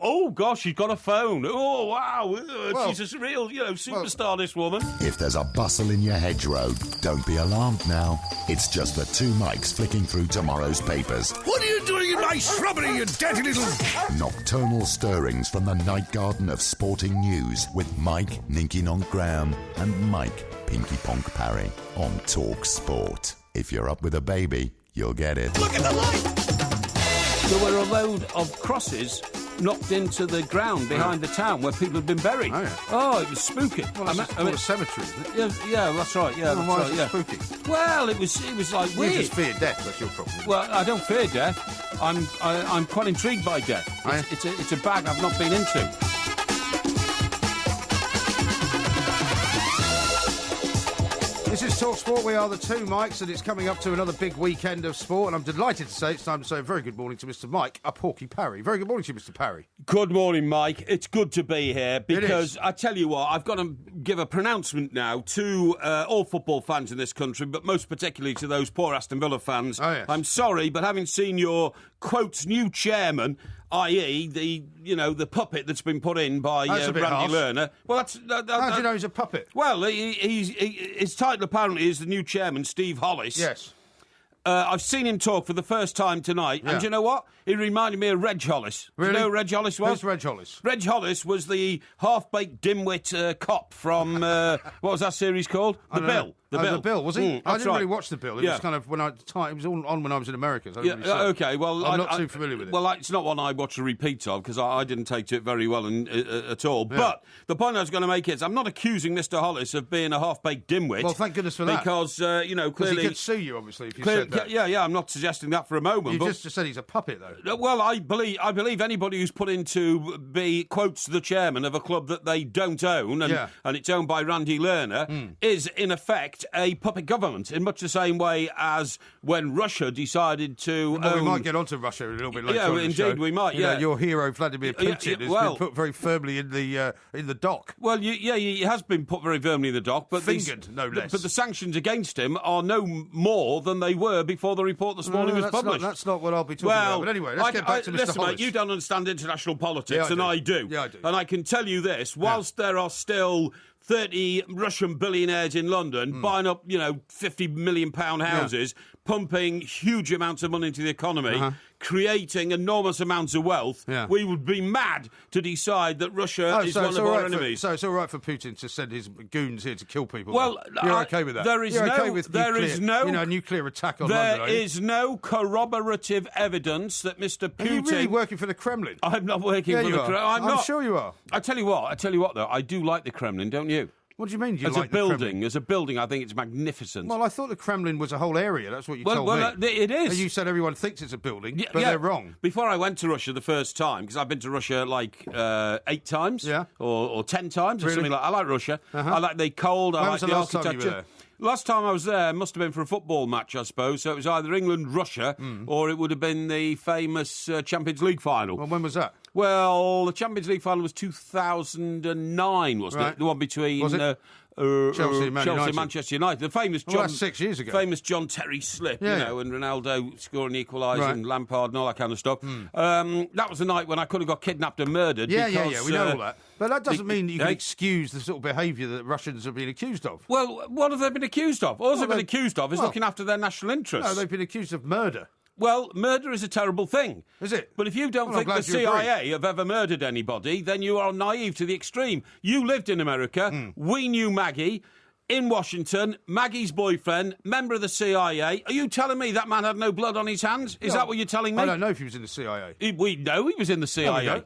Oh, gosh, she's got a phone. Oh, wow. She's a real, superstar, this woman. If there's a bustle in your hedgerow, don't be alarmed now. It's just the two mics flicking through tomorrow's papers. What are you doing in my shrubbery, you dirty little... Nocturnal stirrings from the night garden of sporting news with Mike, Ninky Nonk Graham and Mike, Pinky Ponk Parry on Talk Sport. If you're up with a baby, you'll get it. Look at the light! There were a load of crosses knocked into the ground behind the town where people had been buried. Oh, yeah. Oh, it was spooky. Well, it's a cemetery, isn't it? Yeah, that's right. Yeah, Well, why is it spooky? Well, it was like weird. You just fear death. That's your problem. Well, I don't fear death. I'm quite intrigued by death. It's a bag I've not been into. This is Talk Sport. We are the two Mikes, and it's coming up to another big weekend of sport. And I'm delighted to say it's time to say a very good morning to Mr. Mike, a Porky Parry. Very good morning to you, Mr. Parry. Good morning, Mike. It's good to be here because I tell you what, I've got to give a pronouncement now to all football fans in this country, but most particularly to those poor Aston Villa fans. Oh, yes. I'm sorry, but having seen your, quote, new chairman, i.e. the puppet that's been put in by Randy Lerner. Well, how do you know he's a puppet? Well, his title apparently is the new chairman, Steve Hollis. Yes. I've seen him talk for the first time tonight, and do you know what? He reminded me of Reg Hollis. Really? Do you know who Reg Hollis was? Who's Reg Hollis? Reg Hollis was the half-baked dimwit cop from, what was that series called? The Bill. The Bill, was he? I didn't really watch The Bill. It was kind of it was all on when I was in America. So okay, well... I'm not too familiar with it. Well, it's not one I watch a repeat of, because I didn't take to it very well at all. Yeah. But the point I was going to make is, I'm not accusing Mr. Hollis of being a half-baked dimwit. Well, thank goodness for that. Because, clearly... Because he could sue you, obviously, if you said that. Yeah, I'm not suggesting that for a moment. You just said he's a puppet, though. Well, I believe anybody who's put in to be, quotes, the chairman of a club that they don't own, and it's owned by Randy Lerner, is, in effect, a puppet government, in much the same way as when Russia decided to own... We might get onto Russia a little bit later on indeed, the show. we might, Your hero, Vladimir Putin, has been put very firmly in the dock. Well, he has been put very firmly in the dock. But fingered, no less. But the sanctions against him are no more than they were before the report this morning was published. That's not what I'll be talking about. But anyway, let's get back to Mr. Listen, Hollis. mate, you don't understand international politics, and I do. Yeah, I do. And I can tell you this, whilst there are still 30 Russian billionaires in London buying up, £50 million houses, pumping huge amounts of money into the economy, creating enormous amounts of wealth, we would be mad to decide that Russia is one of our enemies. So it's all right for Putin to send his goons here to kill people? Well, you're okay with that? There is nuclear attack on London? There is no corroborative evidence that Mr. Putin... Are you really working for the Kremlin? I'm not working for the Kremlin. I'm sure you are. I tell you what, though, I do like the Kremlin, don't you? What do you mean? As a building, I think it's magnificent. Well, I thought the Kremlin was a whole area. That's what you told me. It is. And you said everyone thinks it's a building, but they're wrong. Before I went to Russia the first time, because I've been to Russia like 8 times, or 10 times, or something like that. I like Russia. I like the cold. I like the architecture. Time you were there? Last time I was there must have been for a football match, I suppose. So it was either England-Russia or it would have been the famous Champions League final. Well, when was that? Well, the Champions League final was 2009, wasn't it? The one between Chelsea and Manchester United. The famous John, that's 6 years ago. Famous John Terry slip, and Ronaldo scoring the equaliser and Lampard and all that kind of stuff. That was the night when I could have got kidnapped and murdered. Yeah, we know all that. But that doesn't mean that you can excuse the sort of behaviour that Russians have been accused of. Well, what have they been accused of? All they've been accused of is looking after their national interests. No, they've been accused of murder. Well, murder is a terrible thing. Is it? But if you don't think the CIA have ever murdered anybody, then you are naive to the extreme. You lived in America. We knew Maggie. In Washington, Maggie's boyfriend, member of the CIA. Are you telling me that man had no blood on his hands? Is that what you're telling me? I don't know if he was in the CIA. We know he was in the CIA.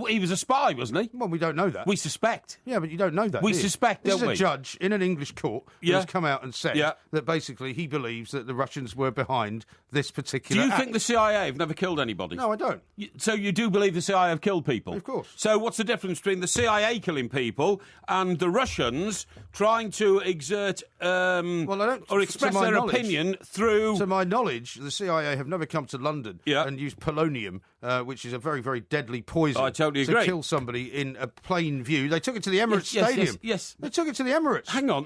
He was a spy, wasn't he? Well, we don't know that. We suspect. Yeah, but you don't know that. We suspect, don't we? This is a judge in an English court who has come out and said that basically he believes that the Russians were behind this particular Do you act. think the CIA have never killed anybody? No, I don't. So you do believe the CIA have killed people? Of course. So what's the difference between the CIA killing people and the Russians trying to exert or express their opinion through... To my knowledge, the CIA have never come to London and used polonium, which is a very, very deadly poison, I totally agree. to kill somebody in a plain view. They took it to the Emirates Stadium. Yes. They took it to the Emirates. Hang on.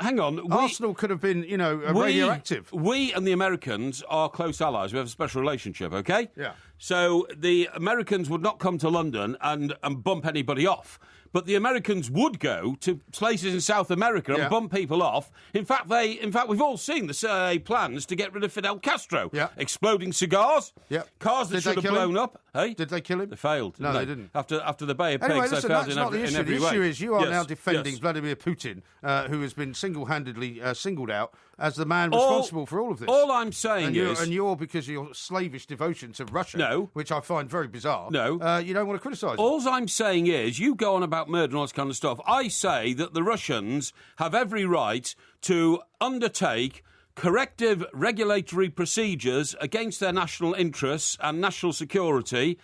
Arsenal could have been, radioactive. We and the Americans are close allies. We have a special relationship, okay? Yeah. So the Americans would not come to London and bump anybody off. But the Americans would go to places in South America and bump people off. In fact, we've all seen the CIA plans to get rid of Fidel Castro. Yeah. Exploding cigars, cars that should have blown up. Hey? Did they kill him? They failed. No, they didn't. After the Bay of Pigs, Anyway, they listen, failed that's in not the issue. every The way. issue is you are now defending yes. Vladimir Putin, who has been single-handedly singled out as the man responsible for all of this. All I'm saying is... And you're, because of your slavish devotion to Russia, which I find very bizarre, you don't want to criticise it. All I'm saying is, you go on about murder and all this kind of stuff. I say that the Russians have every right to undertake corrective regulatory procedures against their national interests and national security,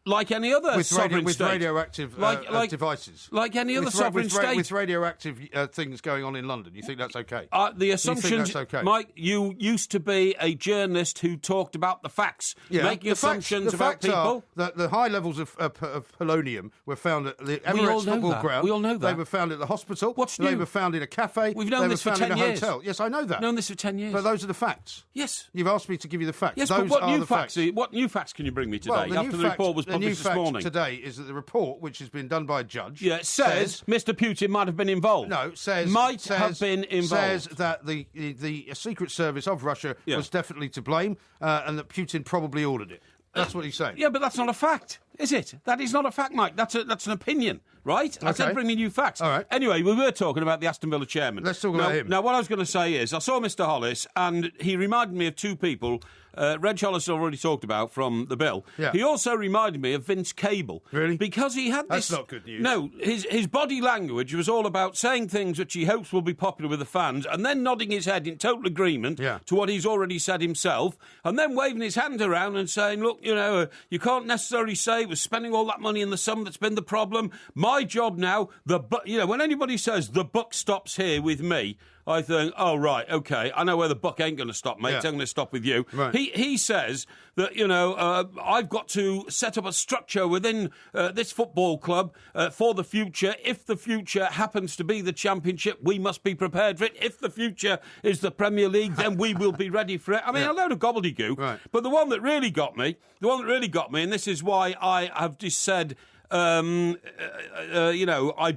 like any other sovereign state. With radioactive devices. Like any other sovereign state. With radioactive things going on in London. You think that's okay? The assumption, that's okay? Mike, you used to be a journalist who talked about the facts, making assumptions about people. That the high levels of polonium were found at the Emirates football ground. We all know that. They were found at the hospital. What's new? They were found in a cafe. We've known this for 10 years. Hotel. Yes, I know that. Known this for 10 years. But those are the facts. Yes. You've asked me to give you the facts. Yes, those but are the facts. What new facts can you bring me today after the report was published this morning? Today is that the report, which has been done by a judge, says Mr. Putin might have been involved. No, says have been involved. Says that the Secret Service of Russia was definitely to blame, and that Putin probably ordered it. That's what he's saying. Yeah, but that's not a fact, is it? That is not a fact, Mike. That's an opinion, right? I said bring me new facts. All right. Anyway, we were talking about the Aston Villa chairman. Let's talk about him. Now, what I was going to say is, I saw Mr. Hollis, and he reminded me of two people. Reg Hollis already talked about from the Bill. Yeah. He also reminded me of Vince Cable. Really? Because he had this... That's not good news. No, his body language was all about saying things which he hopes will be popular with the fans, and then nodding his head in total agreement to what he's already said himself, and then waving his hand around and saying, look, you can't necessarily say we're spending all that money in the summer that's been the problem. My job now, when anybody says the buck stops here with me, I think, oh, right, OK, I know where the buck ain't going to stop, mate. It's going to stop with you. Right. He says that, I've got to set up a structure within this football club for the future. If the future happens to be the Championship, we must be prepared for it. If the future is the Premier League, then we will be ready for it. I mean, a load of gobbledygook. Right. But the one that really got me, and this is why I have just said... I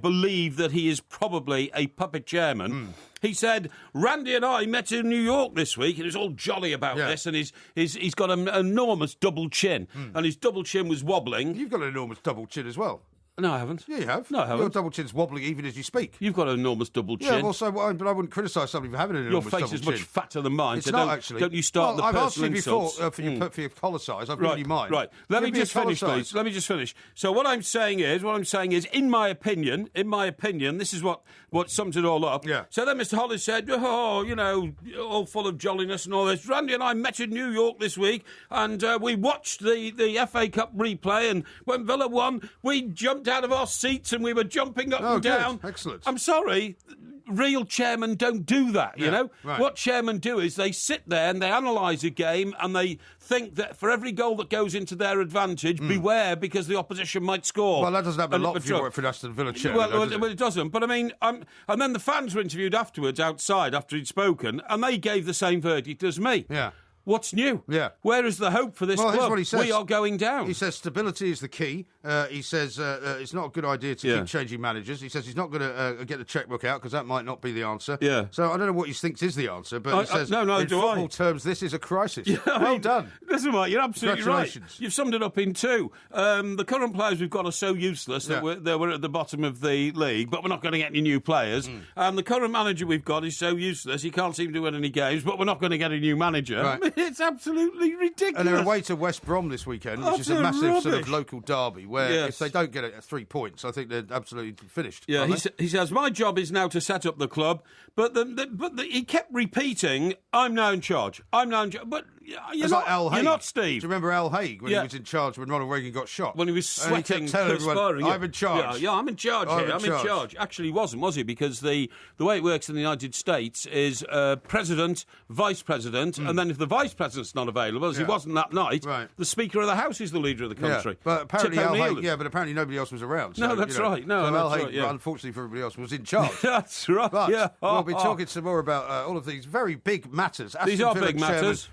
believe that he is probably a puppet chairman. He said, Randy and I met in New York this week, and he was all jolly about this, and he's got an enormous double chin, and his double chin was wobbling. You've got an enormous double chin as well. No, I haven't. Yeah, you have. No, I haven't. Your double chin's wobbling even as you speak. You've got an enormous double chin. Yeah, well, but I wouldn't criticise somebody for having an enormous double chin. Your face is much fatter than mine. It's so not, actually. Don't you start the personal insults. I've asked you before for your collar size. I've given you mine. Right. Let me just finish, please. Let me just finish. So what I'm saying is, in my opinion, this is what sums it all up. Yeah. So then Mr. Hollis said, all full of jolliness and all this. Randy and I met in New York this week, and we watched the FA Cup replay, and when Villa won, we jumped out of our seats and we were jumping up and down. Good. Excellent. I'm sorry, real chairmen don't do that, you know? Right. What chairmen do is they sit there and they analyse a game and they think that for every goal that goes into their advantage, beware because the opposition might score. Well, that doesn't happen a lot if you work for Aston Villa chairman. Well, it doesn't. But I mean, and then the fans were interviewed afterwards outside after he'd spoken, and they gave the same verdict as me. Yeah. What's new? Yeah. Where is the hope for this club? Here's what he says. We are going down. He says stability is the key. He says it's not a good idea to keep changing managers. He says he's not going to get the chequebook out because that might not be the answer. Yeah. So I don't know what he thinks is the answer, but he says in football terms, this is a crisis. Yeah, well done. Listen, Mike, you're absolutely right. You've summed it up in two. The current players we've got are so useless that we're at the bottom of the league, but we're not going to get any new players. And the current manager we've got is so useless, he can't seem to win any games, but we're not going to get a new manager. Right. It's absolutely ridiculous. And they're away to West Brom this weekend, which is a massive sort of local derby, where if they don't get it at 3 points, I think they're absolutely finished. Yeah, he says, my job is now to set up the club, but he kept repeating, I'm now in charge. I'm now in charge. But you're not Steve. Do you remember Al Haig when he was in charge when Ronald Reagan got shot? When he was sweating, perspiring. I'm in charge. Yeah, I'm in charge here. I'm in charge. Actually, he wasn't, was he? Because the way it works in the United States is president, vice president, and then if the vice president's not available, as he wasn't that night, the Speaker of the House is the leader of the country. But apparently Al Haig, but apparently nobody else was around. So, no, that's right. No, so Al Haig, unfortunately for everybody else, was in charge. That's right. But we'll be talking some more about all of these very big matters. These are big matters.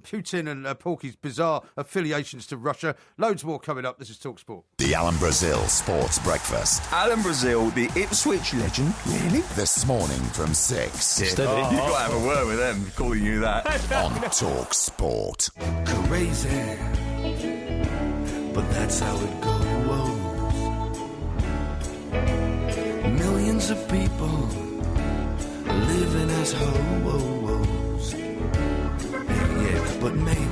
Putin and Porky's bizarre affiliations to Russia. Loads more coming up. This is Talk Sport. The Alan Brazil Sports Breakfast. Alan Brazil, the Ipswich legend. Really? This morning from 6 Steady. You've got to have a word with them calling you that. on Talk Sport. Crazy, but that's how it goes. Millions of people living as ho-ho-hos. Yeah, but maybe.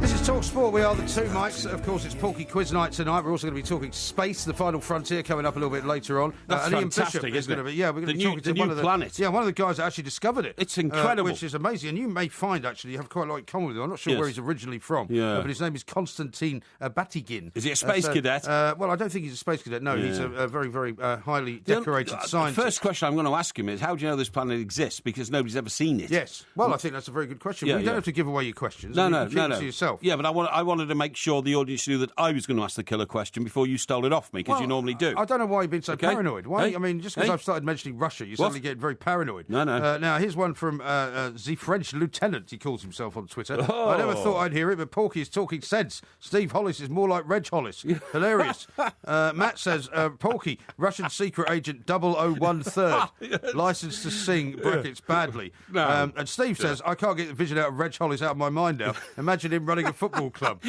This is Talk Sport. We are the two mics. Of course, it's Porky Quiz night tonight. We're also going to be talking space, the final frontier, coming up a little bit later on. That's and Ian fantastic, Bishop is isn't going to it? be. Yeah, we're going to be talking to the one new of the planet. Yeah, one of the guys that actually discovered it. It's incredible, which is amazing. And you may find actually you have quite a lot in common with him. I'm not sure where he's originally from. Yeah. But his name is Konstantin Batygin. Is he a space cadet? Well, I don't think he's a space cadet. No, he's a very, very highly decorated scientist. The first question I'm going to ask him is, how do you know this planet exists? Because nobody's ever seen it. Yes. Well, I think that's a very good question. Yeah, Well, you don't have to give away your questions. No, You no, can keep no, it no. to yourself. Yeah, but I wanted to make sure the audience knew that I was going to ask the killer question before you stole it off me, because you normally do. I don't know why you've been so Okay. paranoid. Why? Hey? I mean, just because Hey? I've started mentioning Russia, you suddenly get very paranoid. No, no. Now, here's one from the French lieutenant, he calls himself on Twitter. Oh. I never thought I'd hear it, but Porky is talking sense. Steve Hollis is more like Reg Hollis. Hilarious. Matt says, Porky, Russian secret agent 0013, licensed to sing, brackets, badly. No. And Steve says, I can't get the vision out of Reg Hollis out of my mind now. Imagine him running a football club.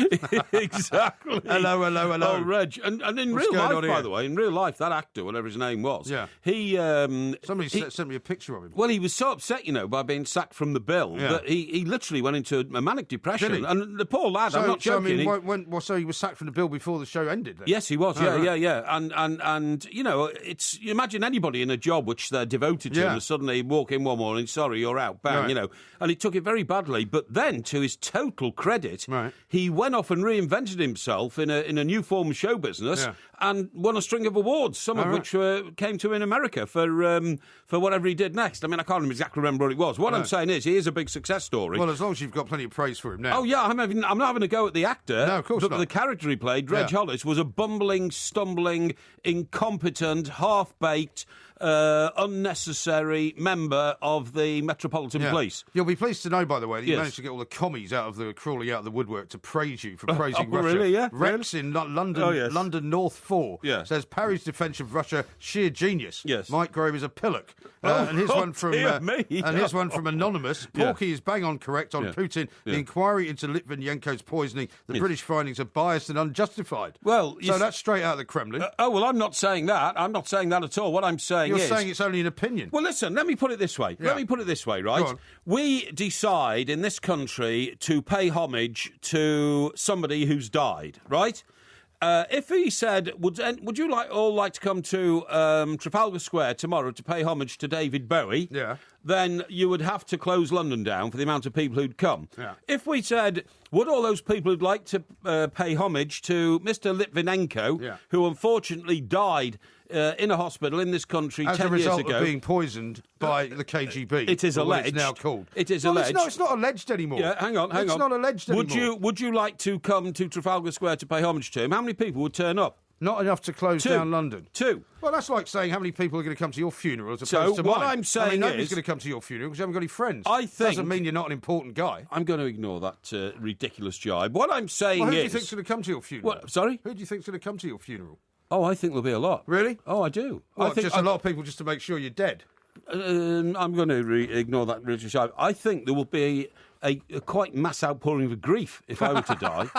Exactly. Hello. Oh, Reg. And in What's real going life, on by here? the way, in real life, that actor, whatever his name was, he... Somebody sent me a picture of him. Well, he was so upset, by being sacked from the Bill that he literally went into a manic depression. Did he? And the poor lad, I'm not joking. So he was sacked from the Bill before the show ended then? Yes, he was. Oh, right. Yeah. And it's you imagine anybody in a job which they're devoted to, and suddenly walk in one morning, sorry, you're out, bang, Right. and he took it very badly. But then, to his total credit, he went off and reinvented himself in a new form of show business and won a string of awards, some of which came to in America for whatever he did next. I mean, I can't exactly remember what it was. What I'm saying is, he is a big success story. Well, as long as you've got plenty of praise for him now. Oh, yeah, I'm not having a go at the actor. No, of course but not. the character he played, Reg Hollis, was a bumbling, stumbling, incompetent, half-baked, unnecessary member of the Metropolitan Police. You'll be pleased to know, by the way, that you Yes. managed to get all the commies crawling out of the woodwork to praise you for praising Oh, Russia. really? Yeah. Rex in London, Oh, yes. London North 4 Yeah. says Parry's defence of Russia, sheer genius. Yes. Mike Graham is a pillock. And here's one from dear me. and here's one from Anonymous. Porky is bang on correct on Putin. The inquiry into Litvinenko's poisoning. The British findings are biased and unjustified. Well, so that's straight out of the Kremlin. well, I'm not saying that. I'm not saying that at all. What I'm saying You're is... saying it's only an opinion. Well, listen, let me put it this way. Yeah. Right? Go on. We decide in this country to pay homage to somebody who's died, right? If he said, would you all like to come to Trafalgar Square tomorrow to pay homage to David Bowie? Yeah. Then you would have to close London down for the amount of people who'd come. Yeah. If we said, would all those people who'd like to pay homage to Mr. Litvinenko, who unfortunately died in a hospital in this country As 10 a result years ago, of being poisoned by the KGB. it is or what alleged. It's now called. It is Well, alleged. It's not alleged anymore. Yeah, hang on. It's not alleged anymore. Would you like to come to Trafalgar Square to pay homage to him? How many people would turn up? Not enough to close Two. down London. Two. Well, that's like saying how many people are going to come to your funeral as opposed So to what mine. I'm saying nobody's is- going to come to your funeral because you haven't got any friends. I think- Doesn't mean you're not an important guy. I'm going to ignore that ridiculous jibe. What I'm saying Well, who do you is... think's going to come to your funeral? What, sorry? Who do you think's going to come to your funeral? Oh, I think there'll be a lot. Really? Oh, I do. Well, I think just a lot of people just to make sure you're dead. I'm going to ignore that ridiculous jibe. I think there will be a quite mass outpouring of grief if I were to die.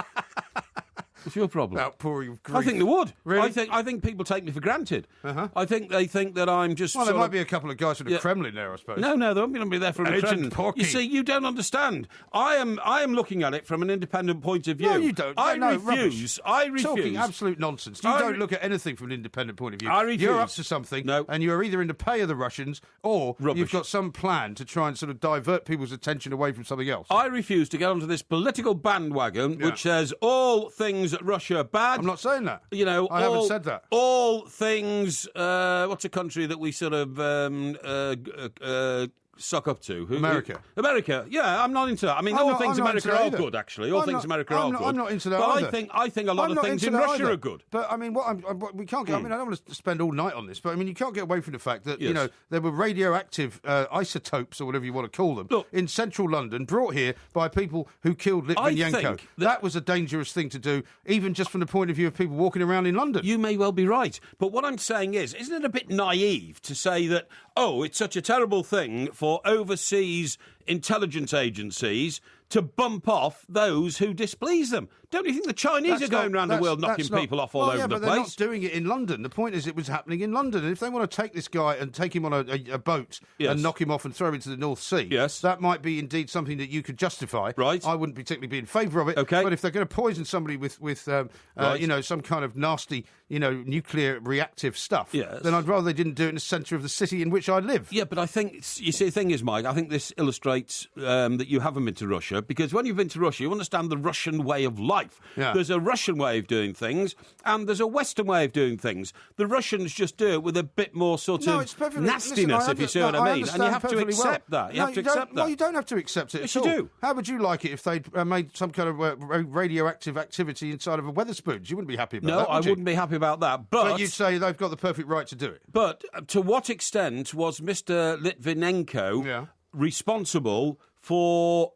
What's your problem? Outpouring of grief. I think they would. Really? I think people take me for granted. I think they think that I'm just. Well, there sort might of- be a couple of guys from the Kremlin there, I suppose. No, there won't be there from the Agent Kremlin. Porky. You see, you don't understand. I am looking at it from an independent point of view. No, you don't. I No, refuse. rubbish. I refuse. Talking absolute nonsense. You I don't re- look at anything from an independent point of view. I refuse. You're up to something, No. and you're either in the pay of the Russians or Rubbish. you've got some plan to try and sort of divert people's attention away from something else. I refuse to get onto this political bandwagon which says all things Russia bad. I'm not saying that. You know, I haven't said that. All things. What's a country that we sort of suck up to? America. America, yeah, I'm not into that. I mean, I'm all not- things I'm not America into are that either. good, actually. All I'm things not- America are good. I'm not into that but either. I think a lot I'm of not things into in that Russia either. are good. But I mean, we can't get. I mean, I don't want to spend all night on this, but I mean, you can't get away from the fact that Yes. there were radioactive isotopes or whatever you want to call them Look, in central London, brought here by people who killed Litvinenko. think That was a dangerous thing to do, even just from the point of view of people walking around in London. You may well be right. But what I'm saying is, isn't it a bit naive to say that, oh, it's such a terrible thing for overseas intelligence agencies to bump off those who displease them? Don't you think the Chinese are going around the world knocking people off all over the but place? they're not doing it in London. The point is, it was happening in London. And if they want to take this guy and take him on a boat Yes. and knock him off and throw him into the North Sea, Yes. that might be indeed something that you could justify. Right. I wouldn't particularly be in favour of it. Okay. But if they're going to poison somebody with Right. some kind of nasty, nuclear reactive stuff, Yes. then I'd rather they didn't do it in the centre of the city in which I live. Yeah, but I think, you see, the thing is, Mike, I think this illustrates that you haven't been to Russia, because when you've been to Russia, you understand the Russian way of life. Yeah. There's a Russian way of doing things, and there's a Western way of doing things. The Russians just do it with a bit more sort No, of it's perfectly nastiness, if you see what I mean. And you have to accept that. You have to accept that. Well, you don't have to accept it Yes, at you all. do. How would you like it if they'd made some kind of radioactive activity inside of a Wetherspoons? You wouldn't be happy about No, that, I would you? wouldn't be happy about that. But you'd say they've got the perfect right to do it. But to what extent was Mr. Litvinenko responsible for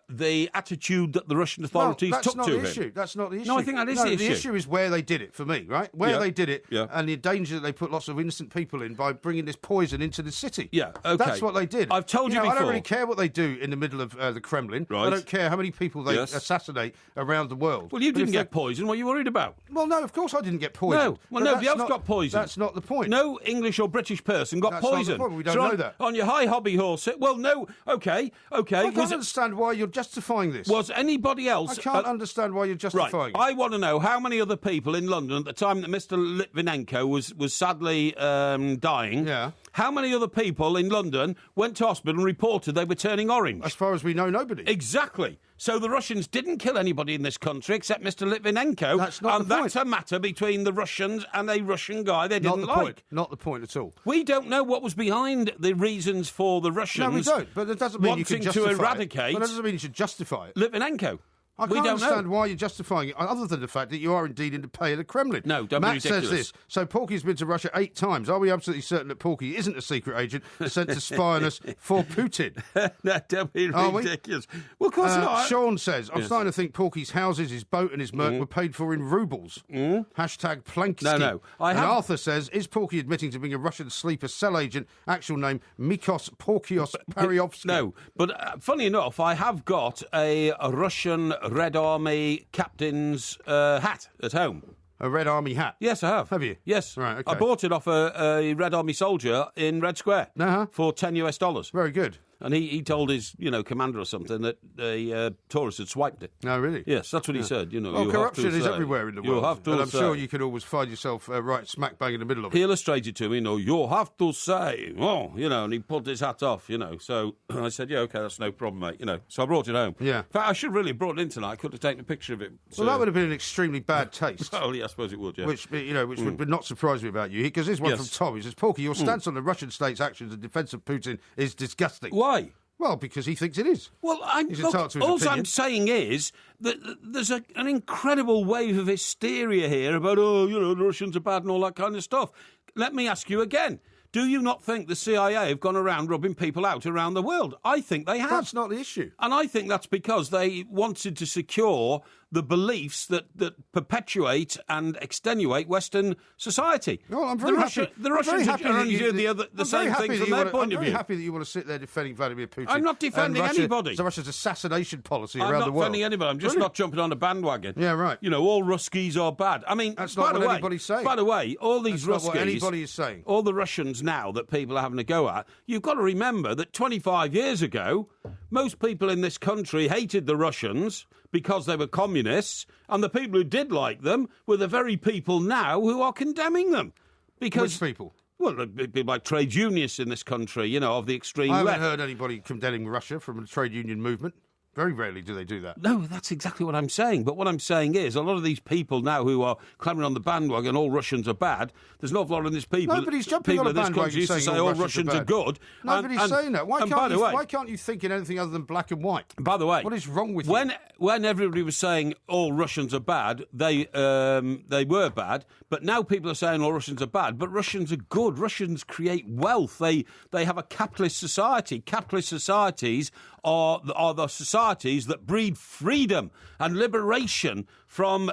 the attitude that the Russian authorities that's took not to the him? issue. That's not the issue. No, I think that is the issue. The issue is where they did it, for me, right? Where Yeah. they did it, Yeah. and the danger that they put lots of innocent people in by bringing this poison into the city. Yeah, okay. That's what they did. I've told you I don't before. really care what they do in the middle of the Kremlin. Right. I don't care how many people they Yes. assassinate around the world. Well, you But if didn't they- get poisoned. What are you worried about? Well, no, of course I didn't get poisoned. No. Well, But nobody that's else got poisoned. That's not the point. No English or British person got That's not the poisoned. point. We don't So know that. On your high hobby horse. Well, no. Okay. I can't Was understand why you're justifying this. anybody else? I can't understand why you're justifying Right. it. I want to know how many other people in London at the time that Mr. Litvinenko was sadly dying. Yeah. How many other people in London went to hospital and reported they were turning orange? As far as we know, nobody. Exactly. So the Russians didn't kill anybody in this country except Mr. Litvinenko. That's not and the that's point. a matter between the Russians and a Russian guy they Not didn't the like. point. Not the point at all. We don't know what was behind the reasons for the Russians No, we don't. But that doesn't mean you can wanting justify to it. eradicate But that doesn't mean you should justify it. Litvinenko. I we can't don't understand know. why you're justifying it, other than the fact that you are indeed in the pay of the Kremlin. No, don't be Matt says ridiculous. this. So Porky's been to Russia 8 times. Are we absolutely certain that Porky isn't a secret agent sent to spy on us for Putin? No, don't be Are we? ridiculous. Well, of course not. Sean says, I'm starting to think Porky's houses, his boat and his Merc were paid for in rubles. Hashtag Planksky. No. And Arthur says, is Porky admitting to being a Russian sleeper cell agent? Actual name, Mikos Porkyos Paryovsky. No, but funny enough, I have got a Russian Red Army captain's hat at home. A Red Army hat? Yes, I have. Have you? Yes. Right, okay. I bought it off a Red Army soldier in Red Square for $10. Very good. And he told his, commander or something that the tourists had swiped it. No, really? Yes, that's what he said. Well, you corruption have to is say. everywhere in the You world. have to and I'm say. sure you could always find yourself right smack bang in the middle of it. He illustrated to me, you have to say, and he pulled his hat off, So I said, yeah, okay, that's no problem, mate, So I brought it home. Yeah. In fact, I should really have brought it in tonight. I could have taken a picture of it. Well, that would have been an extremely bad taste. Well, yeah, I suppose it would, yeah. Which would not surprise me about you. Because this one Yes. from Tom. He says, Porky, your stance on the Russian state's actions in defence of Putin is disgusting. Why? Well, because he thinks it is. Well, He's entitled to his all opinion. I'm saying is that there's an incredible wave of hysteria here about, the Russians are bad and all that kind of stuff. Let me ask you again. Do you not think the CIA have gone around rubbing people out around the world? I think they have. That's not the issue. And I think that's because they wanted to secure the beliefs that perpetuate and extenuate Western society. Well, I'm very happy. The Russians are only doing the same thing from their point of I'm view. very happy that you want to sit there defending Vladimir Putin. I'm not defending and anybody. Russia's assassination policy I'm around not the world. defending anybody. I'm just not jumping on a bandwagon. Yeah, right. All Ruskies are bad. I mean, That's by not the what way, anybody's saying. By the way, all these That's not Ruskies, what anybody is saying. all the Russians now that people are having a go at, you've got to remember that 25 years ago, most people in this country hated the Russians because they were communists, and the people who did like them were the very people now who are condemning them. Because Which people? Well, people like trade unionists in this country, of the extreme I haven't left. heard anybody condemning Russia from the trade union movement. Very rarely do they do that. No, that's exactly what I'm saying. But what I'm saying is, a lot of these people now who are clambering on the bandwagon, all Russians are bad. There's an awful lot of these people. Nobody's jumping people on a bandwagon used to say all Russians are good. Nobody's saying that. Why can't you think in anything other than black and white? By the way, what is wrong with you? When everybody was saying all Russians are bad, they were bad. But now people are saying all Russians are bad. But Russians are good. Russians create wealth. They have a capitalist society. Capitalist societies are the societies that breed freedom and liberation from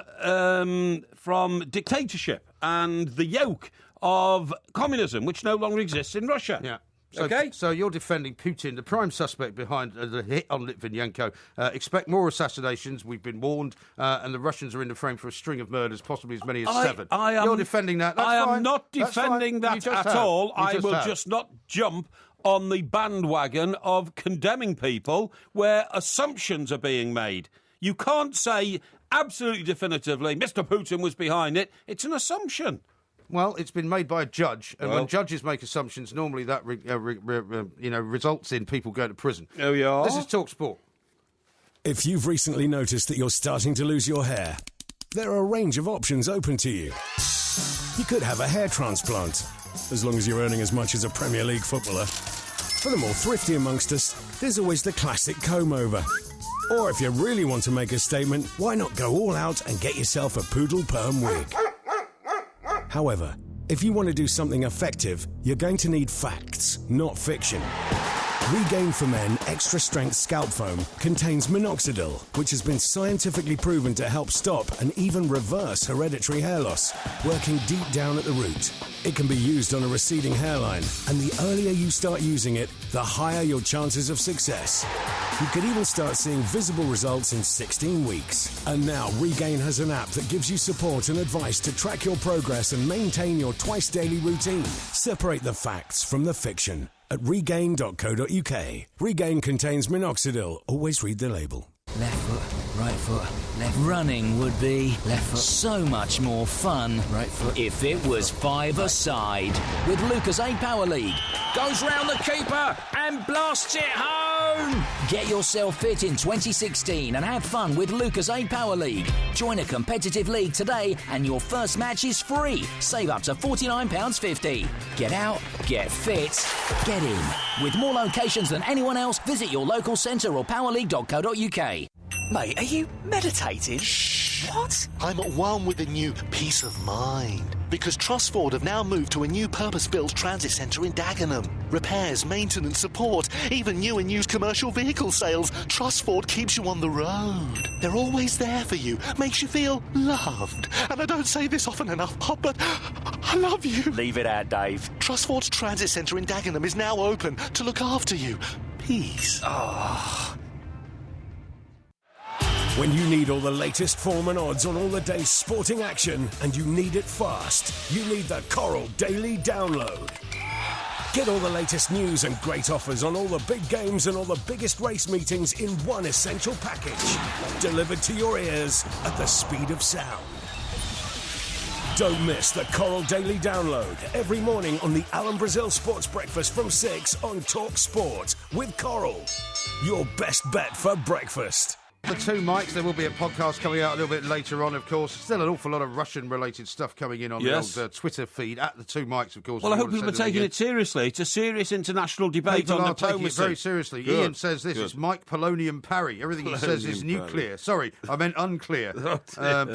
dictatorship and the yoke of communism, which no longer exists in Russia. Yeah. So you're defending Putin, the prime suspect behind the hit on Litvinenko. Expect more assassinations. We've been warned, and the Russians are in the frame for a string of murders, possibly as many as 7. You're defending that. That's I fine. am not defending that at all. I will just not jump on the bandwagon of condemning people where assumptions are being made. You can't say absolutely definitively, Mr. Putin was behind it. It's an assumption. Well, it's been made by a judge, and when judges make assumptions, normally that results in people going to prison. Oh, yeah. This is Talk Sport. If you've recently noticed that you're starting to lose your hair, there are a range of options open to you. You could have a hair transplant, as long as you're earning as much as a Premier League footballer. For the more thrifty amongst us, there's always the classic comb-over. Or if you really want to make a statement, why not go all out and get yourself a poodle perm wig? However, if you want to do something effective, you're going to need facts, not fiction. Regain for Men Extra Strength Scalp Foam contains minoxidil, which has been scientifically proven to help stop and even reverse hereditary hair loss, working deep down at the root. It can be used on a receding hairline, and the earlier you start using it, the higher your chances of success. You could even start seeing visible results in 16 weeks. And now Regain has an app that gives you support and advice to track your progress and maintain your twice-daily routine. Separate the facts from the fiction at regain.co.uk. Regain contains minoxidil. Always read the label. Left foot, right foot, left. Running would be left foot. So much more fun. Right foot. If it was five-a-side. With Lucas A Power League. Goes round the keeper and blasts it home. Get yourself fit in 2016 and have fun with Lucas A Power League. Join a competitive league today and your first match is free. Save up to £49.50. Get out, get fit, get in. With more locations than anyone else, visit your local centre or powerleague.co.uk. Mate, are you meditating? Shh. What? I'm at one with a new peace of mind. Because Trustford have now moved to a new purpose-built transit centre in Dagenham. Repairs, maintenance, support, even new and used commercial vehicle sales. Trustford keeps you on the road. They're always there for you, makes you feel loved. And I don't say this often enough, but I love you. Leave it out, Dave. Trustford's transit centre in Dagenham is now open to look after you. Peace. Oh. When you need all the latest form and odds on all the day's sporting action, and you need it fast, you need the Coral Daily Download. Get all the latest news and great offers on all the big games and all the biggest race meetings in one essential package. Delivered to your ears at the speed of sound. Don't miss the Coral Daily Download every morning on the Alan Brazil Sports Breakfast from 6 on Talk Sport with Coral. Your best bet for breakfast. The two mics, there will be a podcast coming out a little bit later on, of course. Still an awful lot of Russian-related stuff coming in on the old Twitter feed at the two mics, of course. Well, I hope people are taking it seriously. It's a serious international debate people on are diplomacy. Taking it very seriously. Good. Ian says this is Mike Polonium Parry. Everything he says is nuclear. Sorry, I meant unclear.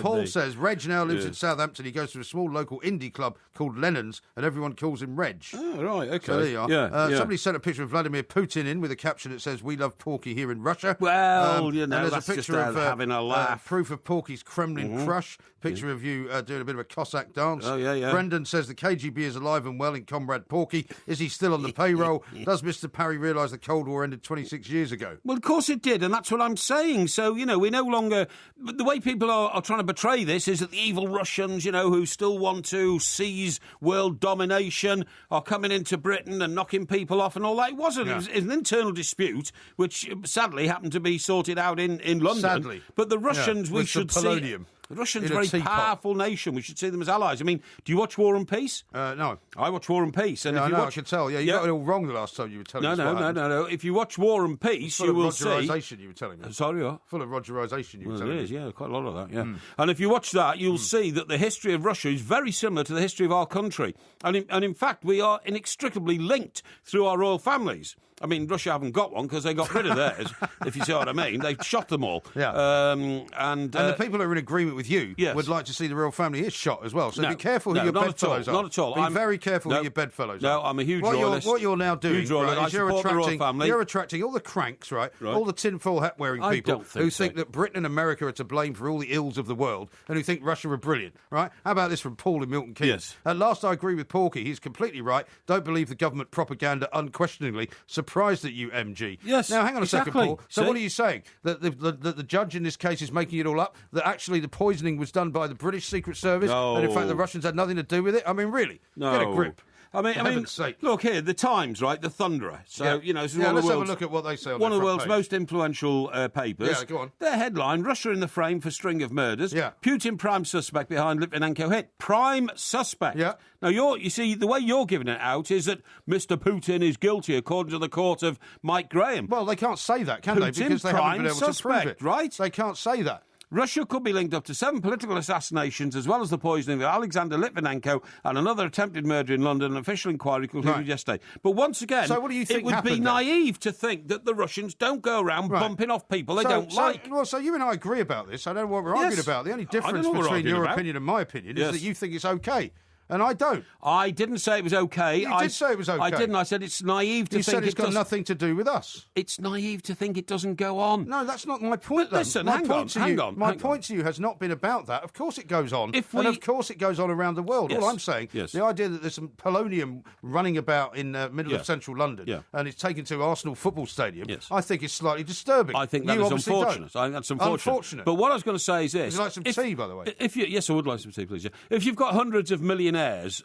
Paul says Reg now lives in Southampton. He goes to a small local indie club called Lennon's, and everyone calls him Reg. Oh, right, okay. So there you are. Yeah. Somebody sent a picture of Vladimir Putin in with a caption that says, "We love Porky here in Russia." Well, you know, and there's that's a picture just of having a laugh. Proof of Porky's Kremlin crush. Picture of you doing a bit of a Cossack dance. Oh, yeah. Brendan says the KGB is alive and well in Comrade Porky. Is he still on the payroll? Does Mr. Parry realise the Cold War ended 26 years ago? Well, of course it did, and that's what I'm saying. So, you know, we no longer... The way people are trying to portray this is that the evil Russians, you know, who still want to seize world domination are coming into Britain and knocking people off and all that. It wasn't. Yeah. It was an internal dispute, which sadly happened to be sorted out in London. Sadly. But the Russians, we with should the polonium. The Russians in are a a very teapot. powerful nation. We should see them as allies. I mean, do you watch War and Peace? No. I watch War and Peace. And Yeah, if I you know, watch, I can tell. Yeah, you got it all wrong the last time you were telling us. No. If you watch War and Peace, Full you of will see. Rogerisation, you were telling me. Sorry, what? Full of Rogerisation, you were telling It me. is, yeah, quite a lot of that, yeah. And if you watch that, you'll see that the history of Russia is very similar to the history of our country. And in fact, we are inextricably linked through our royal families. I mean, Russia haven't got one because they got rid of theirs, if you see what I mean. They shot them all. Yeah. And the people who are in agreement with you would like to see the royal family is shot as well. So No, be careful who no, your not bedfellows at all, are. not at all. Be I'm- very careful no, who your bedfellows no, are. I'm a huge what royalist. What you're now doing Huge royalist. right, I is you're support the royal family. You're attracting all the cranks, right? All the tinfoil hat wearing I people don't think who so. think that Britain and America are to blame for all the ills of the world and who think Russia are brilliant, right? How about this from Paul in Milton Keynes? Yes. At last, I agree with Porky. He's completely right. Don't believe the government propaganda unquestioningly. Surprised at you, MG. Yes, Now, hang on a second, exactly. Paul. So See? what are you saying? That the judge in this case is making it all up? That actually the poisoning was done by the British Secret Service? No. And in fact the Russians had nothing to do with it? I mean, really? No. Get a grip. I mean, heaven's sake. look here, the Times, right? The Thunderer. So, you know, this is one of let's the have a world's, look at what they say on one their of the front world's page. most influential papers. Yeah, go on. Their headline: Russia in the frame for string of murders. Yeah. Putin prime suspect behind Litvinenko hit. Prime suspect. Yeah. Now, you see, the way you're giving it out is that Mr. Putin is guilty, according to the court of Mike Graham. Well, they can't say that, can they? Putin, Because they haven't prime been able to prove suspect, it. right? They can't say that. Russia could be linked up to 7 political assassinations, as well as the poisoning of Alexander Litvinenko and another attempted murder in London. An official inquiry concluded Right. yesterday. But once again, So what do you think it would be happened then? naive to think that the Russians don't go around Right. bumping off people they don't like. Well, so you and I agree about this. I don't know what we're Yes. arguing about. The only I don't difference know what we're between arguing your about. opinion and my opinion Yes. is that you think it's okay. And I don't. I didn't say it was okay. You did say it was okay. I didn't. I said it's naive to You think said it's it got doesn't. nothing to do with us. It's naive to think it doesn't go on. No, that's not my point, though. listen, my hang point on, to you, hang on, My hang point to you has not been about that. Of course it goes on. If and we- of course it goes on around the world. Yes. All I'm saying, Yes. the idea that there's some polonium running about in the middle Yeah. of central London Yeah. and it's taken to Arsenal Football Stadium, Yes. I think is slightly disturbing. I think that You is obviously unfortunate. don't. I think that's unfortunate. Unfortunate. But what I was going to say is this: Would you like some tea, by the way? Yes, I would like some tea, please. Yeah. If you've got hundreds of millionaires,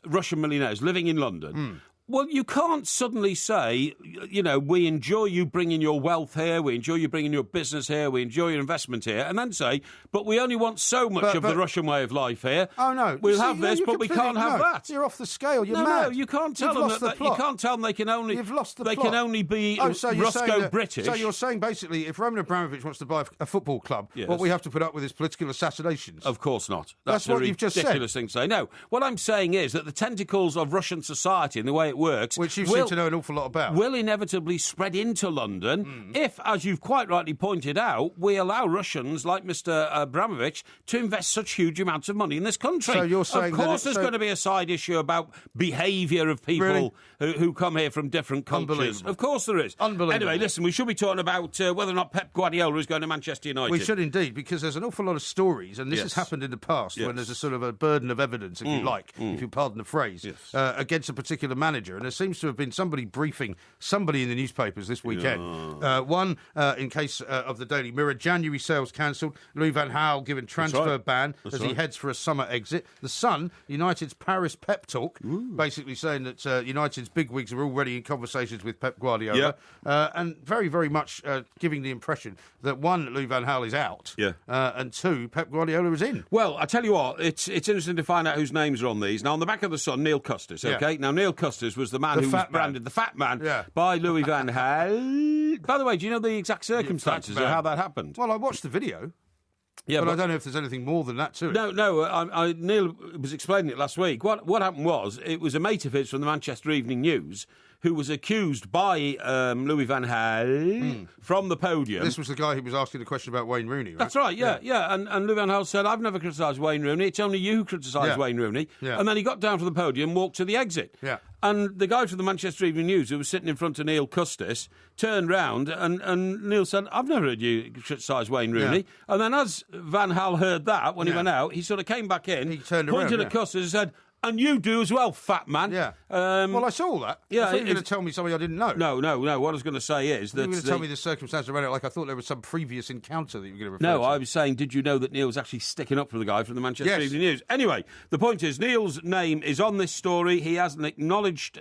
Russian millionaires, living in London. Well, you can't suddenly say, you know, we enjoy you bringing your wealth here, we enjoy you bringing your business here, we enjoy your investment here, and then say, but we only want so much of the Russian way of life here. Oh no! We'll See, have no, this, you're but we can't completely- have no, that. You're off the scale. You're No, mad. no, you can't tell You've them lost that. the You plot. can't tell them they can only. You've lost the They plot. can only be so you're saying that- British. So you're saying basically, if Roman Abramovich wants to buy a football club, Yes. what we have to put up with is political assassinations. Of course not. That's a what you've just said. ridiculous thing to say. No, what I'm saying is that the tentacles of Russian society and the way it works, Which you seem to know an awful lot about. will inevitably spread into London if, as you've quite rightly pointed out, we allow Russians like Mr. Abramovich to invest such huge amounts of money in this country. So you're saying of that course, there's going to be a side issue about behaviour of people who come here from different cultures. Unbelievable. Of course, there is. Unbelievable. Anyway, listen, we should be talking about whether or not Pep Guardiola is going to Manchester United. We should indeed, because there's an awful lot of stories, and this has Yes. happened in the past Yes. when there's a sort of a burden of evidence, if you like, if you pardon the phrase, Yes. against a particular manager. And there seems to have been somebody briefing somebody in the newspapers this weekend. One, in case of the Daily Mirror, January sales cancelled, Louis van Gaal given transfer right. ban That's as he right. heads for a summer exit. The Sun, United's Paris pep talk, basically saying that United's bigwigs are already in conversations with Pep Guardiola, and very, very much giving the impression that one, Louis van Gaal is out, Yeah. and two, Pep Guardiola is in. Well, I tell you what, it's interesting to find out whose names are on these. Now, on the back of the Sun, Neil Custis, Yeah. OK? Now, Neil Custis was the man The who was fat man. branded the fat man Yeah. by Louis van Gaal. By the way, do you know the exact circumstances of man. how that happened? Well, I watched the video, Yeah, but I don't know if there's anything more than that to it. No, Neil was explaining it last week. What happened was, it was a mate of his from the Manchester Evening News who was accused by Louis van Gaal from the podium. This was the guy who was asking the question about Wayne Rooney, right? That's right, yeah. And Louis van Gaal said, I've never criticised Wayne Rooney, it's only you who criticised Yeah. Wayne Rooney. Yeah. And then he got down from the podium, walked to the exit. Yeah. And the guy from the Manchester Evening News, who was sitting in front of Neil Custis, turned round and Neil said, I've never heard you criticise Wayne Rooney. Yeah. And then as Van Gaal heard that, when he Yeah. went out, he sort of came back in, He turned pointed around, at yeah. Custis and said, and you do as well, fat man. Yeah. Well, I saw all that. yeah, I thought you were going to it's- tell me something I didn't know. No. What I was going to say is that You were going to tell me the circumstances around it, like I thought there was some previous encounter that you were going to refer No, to. I was saying, did you know that Neil was actually sticking up for the guy from the Manchester Yes. Evening News? Anyway, the point is, Neil's name is on this story. He has an acknowledged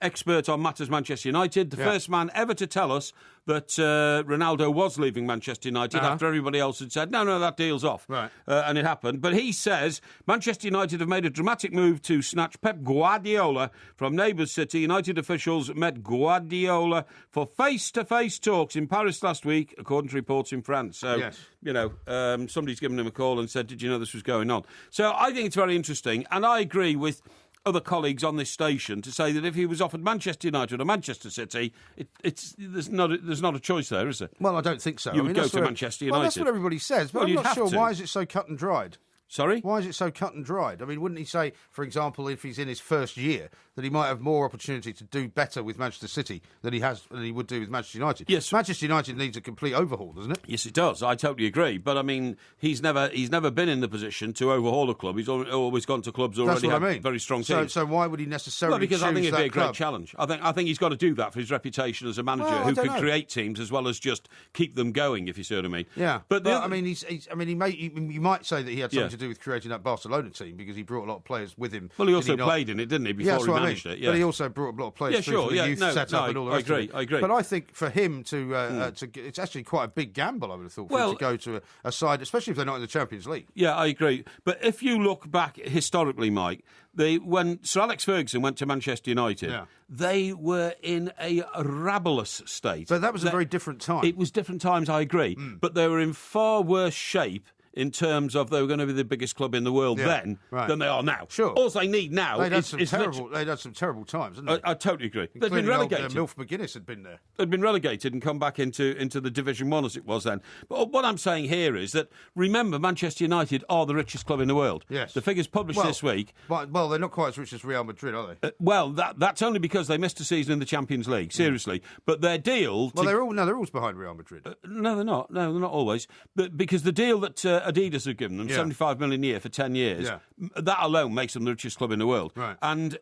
expert on matters Manchester United, the first man ever to tell us that Ronaldo was leaving Manchester United after everybody else had said, no, that deal's off. Right. And it happened. But he says Manchester United have made a dramatic move to snatch Pep Guardiola from neighbours City. United officials met Guardiola for face-to-face talks in Paris last week, according to reports in France. So, somebody's given him a call and said, did you know this was going on? So I think it's very interesting, and I agree with other colleagues on this station to say that if he was offered Manchester United or Manchester City, there's not a choice there, is there? Well, I don't think so. You would go to Manchester United. Well, that's what everybody says, but I'm not sure. Why is it so cut and dried? Sorry? Why is it so cut and dried? I mean, wouldn't he say, for example, if he's in his first year, that he might have more opportunity to do better with Manchester City than he would do with Manchester United? Yes. Manchester United needs a complete overhaul, doesn't it? Yes, it does. I totally agree. But, I mean, he's never been in the position to overhaul a club. He's always gone to clubs already have very strong teams. So why would he necessarily choose that club? Well, because I think it'd be a great challenge. I think he's got to do that for his reputation as a manager who can create teams as well as just keep them going, if you see what I mean. Yeah. But I mean, you might say that he had something to do with creating that Barcelona team because he brought a lot of players with him. Well, he also played in it, didn't he, before he managed it? Yeah. But he also brought a lot of players through for the youth set-up and all the rest of it. I agree. But I think for him to it's actually quite a big gamble, I would have thought, for him to go to a side, especially if they're not in the Champions League. Yeah, I agree. But if you look back historically, Mike, when Sir Alex Ferguson went to Manchester United, they were in a rabulous state. But that was a very different time. It was different times, I agree. But they were in far worse shape in terms of they were going to be the biggest club in the world than they are now. Sure. All they need now they'd is... They'd had some terrible times, hadn't they? I totally agree. They'd been relegated. Milf McGuinness had been there. They'd been relegated and come back into the Division 1 as it was then. But what I'm saying here is that, remember, Manchester United are the richest club in the world. Yes. The figures published this week... Well, they're not quite as rich as Real Madrid, are they? That's only because they missed a season in the Champions League, seriously. But their deal... they're always behind Real Madrid. No, they're not. No, they're not always. But because the deal that Adidas have given them, 75 million a year for 10 years, that alone makes them the richest club in the world. Right. And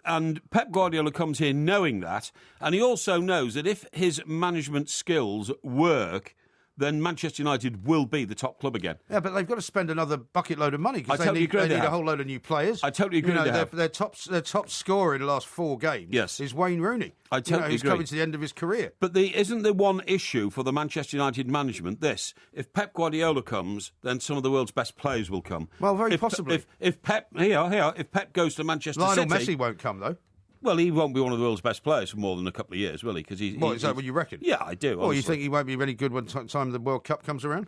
Pep Guardiola comes here knowing that, and he also knows that if his management skills work, then Manchester United will be the top club again. Yeah, but they've got to spend another bucket load of money because they need a whole load of new players. I totally agree. Their top scorer in the last 4 games is Wayne Rooney. I totally agree. He's coming to the end of his career. But isn't the one issue for the Manchester United management this? If Pep Guardiola comes, then some of the world's best players will come. Well, very possibly. If Pep goes to Manchester City... Lionel Messi won't come, though. Well, he won't be one of the world's best players for more than a couple of years, will he? Is that what you reckon? Yeah, I do. Well, you think he won't be really good when time the World Cup comes around?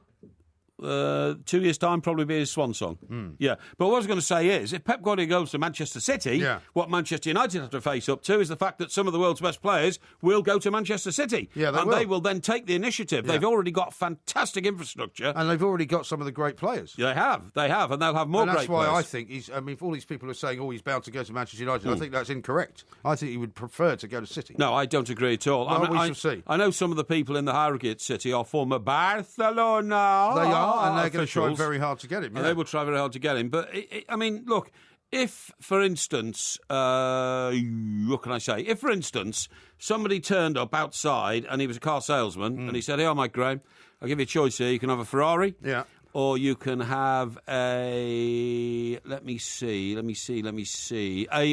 2 years' time, probably be his swan song. Yeah. But what I was going to say is, if Pep Guardiola goes to Manchester City, what Manchester United have to face up to is the fact that some of the world's best players will go to Manchester City. Yeah, they will then take the initiative. Yeah. They've already got fantastic infrastructure. And they've already got some of the great players. They have, and they'll have more great players. That's why I think if all these people are saying, he's bound to go to Manchester United, I think that's incorrect. I think he would prefer to go to City. No, I don't agree at all. Well, we shall see. I know some of the people in the hierarchy at City are former Barcelona. They are, and they're going to try very hard to get him. And they will try very hard to get him. But, I mean, look, if, for instance, what can I say? If, for instance, somebody turned up outside and he was a car salesman and he said, hey, Mike Graham, I'll give you a choice here. You can have a Ferrari. Yeah. Or you can have a, let me see, a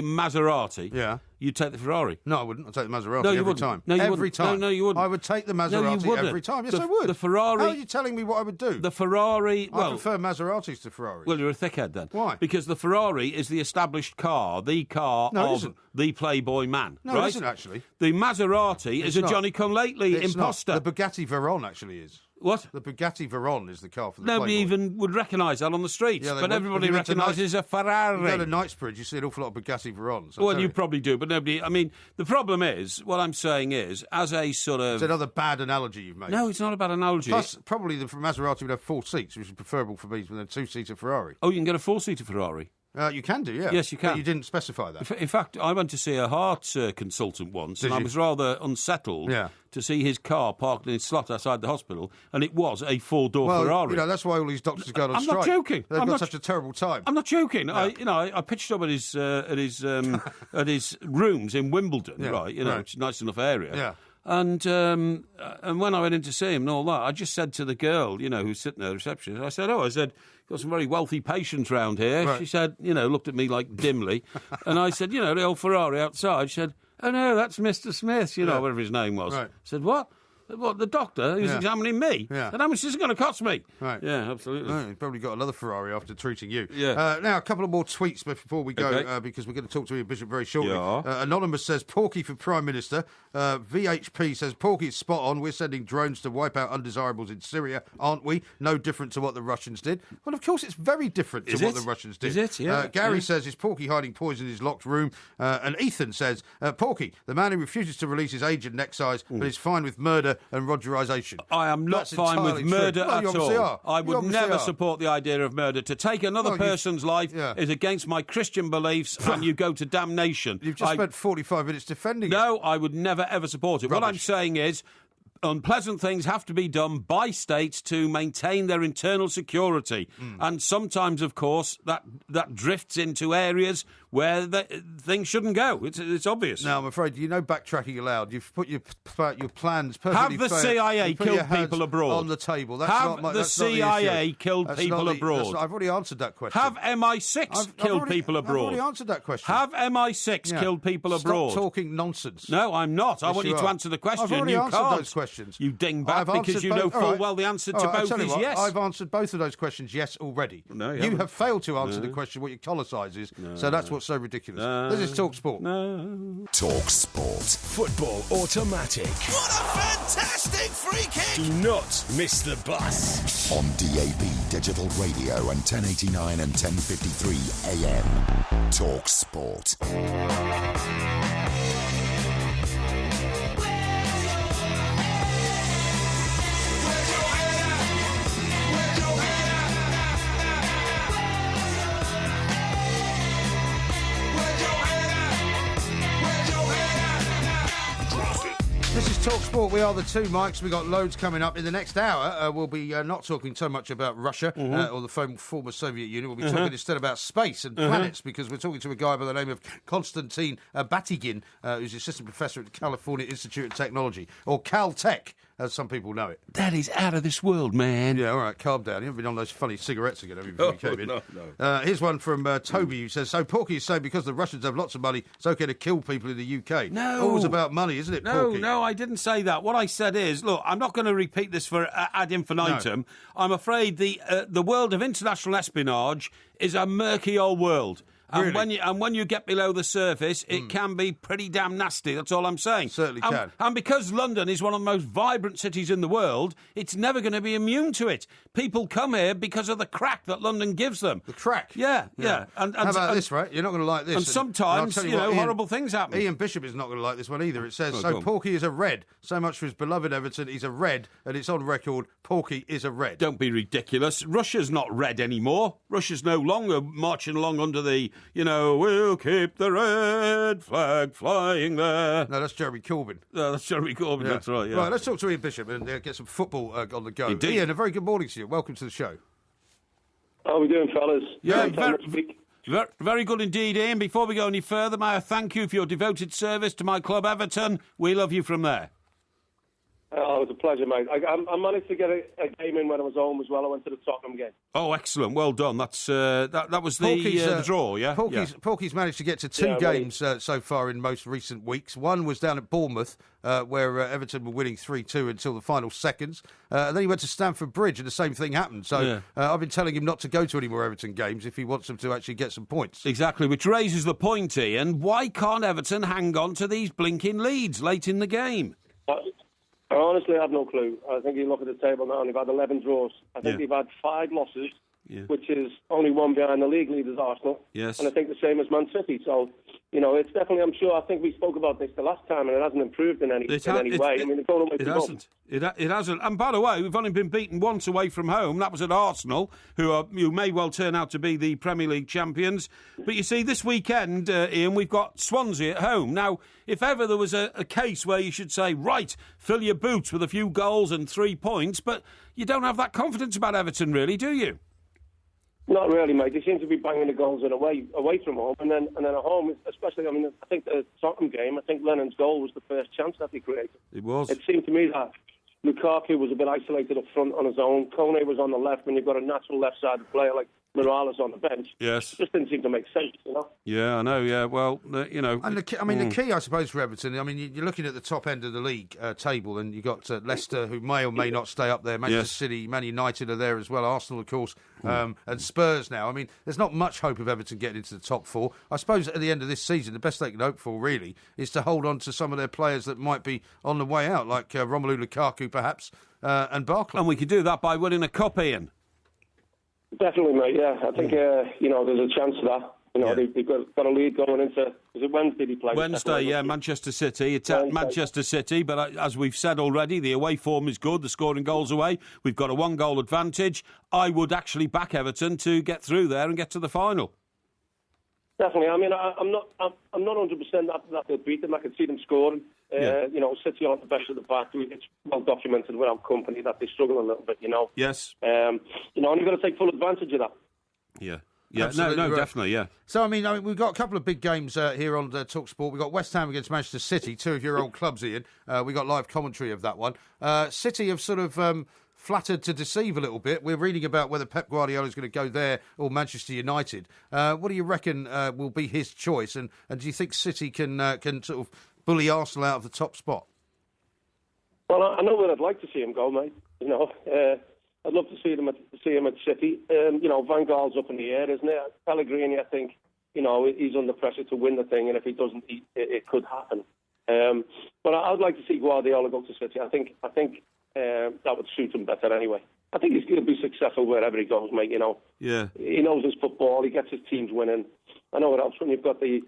Maserati. Yeah. You'd take the Ferrari. No, I wouldn't. I'd take the Maserati every time. No, you every wouldn't. time. No, you wouldn't. I would take the Maserati every time. Yes, I would. The Ferrari... How are you telling me what I would do? The Ferrari... I prefer Maseratis to Ferraris. Well, you're a thickhead then. Why? Because the Ferrari is the established car, the car of the Playboy man. No, right? It isn't actually. The Maserati is a Johnny-come-lately imposter. The Bugatti Veyron actually is. What? The Bugatti Veyron is the car for the Nobody Playboy. even would recognise that on the streets, but everybody recognises a Ferrari. You go to Knightsbridge, you see an awful lot of Bugatti Veyrons. Well, you probably do, but nobody... I mean, the problem is, what I'm saying is, as a sort of... It's another bad analogy you've made. No, it's not a bad analogy. Plus, probably the Maserati would have 4 seats, which is preferable for me than a 2-seater Ferrari. Oh, you can get a 4-seater Ferrari? You can do, yeah. Yes, you can. But you didn't specify that. In fact, I went to see a heart consultant once, and I was rather unsettled to see his car parked in his slot outside the hospital, and it was a 4-door Ferrari. You know, that's why all these doctors go on strike. I'm not joking. They've got such a terrible time. I'm not joking. No. I pitched up at his rooms in Wimbledon, right? You know, it's a nice enough area. Yeah. And when I went in to see him and all that, I just said to the girl, you know, who's sitting there, the receptionist, I said, got some very wealthy patients round here. Right. She said, looked at me like dimly. And I said, the old Ferrari outside. She said, oh, no, that's Mr. Smith, whatever his name was. Right. I said, what? What, the doctor who's examining me? Yeah. And how much is it going to cost me? Right. Yeah, absolutely. Right, he's probably got another Ferrari after treating you. Yeah. Now, a couple of more tweets before we go, because we're going to talk to Ian Bishop very shortly. Yeah. Anonymous says, Porky for Prime Minister. VHP says, Porky's spot on. We're sending drones to wipe out undesirables in Syria, aren't we? No different to what the Russians did. Well, of course, it's very different to what the Russians did. Is it? Yeah. Gary says, is Porky hiding poison in his locked room? And Ethan says, Porky, the man who refuses to release his age and neck size, but is fine with murder and Rogerisation. I am not fine with murder at all. I would never support the idea of murder. To take another person's life is against my Christian beliefs, and you go to damnation. You've just spent 45 minutes defending it. No, I would never, ever support it. Rubbish. What I'm saying is, unpleasant things have to be done by states to maintain their internal security. And sometimes, of course, that drifts into areas where things shouldn't go. It's obvious. Now, I'm afraid, backtracking allowed. You've put your plans perfectly Have the CIA killed people abroad? On the table. That's Have not the CIA killed people abroad? I've already answered that question. Have MI6 killed people abroad? I've already answered that question. Have MI6 killed people abroad? Stop talking nonsense. No, I'm not. I want you to answer the question. I've already answered those questions. You dingbat, because you know full well the answer to both is yes. I've answered both of those questions yes already. No, you have failed to answer the question what your collar size is, so that's what's so ridiculous. This is Talk Sport. No. Talk Sport. Football automatic. What a fantastic free kick! Do not miss the bus. On DAB Digital Radio and 1089 and 1053 AM. Talk Sport. This is Talk Sport. We are the two mics. We've got loads coming up. In the next hour, we'll be not talking so much about Russia or the former Soviet Union. We'll be talking instead about space and planets, because we're talking to a guy by the name of Konstantin Batygin, who's assistant professor at the California Institute of Technology, or Caltech, as some people know it. That is out of this world, man. Yeah, all right, calm down. You haven't been on those funny cigarettes again, have you, before you came in? No. Here's one from Toby, who says, so Porky is saying because the Russians have lots of money, it's okay to kill people in the UK. No. Always about money, isn't it, Porky? No, I didn't say that. What I said is, look, I'm not going to repeat this for ad infinitum. No. I'm afraid the world of international espionage is a murky old world. And, really? when you get below the surface, it can be pretty damn nasty. That's all I'm saying. Certainly can. And because London is one of the most vibrant cities in the world, it's never going to be immune to it. People come here because of the crack that London gives them. The crack? Yeah. And how about this, right? You're not going to like this. And sometimes, horrible things happen. Ian Bishop is not going to like this one either. It says, so Porky is a red. So much for his beloved Everton. He's a red, and it's on record, Porky is a red. Don't be ridiculous. Russia's not red anymore. Russia's no longer marching along under the, we'll keep the red flag flying there. No, that's Jeremy Corbyn. No, that's Jeremy Corbyn, that's right, yeah. Right, let's talk to Ian Bishop and get some football on the go. Indeed. Ian, a very good morning to you. Welcome to the show. How are we doing, fellas? Yeah, very good indeed, Ian. Before we go any further, may I thank you for your devoted service to my club, Everton. We love you from there. Oh, it was a pleasure, mate. I managed to get a game in when I was home as well. I went to the Tottenham game. Oh, excellent. Well done. That's that was the draw, yeah? Porky's managed to get to two games so far in most recent weeks. One was down at Bournemouth, where Everton were winning 3-2 until the final seconds. Then he went to Stamford Bridge, and the same thing happened. So I've been telling him not to go to any more Everton games if he wants them to actually get some points. Exactly, which raises the point, Ian. Why can't Everton hang on to these blinking leads late in the game? I honestly have no clue. I think you look at the table now and they've had 11 draws. I think they've had 5 losses, which is only one behind the league leaders, Arsenal. Yes. And I think the same as Man City. So, it's definitely, I'm sure, I think we spoke about this the last time and it hasn't improved in any way. I mean, it's all the way to It hasn't. And by the way, we've only been beaten once away from home. That was at Arsenal, who may well turn out to be the Premier League champions. But you see, this weekend, Ian, we've got Swansea at home. Now, if ever there was a case where you should say, right, fill your boots with a few goals and 3 points, but you don't have that confidence about Everton, really, do you? Not really, mate. They seem to be banging the goals in away from home, and then at home, especially. I mean, I think the Tottenham game. I think Lennon's goal was the first chance that they created. It was. It seemed to me that Lukaku was a bit isolated up front on his own. Kone was on the left, when you've got a natural left-sided player like Morales on the bench. Yes. It just didn't seem to make sense, you know. Yeah, I know. Yeah, well, And the key, I suppose, for Everton. I mean, you're looking at the top end of the league table, and you've got Leicester, who may or may not stay up there. Manchester City, Man United are there as well. Arsenal, of course, and Spurs now. I mean, there's not much hope of Everton getting into the top four. I suppose at the end of this season, the best they can hope for, really, is to hold on to some of their players that might be on the way out, like Romelu Lukaku, perhaps, and Barkley. And we could do that by winning a cup, Ian. Definitely, mate. Yeah, I think there's a chance for that. You know, they've got a lead going into. Is it Wednesday? They play Wednesday, yeah. Manchester City. It's at Manchester City, but as we've said already, the away form is good. They're scoring goals away. We've got a 1-goal advantage. I would actually back Everton to get through there and get to the final. Definitely. I mean, I'm not 100% that they'll beat them. I can see them scoring. City aren't the best of the pack. It's well documented without company that they struggle a little bit. You know. Yes. And you've got to take full advantage of that. Yeah. Yeah, absolutely right. Definitely, yeah. So, I mean, we've got a couple of big games here on Talk Sport. We've got West Ham against Manchester City, two of your old clubs, Ian. We got live commentary of that one. City have sort of flattered to deceive a little bit. We're reading about whether Pep Guardiola is going to go there or Manchester United. What do you reckon will be his choice? And do you think City can sort of bully Arsenal out of the top spot? Well, I know where I'd like to see him go, mate. You know, I'd love to see him at City. Van Gaal's up in the air, isn't it? Pellegrini, I think, he's under pressure to win the thing, and if he doesn't, it could happen. But I'd like to see Guardiola go to City. I think that would suit him better anyway. I think he's going to be successful wherever he goes, mate. Yeah. He knows his football. He gets his teams winning. I know it helps when you've got the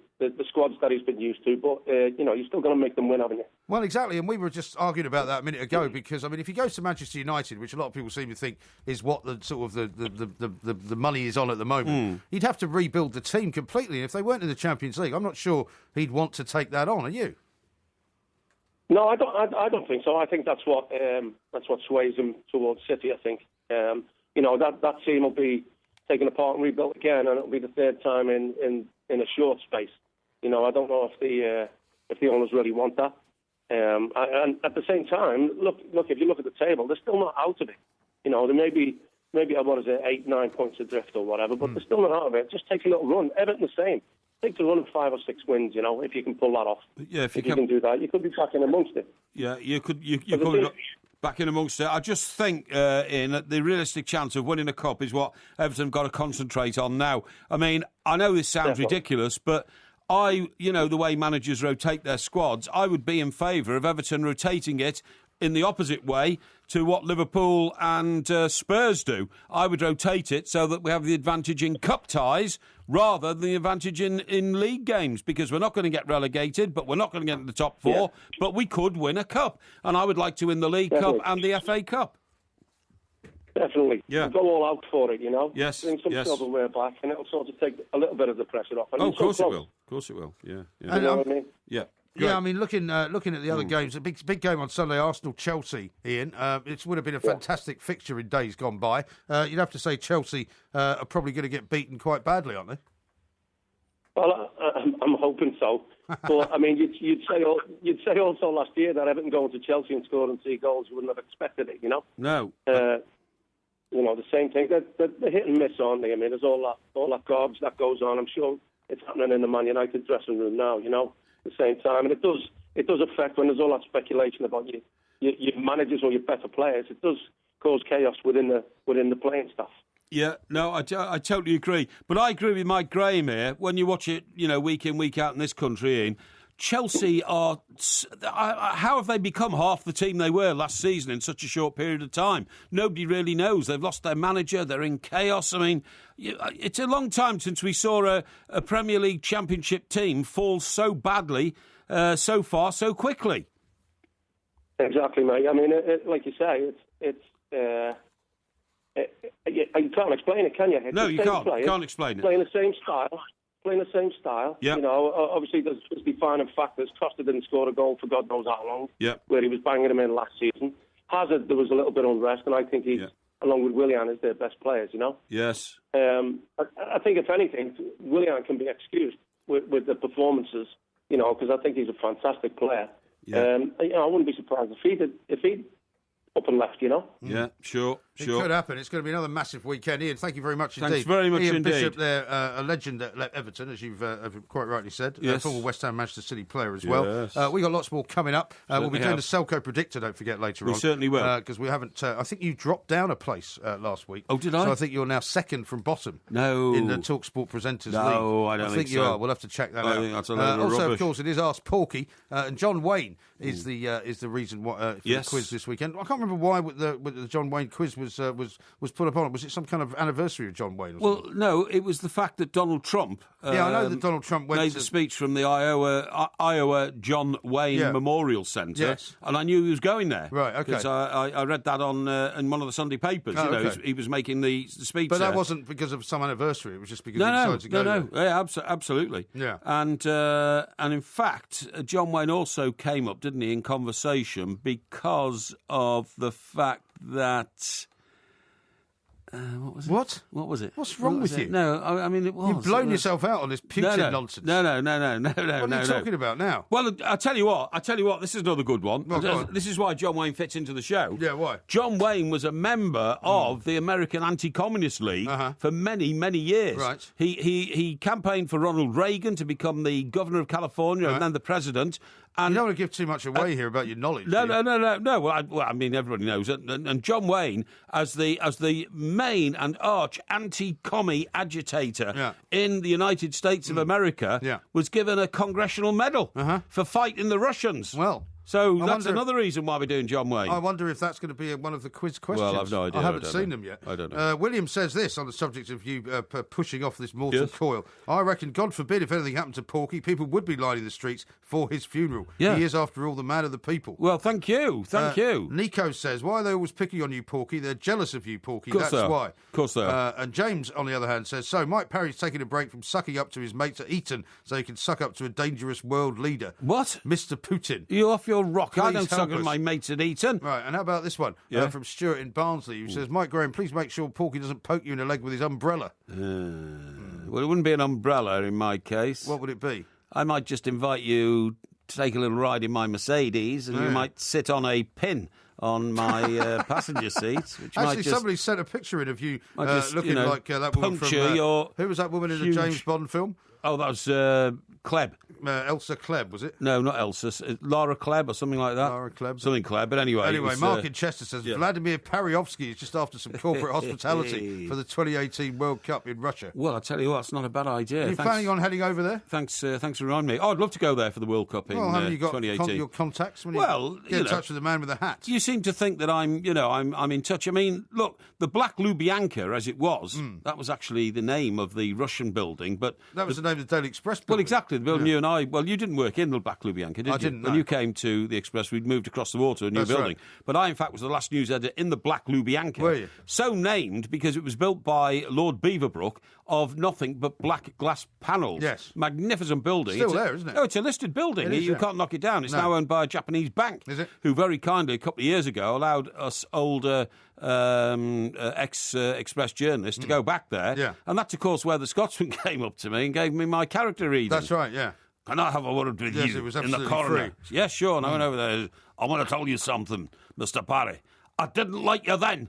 squads that he's been used to, but you're still going to make them win, haven't you? Well, exactly, and we were just arguing about that a minute ago because I mean, if he goes to Manchester United, which a lot of people seem to think is what the sort of the money is on at the moment, he'd have to rebuild the team completely. And if they weren't in the Champions League, I'm not sure he'd want to take that on. Are you? No, I don't think so. I think that's what sways him towards City. I think that team will be taken apart and rebuilt again, and it'll be the third time in a short space. I don't know if the owners really want that. And at the same time, look, if you look at the table, they're still not out of it. They may be 8-9 points adrift or whatever, but they're still not out of it. Just take a little run. Everton the same. Take the run of 5 or 6 wins, if you can pull that off. Yeah, if you can do that, you could be back in amongst it. Yeah, you could be back in amongst it. I just think, Ian, that the realistic chance of winning a cup is what Everton have got to concentrate on now. I mean, I know this sounds ridiculous, but the way managers rotate their squads, I would be in favour of Everton rotating it in the opposite way to what Liverpool and Spurs do. I would rotate it so that we have the advantage in cup ties rather than the advantage in league games, because we're not going to get relegated, but we're not going to get in the top four, but we could win a cup. And I would like to win the League Cup and the FA Cup. Definitely. Yeah. Go all out for it, Yes. Bring some silverware back, and it'll sort of take a little bit of the pressure off. Of course it will. Of course it will. Yeah. You know what I mean? Yeah. Great. Yeah, I mean, looking at the other games, a big game on Sunday, Arsenal-Chelsea, Ian. It would have been a fantastic fixture in days gone by. You'd have to say Chelsea are probably going to get beaten quite badly, aren't they? Well, I'm hoping so. But I mean, you'd say also last year that Everton going to Chelsea and scoring 3 goals, you wouldn't have expected it, No. The same thing. They're hit and miss, aren't they? I mean, there's all that garbage that goes on. I'm sure it's happening in the Man United dressing room now. At the same time, and it does affect when there's all that speculation about your managers or your better players. It does cause chaos within the playing staff. Yeah, no, I totally agree. But I agree with Mike Graham here. When you watch it, week in, week out in this country, Ian, Chelsea are... How have they become half the team they were last season in such a short period of time? Nobody really knows. They've lost their manager. They're in chaos. I mean, it's a long time since we saw a Premier League Championship team fall so badly, so far, so quickly. Exactly, mate. I mean, like you say, you can't explain it, can you? No, you can't. You can't explain it. Playing the same style. Yep. Obviously there's defining factors. Costa didn't score a goal for God knows how long. Yep. Where he was banging them in last season. Hazard, there was a little bit of unrest, and I think he's, along with Willian, is their best players. Yes. I think if anything, Willian can be excused with the performances. Because I think he's a fantastic player. Yeah. I wouldn't be surprised if he up and left, you know. Yeah, sure. It could happen. It's going to be another massive weekend. Ian, thank you very much indeed. Thanks very much Ian indeed. Bishop there, a legend at Everton, as you've quite rightly said. Yes. Former West Ham Manchester City player as well. We got lots more coming up. We'll be doing the Selco Predictor, don't forget, later on. We certainly will. Because we haven't... I think you dropped down a place last week. Oh, did I? So I think you're now second from bottom. No. In the TalkSport Presenters League. No, I don't think you so. are. We'll have to check that out. I think that's a load of also, rubbish. of course, it is Ask Porky. And John Wayne is the reason for the quiz this weekend. I can't remember why the John Wayne quiz was put up on it. Was it some kind of anniversary of John Wayne? Well, no, it was the fact that Donald Trump. I know that Donald Trump made the speech from the Iowa John Wayne Memorial Centre. Yes. And I knew he was going there. Right, okay. Because I read that on in one of the Sunday papers. Oh, okay. okay. He was making the speech. But there. that wasn't because of some anniversary. It was just because he decided to go there. Yeah, absolutely. Yeah. And in fact, John Wayne also came up, didn't he, in conversation because of the fact that... what was it? What was it? What's wrong with you? No, I mean, it was. You've blown yourself out on this Putin nonsense. No. What are you talking about now? Well, I tell you what. This is another good one. Well, go on. This is why John Wayne fits into the show. Yeah, why? John Wayne was a member of the American Anti-Communist League for many, many years. Right. He campaigned for Ronald Reagan to become the governor of California and then the president. And you don't want to give too much away here about your knowledge. No. Well, I mean, everybody knows it. And John Wayne, as the main and arch anti-commie agitator in the United States of America, was given a congressional medal for fighting the Russians. Well. So that's another reason why we're doing John Wayne. I wonder if that's going to be one of the quiz questions. Well, I've no idea. I haven't seen them yet. I don't know. William says this on the subject of you pushing off this mortal coil. I reckon, God forbid, if anything happened to Porky, people would be lining the streets for his funeral. Yeah. He is, after all, the man of the people. Well, thank you. Thank you. Nico says, why are they always picking on you, Porky? They're jealous of you, Porky. That's why. Of course they are. And James, on the other hand, says, so Mike Parry's taking a break from sucking up to his mates at Eton so he can suck up to a dangerous world leader. What? Mr. Putin. You off your rock. Please I don't suck us. at my mates at Eton. Right, and how about this one from Stuart in Barnsley, who says, Mike Graham, please make sure Porky doesn't poke you in the leg with his umbrella. Well, it wouldn't be an umbrella in my case. What would it be? I might just invite you to take a little ride in my Mercedes, and you might sit on a pin on my passenger seat. Which Actually, might just, somebody sent a picture in of you looking like that woman from... who was that woman in the James Bond film? Oh, that was Klebb. Elsa Klebb, was it? No, not Elsa. Laura Klebb or something like that. Laura Klebb. Something Klebb, but anyway. Anyway, Mark in Chester says, Vladimir Paryovsky is just after some corporate hospitality for the 2018 World Cup in Russia. Well, I'll tell you what, it's not a bad idea. Are you planning on heading over there? Thanks for reminding me. Oh, I'd love to go there for the World Cup in 2018. Have you got your contacts when you get in touch with the man with the hat? You seem to think that I'm in touch. I mean, look, the Black Lubyanka, as it was, that was actually the name of the Russian building, but... That was the name of the Daily Express building. Well, exactly. The building you and I... Well, you didn't work in the Black Lubyanka, did you? I didn't, When you came to the Express, we'd moved across the water, a new building. Right. But I, in fact, was the last news editor in the Black Lubyanka. Were you? So named because it was built by Lord Beaverbrook of nothing but black glass panels. Yes. Magnificent building. Still there, isn't it? Oh, it's a listed building. It is, you can't knock it down. It's now owned by a Japanese bank. Is it? Who very kindly, a couple of years ago, allowed us older ex-Express journalists to go back there. Yeah. And that's, of course, where the Scotsman came up to me and gave me my character reading. That's right, yeah. Can I have a word with Yes, you it was in the absolutely corner? free. Yes, sure. And I went over there. I want to tell you something, Mr. Parry. I didn't like you then,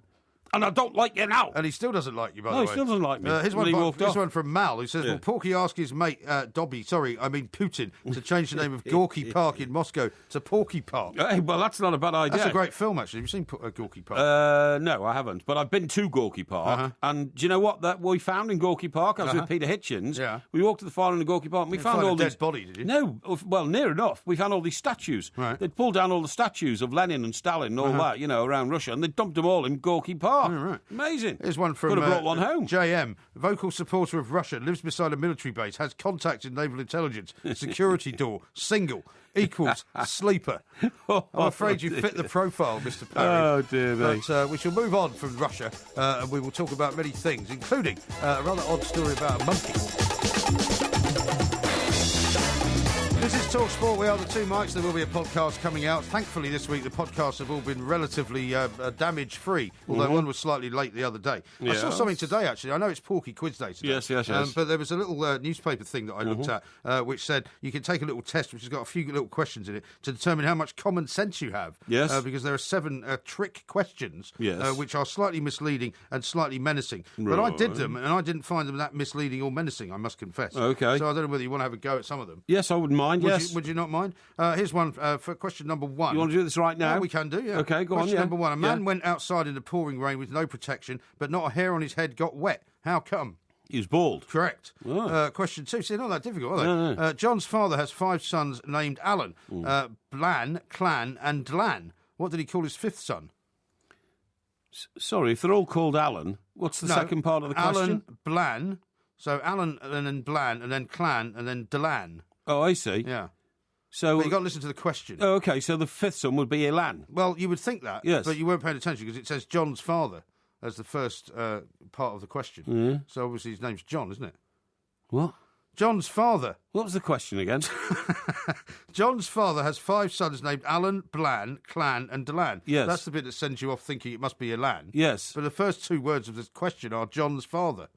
and I don't like you now. And he still doesn't like you, by the way. No, he still doesn't like me. Here's When he walked off. one from Mal, who says, Will Porky ask his mate, Putin, to change the name of Gorky Park in Moscow to Porky Park? Hey, well, that's not a bad idea. That's a great film, actually. Have you seen Gorky Park? No, I haven't. But I've been to Gorky Park. And do you know what that we found in Gorky Park? I was with Peter Hitchens. Yeah. We walked to the far end of Gorky Park and we found all a these... dead body, did you? No, well, near enough. We found all these statues. Right. They'd pulled down all the statues of Lenin and Stalin and all that, around Russia, and they dumped them all in Gorky Park. Oh, right. Amazing. Here's one from... Could have brought one home. JM, vocal supporter of Russia, lives beside a military base, has contacts in naval intelligence, security door, single, equals sleeper. I'm afraid you fit the profile, Mr. Parry. Oh, dear me. But we shall move on from Russia, and we will talk about many things, including a rather odd story about a monkey. This is Talk Sport, we are the two Mikes. There will be a podcast coming out. Thankfully, this week, the podcasts have all been relatively damage-free, although one was slightly late the other day. I saw something today, actually. I know it's Porky Quiz Day today. Yes. But there was a little newspaper thing that I looked at, which said you can take a little test, which has got a few little questions in it, to determine how much common sense you have. Yes. Because there are 7 trick questions, which are slightly misleading and slightly menacing. Right. But I did them, and I didn't find them that misleading or menacing, I must confess. Okay. So I don't know whether you want to have a go at some of them. Yes, I wouldn't mind, Would you not mind? Here's one for question number 1. You want to do this right now? Yeah, we can do, yeah. Okay, go on, Question number 1. A man went outside in the pouring rain with no protection, but not a hair on his head got wet. How come? He was bald. Correct. Oh. Question 2. See, not that difficult, are they? No. John's father has 5 sons named Alan, Blan, Clan and Dlan. What did he call his 5th son? Sorry, if they're all called Alan, what's the second part of the question? Alan, Blan. So Alan and then Blan and then Clan and then Dlan. Oh, I see. Yeah. So you've got to listen to the question. Oh, okay, so the 5th son would be Elan. Well, you would think that, yes, but you weren't paying attention because it says John's father as the first part of the question. Yeah. So obviously his name's John, isn't it? What? John's father. What was the question again? John's father has 5 sons named Alan, Blan, Clan and Delan. Yes. That's the bit that sends you off thinking it must be Elan. Yes. But the first 2 words of the question are John's father.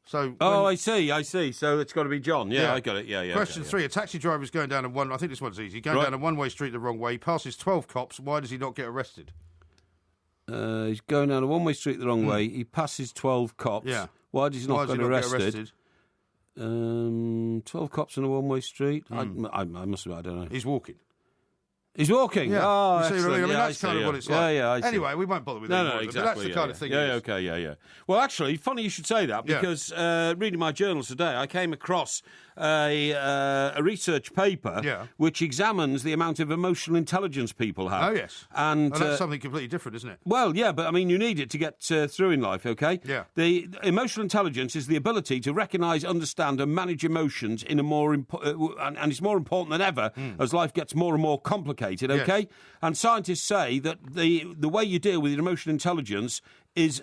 So I see. So it's got to be John. Yeah, I got it. Yeah. Question 3. A taxi driver is going down I think this one's easy. Going down a one-way street the wrong way. He passes 12 cops. Why does he not get arrested? He's going down a one-way street the wrong way. He passes 12 cops. Yeah. Why does he not get arrested? 12 cops on a one-way street. I must have. I don't know. He's walking. He's walking. Yeah. Oh, you see, excellent. I mean, that's kind of what it's like. Yeah, I see. Anyway, we won't bother with that. No, exactly. But that's the kind of thing. Yeah. Well, actually, funny you should say that because reading my journals today, I came across a research paper which examines the amount of emotional intelligence people have. Oh, yes. And that's something completely different, isn't it? Well, yeah, but I mean, you need it to get through in life, okay? Yeah. The emotional intelligence is the ability to recognise, understand and manage emotions in a more and it's more important than ever as life gets more and more complicated, okay? Yes. And scientists say that the way you deal with your emotional intelligence is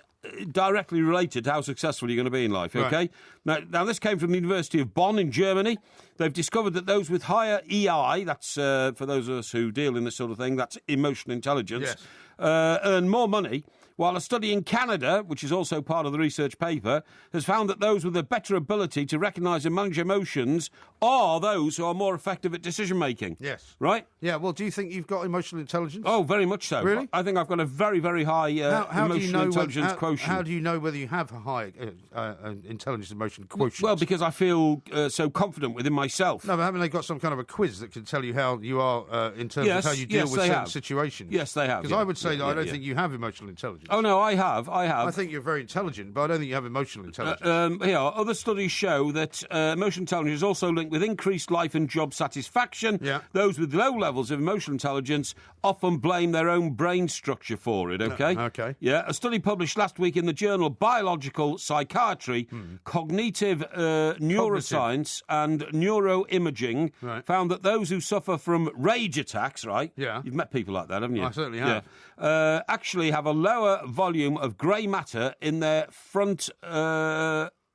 directly related to how successful you're going to be in life, okay? Right. Now, this came from the University of Bonn in Germany. They've discovered that those with higher EI, that's for those of us who deal in this sort of thing, that's emotional intelligence, earn more money, while a study in Canada, which is also part of the research paper, has found that those with a better ability to recognise and manage emotions are those who are more effective at decision-making. Yes. Right? Yeah, well, do you think you've got emotional intelligence? Oh, very much so. Really? I think I've got a very, very high emotional intelligence quotient. How do you know whether you have a high intelligence emotion quotient? Well, because I feel so confident within myself. No, but haven't they got some kind of a quiz that can tell you how you are in terms of how you deal with certain situations? Yes, they have. Because I would say that I don't think you have emotional intelligence. Oh, no, I have. I think you're very intelligent, but I don't think you have emotional intelligence. Other studies show that emotional intelligence is also linked with increased life and job satisfaction. Yeah. Those with low levels of emotional intelligence often blame their own brain structure for it, okay? Okay. Yeah, a study published last week in the journal Biological Psychiatry, Cognitive Neuroscience and Neuroimaging found that those who suffer from rage attacks, right? Yeah. You've met people like that, haven't you? I certainly have. Yeah. Actually have a lower volume of grey matter in their front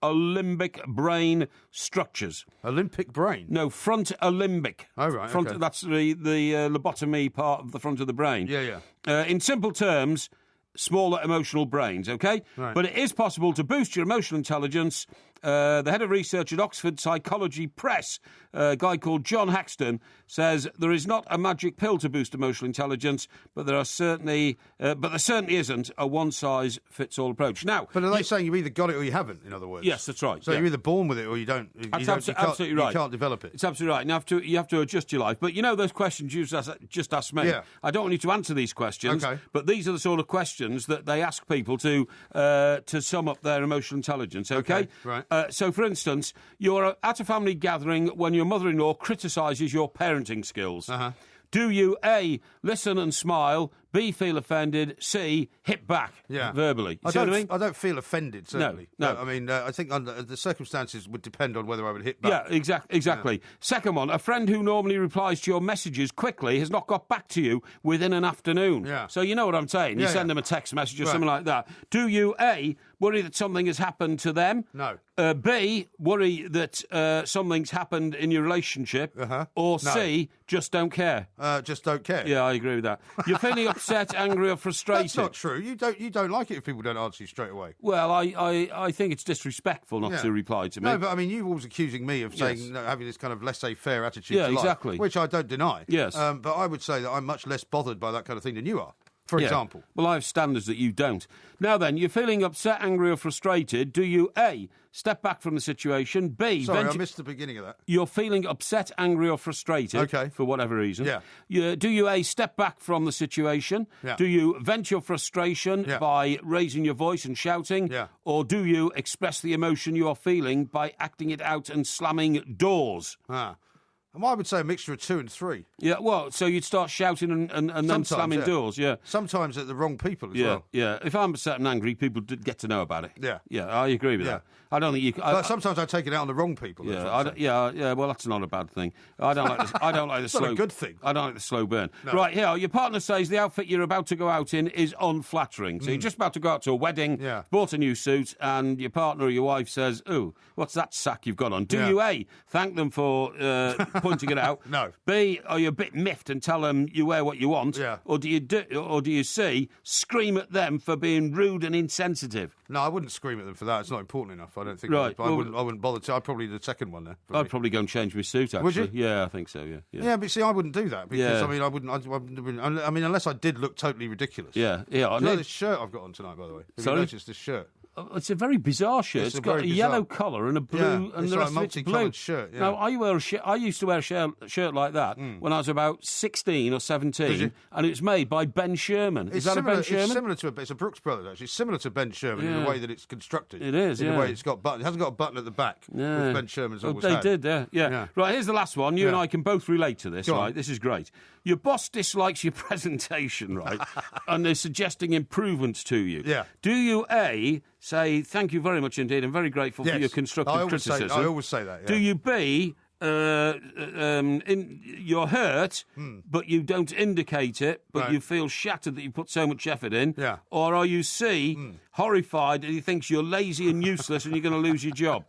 limbic brain structures. Olympic brain? No, front limbic. Oh, right, okay. That's the lobotomy part of the front of the brain. Yeah. In simple terms, smaller emotional brains, okay? Right. But it is possible to boost your emotional intelligence. The head of research at Oxford Psychology Press, a guy called John Haxton, says there is not a magic pill to boost emotional intelligence, but there certainly isn't a one-size-fits-all approach. Now, but are they saying you've either got it or you haven't? In other words, yes, that's right. So you're either born with it or you don't. Absolutely right. You can't develop it. It's absolutely right. And you have to adjust your life. But you know those questions you just asked me. Yeah. I don't want you to answer these questions. Okay. But these are the sort of questions that they ask people to sum up their emotional intelligence. Okay. Right. So, for instance, you're at a family gathering when your mother-in-law criticises your parenting skills. Uh-huh. Do you, A, listen and smile, B, feel offended, C, hit back verbally? I don't feel offended, certainly. No. I mean, I think the circumstances would depend on whether I would hit back. Yeah, exactly. Yeah. Second one, a friend who normally replies to your messages quickly has not got back to you within an afternoon. Yeah. So you know what I'm saying. You send them a text message or something like that. Do you, A, worry that something has happened to them. No. B, worry that something's happened in your relationship. Or C, just don't care. Just don't care. Yeah, I agree with that. You're feeling upset, angry or frustrated. That's not true. You don't like it if people don't answer you straight away. Well, I think it's disrespectful not to reply to me. No, but I mean, you're always accusing me of saying having this kind of laissez-faire attitude to life. Exactly. Which I don't deny. Yes. But I would say that I'm much less bothered by that kind of thing than you are, for example. Well, I have standards that you don't. Now then, you're feeling upset, angry or frustrated. Do you, A, step back from the situation, B... Sorry, I missed the beginning of that. You're feeling upset, angry or frustrated, for whatever reason. Do you, A, step back from the situation? Do you vent your frustration by raising your voice and shouting? Or do you express the emotion you are feeling by acting it out and slamming doors? And I would say a mixture of 2 and 3. Yeah, well, so you'd start shouting and then slamming doors, Sometimes at the wrong people as well. Yeah, if I'm upset and angry, people get to know about it. Yeah, I agree with that. I don't think you. But sometimes I take it out on the wrong people. Well, that's not a bad thing. I don't like this. I don't like the slow. Not a good thing. I don't like the slow burn. No. Right here, your partner says the outfit you're about to go out in is unflattering. So you're just about to go out to a wedding, bought a new suit, and your partner or your wife says, "Ooh, what's that sack you've got on?" Do you A, thank them for pointing it out? No. B, are you a bit miffed and tell them you wear what you want? Or do you C, scream at them for being rude and insensitive? No, I wouldn't scream at them for that. It's not important enough. I don't think. Right. I wouldn't bother to. I'd probably do the second one there. I'd probably go and change my suit, actually. Would you? Yeah, I think so, Yeah, but see, I wouldn't do that because, I mean, I wouldn't, unless I did look totally ridiculous. Yeah. Do you know this shirt I've got on tonight, by the way? Have you noticed this shirt? It's a very bizarre shirt. It's got a yellow collar and a blue, and the rest of it's blue. Multicoloured shirt. Yeah. Now, I used to wear a shirt like that when I was about 16 or 17, and it's made by Ben Sherman. Is that a Ben Sherman? It's similar to it's a Brooks Brothers, actually. It's similar to Ben Sherman in the way that it's constructed. It is, in the way it's got button. It hasn't got a button at the back, which Ben Sherman's always had. They did, yeah. Right, here's the last one. You and I can both relate to this, right? This is great. Your boss dislikes your presentation, right? And they're suggesting improvements to you. Yeah. Do you, A, say, thank you very much indeed, I'm very grateful for your constructive criticism? I always say that, yeah. Do you, B, you're hurt, but you don't indicate it, but you feel shattered that you put so much effort in? Yeah. Or are you C, horrified that he thinks you're lazy and useless and you're going to lose your job?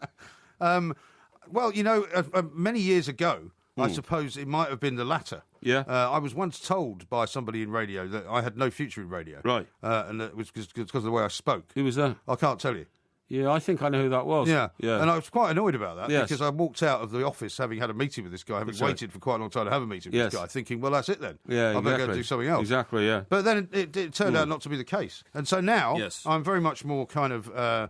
Well, many years ago, I suppose it might have been the latter. Yeah. I was once told by somebody in radio that I had no future in radio. Right. And that it was because of the way I spoke. Who was that? I can't tell you. Yeah, I think I know who that was. Yeah. And I was quite annoyed about that Yes. because I walked out of the office having had a meeting with this guy, having waited for quite a long time to have a meeting with this guy, thinking, well, that's it then. Yeah, I better go and do something else. Exactly, yeah. But then it turned out not to be the case. And so now I'm very much more kind of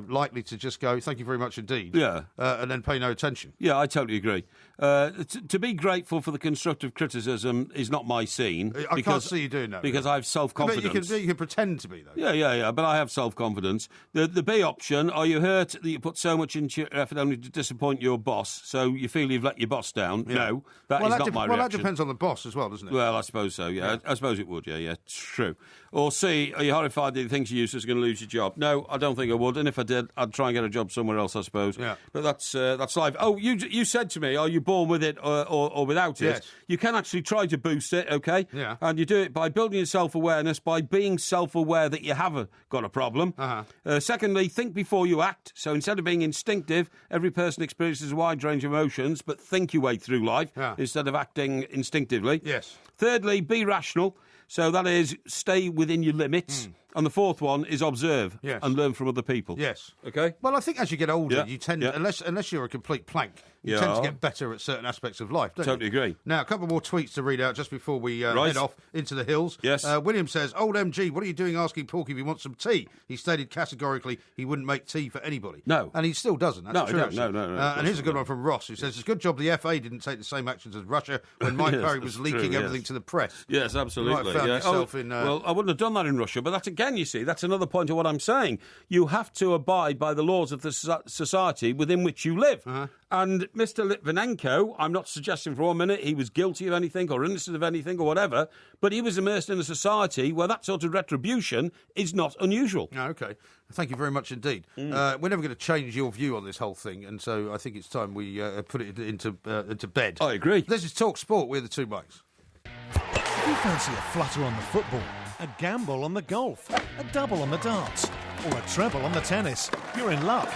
likely to just go, thank you very much indeed. Yeah. And then pay no attention. Yeah, I totally agree. To be grateful for the constructive criticism is not my scene. I can't see you doing that. Because I have self-confidence. But you can pretend to be, though. Yeah, but I have self-confidence. The B option, are you hurt that you put so much into your effort only to disappoint your boss, so you feel you've let your boss down? Yeah. No, that is not my reaction. Well, that depends on the boss as well, doesn't it? Well, I suppose so, yeah. I suppose it would, yeah, it's true. Or C, are you horrified that he thinks you're useless, going to lose your job? No, I don't think I would, and if I did, I'd try and get a job somewhere else, I suppose. Yeah. But that's life. Oh, you said to me, are you born with it or without it? Yes. You can actually try to boost it, okay? Yeah. And you do it by building your self-awareness, by being self-aware that you have got a problem. Secondly, think before you act. So instead of being instinctive, every person experiences a wide range of emotions, but think your way through life instead of acting instinctively. Yes. Thirdly, be rational. So that is, stay within your limits. And the fourth one is observe and learn from other people. Yes. Okay? Well, I think as you get older, you tend, unless you're a complete plank, you tend to get better at certain aspects of life, don't you? Totally agree. Now, a couple more tweets to read out just before we head off into the hills. Yes. William says, old MG, what are you doing asking Porky if he wants some tea? He stated categorically he wouldn't make tea for anybody. No. And he still doesn't. That's true. No. And here's a good one from Ross, who says, it's a good job the FA didn't take the same actions as Russia when Mike Parry was leaking everything to the press. Yes, absolutely. You might have found yourself in... Well, I wouldn't have done that in Russia, but that's, again, you see, that's another point of what I'm saying. You have to abide by the laws of the society within which you live. And Mr. Litvinenko, I'm not suggesting for 1 minute he was guilty of anything or innocent of anything or whatever, but he was immersed in a society where that sort of retribution is not unusual. Oh, OK. Thank you very much indeed. We're never going to change your view on this whole thing, and so I think it's time we put it into bed. I agree. This is Talk Sport. We're the two Mikes. If you fancy a flutter on the football, a gamble on the golf, a double on the darts, or a treble on the tennis, you're in luck.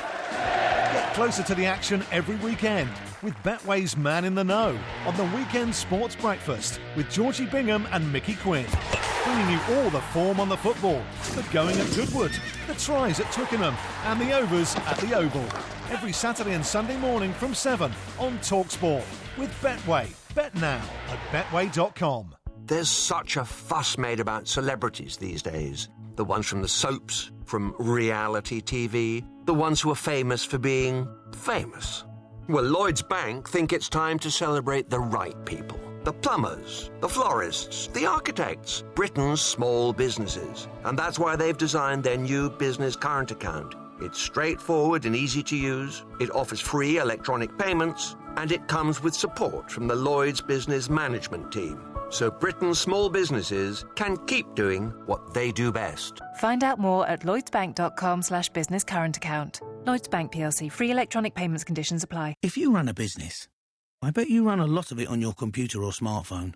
Get closer to the action every weekend with Betway's Man in the Know on the Weekend Sports Breakfast with Georgie Bingham and Mickey Quinn. Bringing you all the form on the football, the going at Goodwood, the tries at Twickenham and the overs at the Oval. Every Saturday and Sunday morning from 7 on TalkSport with Betway. Bet now at betway.com. There's such a fuss made about celebrities these days. The ones from the soaps, from reality TV, the ones who are famous for being famous. Well, Lloyds Bank think it's time to celebrate the right people. The plumbers, the florists, the architects, Britain's small businesses. And that's why they've designed their new business current account. It's straightforward and easy to use, it offers free electronic payments, and it comes with support from the Lloyds Business Management Team. So Britain's small businesses can keep doing what they do best. Find out more at lloydsbank.com/business current account. Lloyds Bank PLC. Free electronic payments conditions apply. If you run a business, I bet you run a lot of it on your computer or smartphone.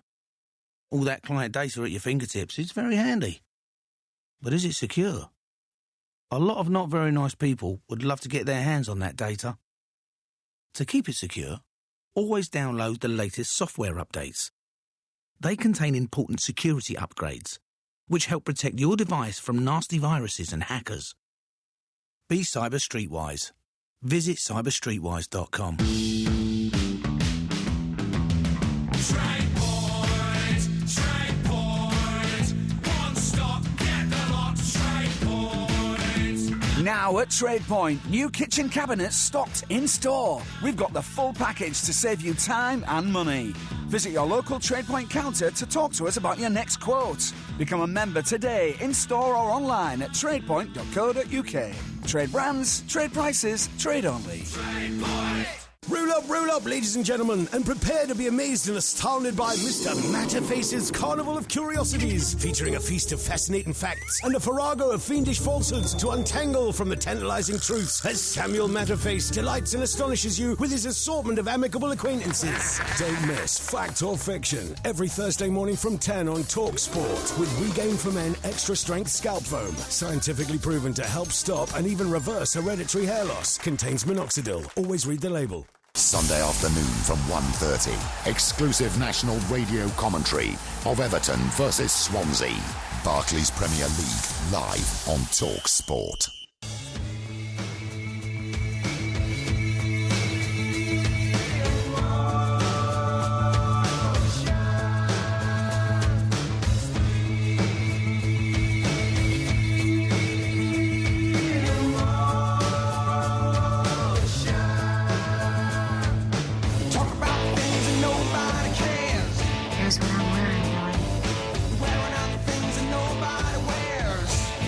All that client data at your fingertips is very handy. But is it secure? A lot of not very nice people would love to get their hands on that data. To keep it secure, always download the latest software updates. They contain important security upgrades, which help protect your device from nasty viruses and hackers. Be cyber streetwise. Visit cyberstreetwise.com. Now at Trade Point, new kitchen cabinets stocked in store. We've got the full package to save you time and money. Visit your local Trade Point counter to talk to us about your next quote. Become a member today, in store or online at tradepoint.co.uk. Trade brands, trade prices, trade only. Trade Point. Roll up, ladies and gentlemen, and prepare to be amazed and astounded by Mr. Matterface's Carnival of Curiosities, featuring a feast of fascinating facts and a farrago of fiendish falsehoods to untangle from the tantalizing truths as Samuel Matterface delights and astonishes you with his assortment of amicable acquaintances. Don't miss Fact or Fiction every Thursday morning from 10 on TalkSport with Regain for Men Extra Strength Scalp Foam, scientifically proven to help stop and even reverse hereditary hair loss. Contains minoxidil. Always read the label. Sunday afternoon from 1:30. Exclusive national radio commentary of Everton versus Swansea. Barclays Premier League live on Talk Sport.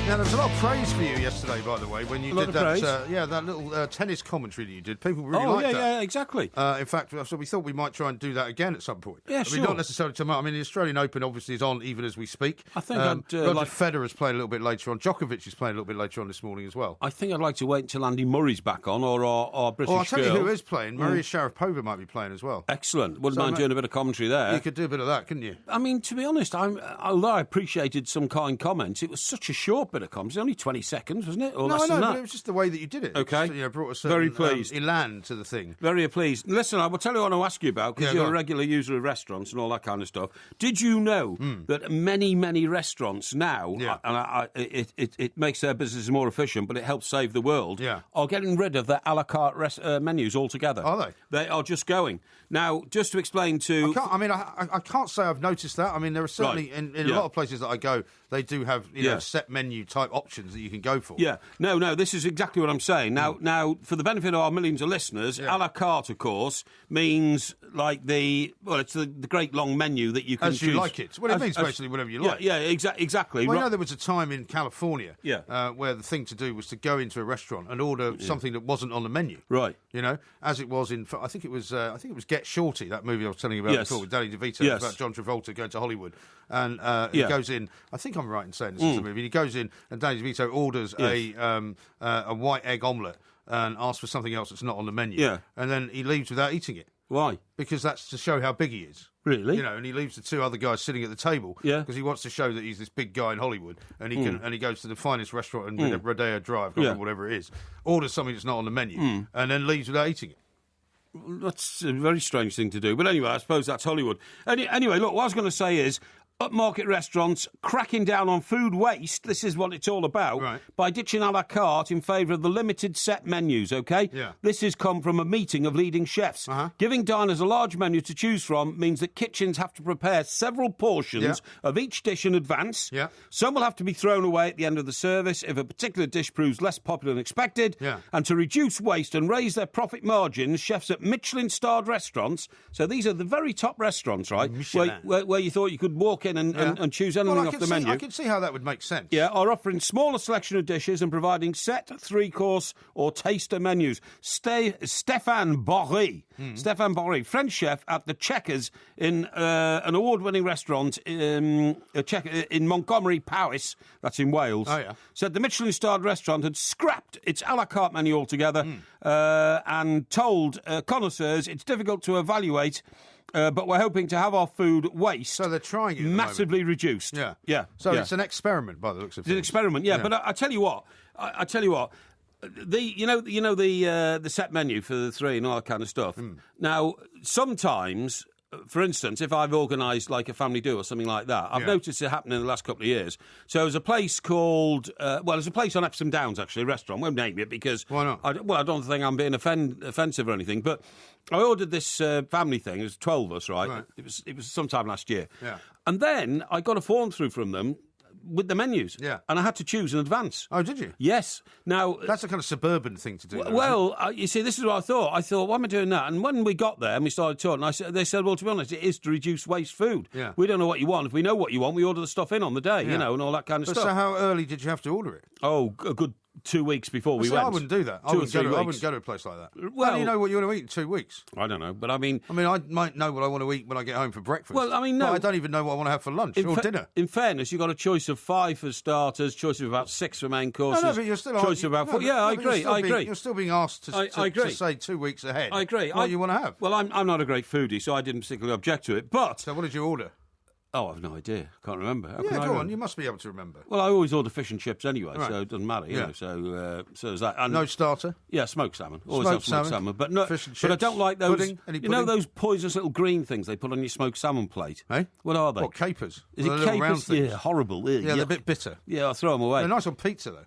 Now, there was a lot of praise for you yesterday, by the way, when you did that. That little tennis commentary that you did. People really liked that. Yeah, exactly. In fact, so we thought we might try and do that again at some point. Yeah, sure. Not necessarily tomorrow. I mean, the Australian Open obviously is on even as we speak. I think Roger Federer's playing a little bit later on. Djokovic is playing a little bit later on this morning as well. I think I'd like to wait until Andy Murray's back on, or our British girl. I'll tell you who is playing. Maria Sharapova might be playing as well. Excellent. Wouldn't mind doing a bit of commentary there. You could do a bit of that, couldn't you? I mean, to be honest, although I appreciated some kind comments, it was such a short bit of commentary. Only 20 seconds, wasn't it? Or no, less than that. But it was just the way that you did it. Okay. It brought a certain very pleased. elan to the thing. Very pleased. Listen, I will tell you what I want to ask you about, because you're a regular user of restaurants and all that kind of stuff. Did you know that many, many restaurants now, and it makes their business more efficient, but it helps save the world, are getting rid of their a la carte menus altogether? Are they? They are just going. Now, just to explain to... I can't say I've noticed that. I mean, there are certainly, in a lot of places that I go, they do have set menu type options that you can go for. Yeah. No, this is exactly what I'm saying. Now, for the benefit of our millions of listeners, a la carte, of course, means like it's the great long menu that you can choose. As you like it. Well, it means basically whatever you like. Yeah, exactly. Well, I know there was a time in California where the thing to do was to go into a restaurant and order something that wasn't on the menu. Right. You know, as it was in, I think it was Get Shorty, that movie I was telling you about before with Danny DeVito, about John Travolta going to Hollywood. And he goes in, I think I'm right in saying this is the movie, he goes in and Danny DeVito orders a white egg omelette and asks for something else that's not on the menu. Yeah. And then he leaves without eating it. Why? Because that's to show how big he is. Really? You know, and he leaves the 2 other guys sitting at the table. Yeah. Because he wants to show that he's this big guy in Hollywood, and he goes to the finest restaurant in Rodeo Drive, whatever it is, orders something that's not on the menu, and then leaves without eating it. That's a very strange thing to do. But anyway, I suppose that's Hollywood. Anyway, look, what I was going to say is, upmarket restaurants cracking down on food waste, this is what it's all about, by ditching a la carte in favour of the limited set menus, OK? Yeah. This has come from a meeting of leading chefs. Giving diners a large menu to choose from means that kitchens have to prepare several portions of each dish in advance. Yeah. Some will have to be thrown away at the end of the service if a particular dish proves less popular than expected. Yeah. And to reduce waste and raise their profit margins, chefs at Michelin-starred restaurants, so these are the very top restaurants, right, where you thought you could walk in and choose anything off the menu. I can see how that would make sense. Yeah, are offering smaller selection of dishes and providing set 3-course or taster menus. Stéphane Borry, French chef at the Checkers in an award-winning restaurant in Montgomery, Powys, that's in Wales, said the Michelin-starred restaurant had scrapped its a la carte menu altogether and told connoisseurs it's difficult to evaluate. But we're hoping to have our food waste. So they're trying it massively reduced. Yeah. So it's an experiment by the looks of things. It's an experiment, yeah. But I tell you what. The set menu for the 3 and all that kind of stuff. Now, sometimes, for instance, if I've organised like a family do or something like that, I've noticed it happening in the last couple of years. So there's a place called, there's a place on Epsom Downs, actually, a restaurant. I won't name it because... Why not? I don't think I'm being offensive or anything, but I ordered this family thing. It was 12 of us, right? It was sometime last year. Yeah. And then I got a form through from them with the menus. Yeah. And I had to choose in advance. Oh, did you? Yes. Now... That's a kind of suburban thing to do. You see, this is what I thought. I thought, why am I doing that? And when we got there and we started talking, they said, well, to be honest, it is to reduce waste food. Yeah. We don't know what you want. If we know what you want, we order the stuff in on the day, and all that kind of stuff. So how early did you have to order it? Oh, a good 2 weeks before we went. I wouldn't do that. I wouldn't go to a place like that. Well, how do you know what you want to eat in 2 weeks? I don't know, but I mean... I might know what I want to eat when I get home for breakfast. Well, I mean, no. But I don't even know what I want to have for lunch or dinner. In fairness, you've got a choice of 5 for starters, choice of about 6 for main courses. No, but you're still... Choice of about 4. Yeah, I agree. You're still being asked to say 2 weeks ahead. I agree. What you want to have. Well, I'm not a great foodie, so I didn't particularly object to it, but... So what did you order? Oh, I've no idea. Can't remember. Go on. You must be able to remember. Well, I always order fish and chips anyway, so it doesn't matter, you know. So there's that. And no starter? Yeah, smoked salmon. Always have smoked salmon. But no, fish and chips, but I don't like those. Pudding? Any pudding? You know those poisonous little green things they put on your smoked salmon plate? Hey? What are they? What, capers? Is it capers? Round things? Yeah, horrible. Yeah, they're a bit bitter. Yeah, I'll throw them away. They're nice on pizza, though.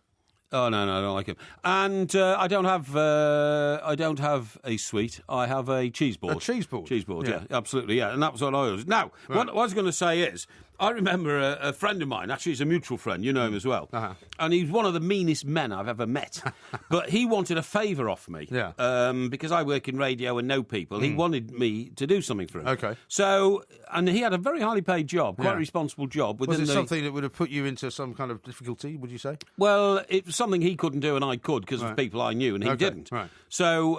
Oh no, I don't like them. And I don't have a sweet. I have a cheese board. A cheese board. Cheese board. Yeah, absolutely. Yeah, and that was what I ordered. Now, what I was going to say is, I remember a friend of mine. Actually, he's a mutual friend. You know him as well. And he's one of the meanest men I've ever met. But he wanted a favour off me. Yeah. Because I work in radio and know people. He wanted me to do something for him. Okay. So, and he had a very highly paid job, quite a responsible job. Was it something that would have put you into some kind of difficulty, would you say? Well, it was something he couldn't do and I could because of people I knew, and he didn't. Right. So,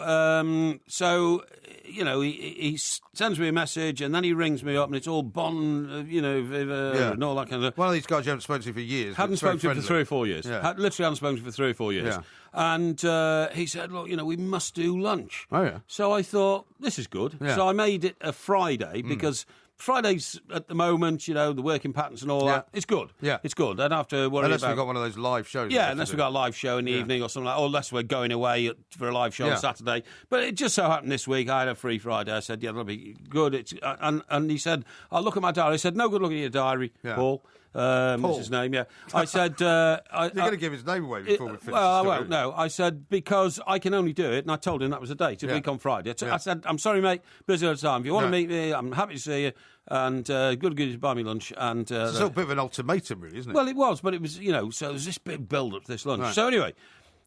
he sends me a message and then he rings me up and it's all bon, and all that kind of stuff. One of these guys you haven't spoken to for years. Hadn't spoken to him for 3 or 4 years. Yeah. Literally hadn't spoken to him for 3 or 4 years. Yeah. And he said, look, we must do lunch. Oh, yeah. So I thought, this is good. Yeah. So I made it a Friday because... Fridays at the moment, the working patterns and all that, it's good. Yeah. It's good. I don't have to worry unless about... we've got one of those live shows. Yeah, unless we've got a live show in the evening or something like that, or unless we're going away for a live show on Saturday. But it just so happened this week, I had a free Friday. I said, that'll be good. And he said, I'll look at my diary. I said, no good looking at your diary, Paul. What's his name? Yeah. I said... You're going to give his name away before we finish Well, I the story. won't, no. I said, because I can only do it, and I told him that was a date, a week on Friday. I said, I'm sorry, mate, busy all the time. If you want to meet me, I'm happy to see you, and good to buy me lunch. And it's a little bit of an ultimatum, really, isn't it? Well, it was, but it was, so there was this big build-up to this lunch. Right. So anyway...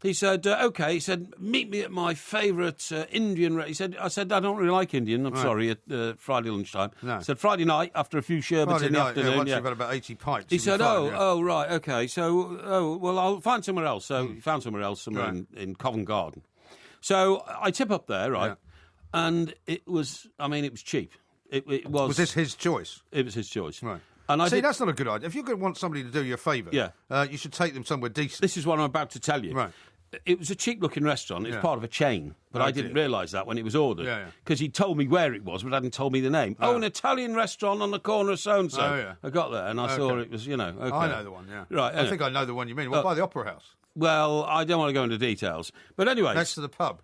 He said, OK. He said, meet me at my favourite Indian... I said, I don't really like Indian, I'm sorry, at Friday lunchtime. No. He said, Friday night, after a few sherbets in the afternoon. Once you've had about 80 pints. He said, right, OK. So, well, I'll find somewhere else. So he found somewhere else, in Covent Garden. So I tip up there, right, and it was cheap. It was... Was this his choice? It was his choice. Right. And that's not a good idea. If you're going to want somebody to do you a favour, you should take them somewhere decent. This is what I'm about to tell you. Right. It was a cheap-looking restaurant. It was Yeah. part of a chain, but I didn't realise that when it was ordered. Yeah, yeah. Because he told me where it was, but hadn't told me the name. Oh, an Italian restaurant on the corner of so-and-so. Oh, yeah. I got there, and I saw it was, okay. I know the one, yeah. Right, I think I know the one you mean. What, by the Opera House? Well, I don't want to go into details. But anyway... Next to the pub?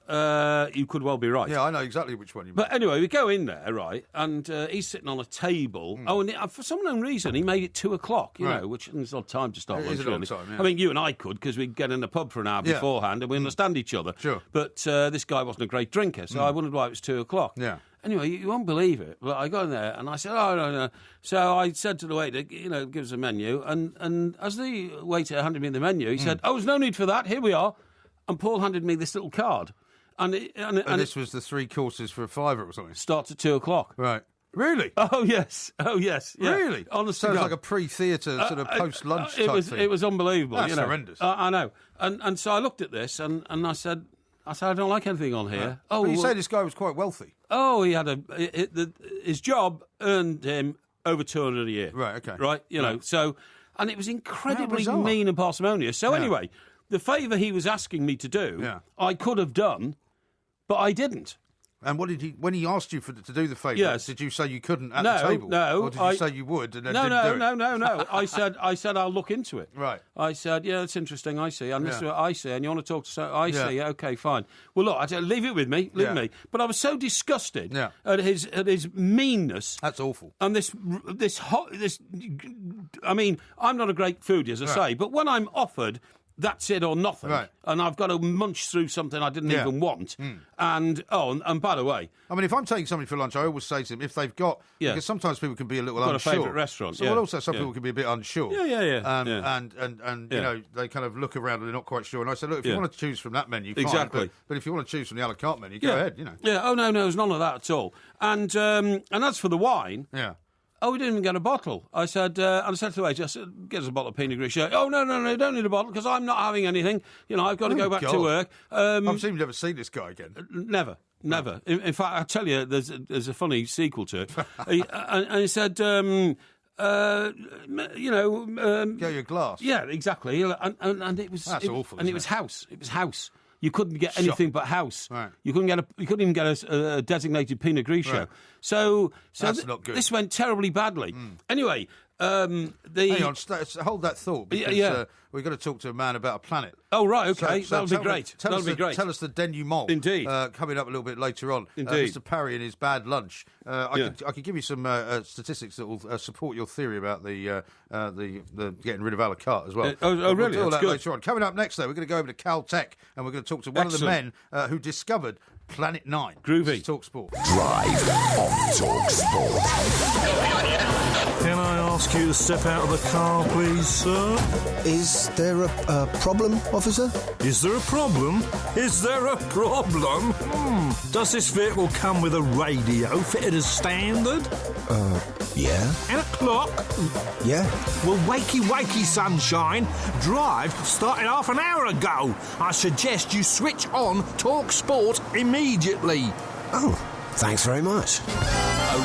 You could well be right. Yeah, I know exactly which one you mean. But anyway, we go in there, right, and he's sitting on a table. Oh, and for some unknown reason, he made it 2:00, you know, which is odd time to start It lunch, is an odd really. time, yeah. I mean, you and I could, because we'd get in the pub for an hour beforehand and we understand each other. Sure. But this guy wasn't a great drinker, so I wondered why it was 2:00. Yeah. Anyway, you won't believe it. But I got in there and I said, oh, no. So I said to the waiter, give us a menu. And as the waiter handed me the menu, he said, there's no need for that. Here we are. And Paul handed me this little card. And this was the 3 courses for $5 or something? Starts at 2:00. Right. Really? Oh, yes. Yeah. Really? Honestly, sounds like a pre-theatre sort of post-lunch it type was, thing. It was unbelievable. That's horrendous. I know. And so I looked at this and I said, I don't like anything on here. Right. Oh, but you say this guy was quite wealthy. Oh, he had his job earned him over $200 a year. Right, okay. Right, know, so, and it was incredibly bizarre. mean and parsimonious. So anyway, the favour he was asking me to do, I could have done, but I didn't. And what did he? When he asked you to do the favour, did you say you couldn't at the table? No, or did you say you would and then didn't do it? No. I said I'll look into it. Right. I said, yeah, that's interesting. I see, and this is what I see, and you want to talk to? I see. Yeah, okay, fine. Well, look, I said, leave it with me. But I was so disgusted at his meanness. That's awful. And this. I mean, I'm not a great foodie, as I say, but when I'm offered. That's it or nothing. Right. And I've got to munch through something I didn't even want. And by the way... I mean, if I'm taking somebody for lunch, I always say to them, if they've got... Because sometimes people can be a little got unsure. A favourite restaurant, Well, also some people can be a bit unsure. Yeah. And you know, they kind of look around and they're not quite sure. And I said, look, if you want to choose from that menu, fine. Exactly. But if you want to choose from the a la carte menu, go ahead, you know. Yeah, oh, no, there's none of that at all. And as for the wine... Yeah. Oh, we didn't even get a bottle. I said to the waiter, I said, get us a bottle of Pinot Grigio. Oh, no, you don't need a bottle because I'm not having anything. You know, I've got to go back to work. I'm assuming you've never seen this guy again. Never. In fact, I tell you, there's a funny sequel to it. And he said, get your glass. Yeah, exactly. And it was... That's awful, And it was house. It was house. You couldn't get anything but house. Right. You couldn't even get a designated Pinot Grigio. Right. So that's not good. This went terribly badly. Anyway, Hang on, hold that thought, because we've got to talk to a man about a planet. Oh, right, okay. So That'll be great. Tell us the denouement. Indeed. Coming up a little bit later on. Indeed. Mr. Parry and his bad lunch. I could give you some statistics that will support your theory about the getting rid of a la carte as well. Really? We'll do all That's that good. later on. Coming up next, though, we're going to go over to Caltech and we're going to talk to one of the men who discovered Planet 9. Groovy. This is Talk Sport. Drive on Talk Sport. Can I ask you to step out of the car, please, sir? Is there a problem, officer? Is there a problem? Is there a problem? Does this vehicle come with a radio fitted as standard? Yeah. And a clock? Yeah. Well, wakey, sunshine. Drive started half an hour ago. I suggest you switch on Talk Sport immediately. Oh, thanks very much.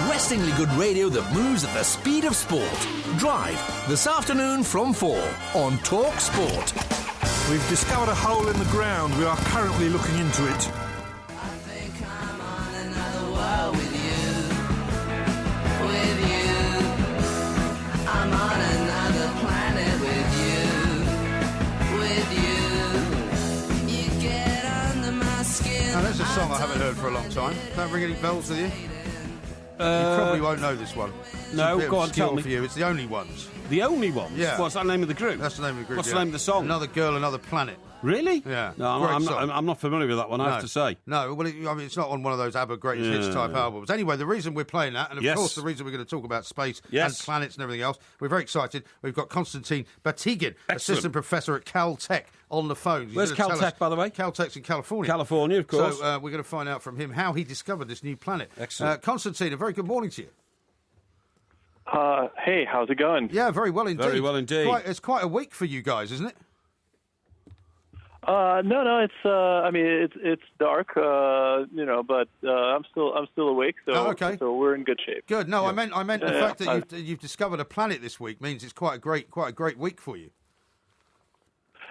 Arrestingly good radio that moves at the speed of sport. Drive this afternoon from 4 on Talk Sport. We've discovered a hole in the ground. We are currently looking into it. Now, there's a song I haven't heard for a long time. Don't ring any bells with you? You probably won't know this one. No, go on, tell me. For you. It's The Only Ones. The Only Ones? Yeah. What's that name of the group? That's the name of the group. What's the name of the song? Another Girl, Another Planet. Really? Yeah. No, I'm not familiar with that one, I have to say. No, well, it's not on one of those ABBA greatest hits type albums. Anyway, the reason we're playing that, and of course the reason we're going to talk about space and planets and everything else, we're very excited. We've got Konstantin Batygin, assistant professor at Caltech, on the phone. Where's Caltech, by the way? Caltech's in California. California, of course. So we're going to find out from him how he discovered this new planet. Excellent. Konstantin, a very good morning to you. Hey, how's it going? Yeah, very well indeed. Very well indeed. It's quite a week for you guys, isn't it? No, it's I mean it's dark, but I'm still awake, so so we're in good shape. Good. No, I meant the fact that you've discovered a planet this week means it's quite a great week for you.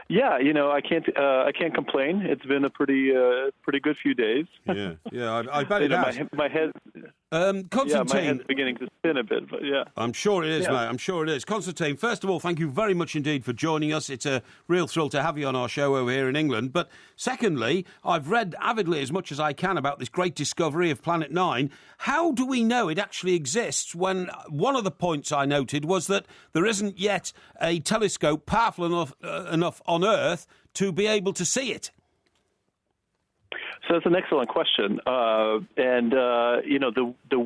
Yeah, I can't complain. It's been a pretty good few days. Yeah, I bet it has. My head. Constantine, my head's beginning to spin a bit, but yeah. I'm sure it is, mate. I'm sure it is. Constantine, first of all, thank you very much indeed for joining us. It's a real thrill to have you on our show over here in England. But secondly, I've read avidly as much as I can about this great discovery of Planet 9. How do we know it actually exists when one of the points I noted was that there isn't yet a telescope powerful enough on Earth to be able to see it? So that's an excellent question. The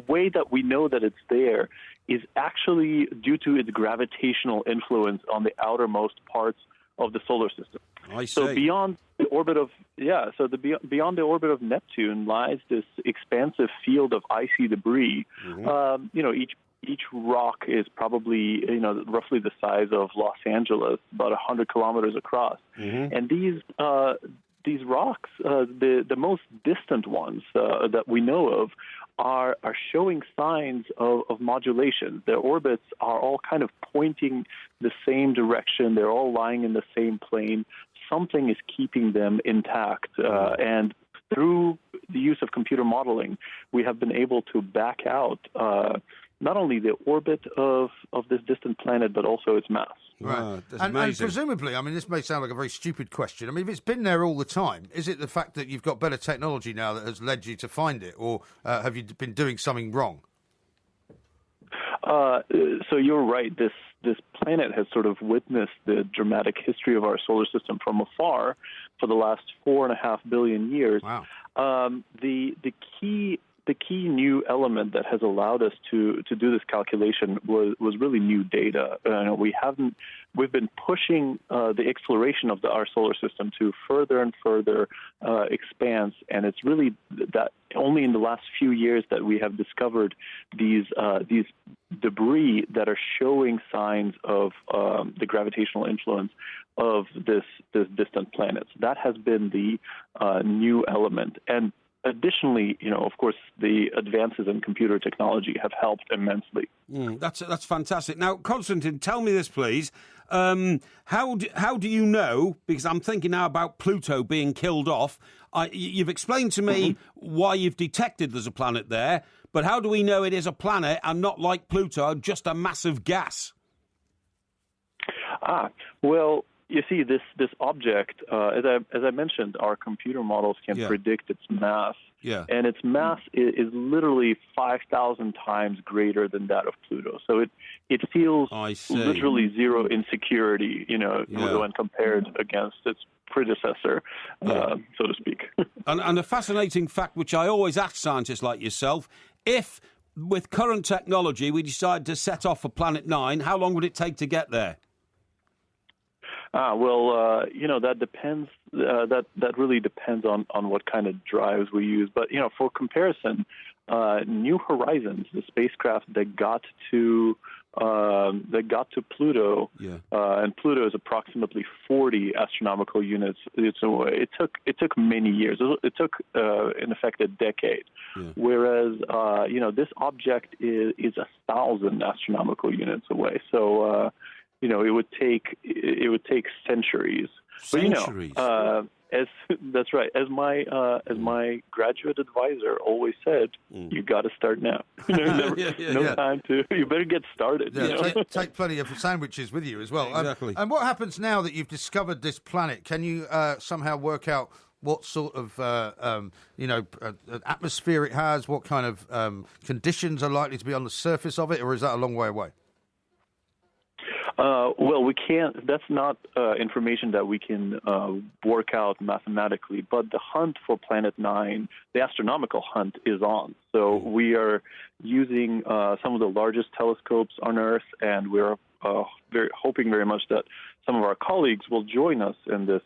way that we know that it's there is actually due to its gravitational influence on the outermost parts of the solar system. I see. So beyond the orbit of beyond the orbit of Neptune lies this expansive field of icy debris. Mm-hmm. Each rock is probably roughly the size of Los Angeles, about 100 kilometers across, and these rocks, the most distant ones that we know of, are showing signs of modulation. Their orbits are all kind of pointing the same direction. They're all lying in the same plane. Something is keeping them intact, and through the use of computer modeling, we have been able to back out not only the orbit of this distant planet, but also its mass. Right. And presumably, I mean, this may sound like a very stupid question. I mean, if it's been there all the time, is it the fact that you've got better technology now that has led you to find it, or have you been doing something wrong? So you're right. This planet has sort of witnessed the dramatic history of our solar system from afar for the last 4.5 billion years. Wow. The key new element that has allowed us to do this calculation was really new data. We've been pushing the exploration of our solar system to further and further expanse, and it's really that only in the last few years that we have discovered these debris that are showing signs of the gravitational influence of this distant planet. So that has been the new element. And additionally, of course, the advances in computer technology have helped immensely. That's fantastic. Now, Constantine, tell me this, please. How do you know, because I'm thinking now about Pluto being killed off. You've explained to me why you've detected there's a planet there, but how do we know it is a planet and not like Pluto, just a massive gas? Well, you see, this object, as I mentioned, our computer models can predict its mass, and its mass is literally 5,000 times greater than that of Pluto. So it feels literally zero insecurity, when compared against its predecessor, so to speak. and a fascinating fact, which I always ask scientists like yourself, if with current technology we decide to set off for Planet 9, how long would it take to get there? That depends. That really depends on what kind of drives we use. But for comparison, New Horizons, the spacecraft that got to Pluto, and Pluto is approximately 40 astronomical units away. It took many years. It took, in effect, a decade. Whereas, this object is 1,000 astronomical units away. So. It would take centuries. Centuries. But, that's right. As my graduate advisor always said, you got to start now. No time to. You better get started. Take plenty of sandwiches with you as well. Exactly. And what happens now that you've discovered this planet? Can you somehow work out what sort of atmosphere it has? What kind of conditions are likely to be on the surface of it, or is that a long way away? Well, we can't. That's not information that we can work out mathematically. But the hunt for Planet 9, the astronomical hunt, is on. So we are using some of the largest telescopes on Earth, and we're hoping very much that some of our colleagues will join us in this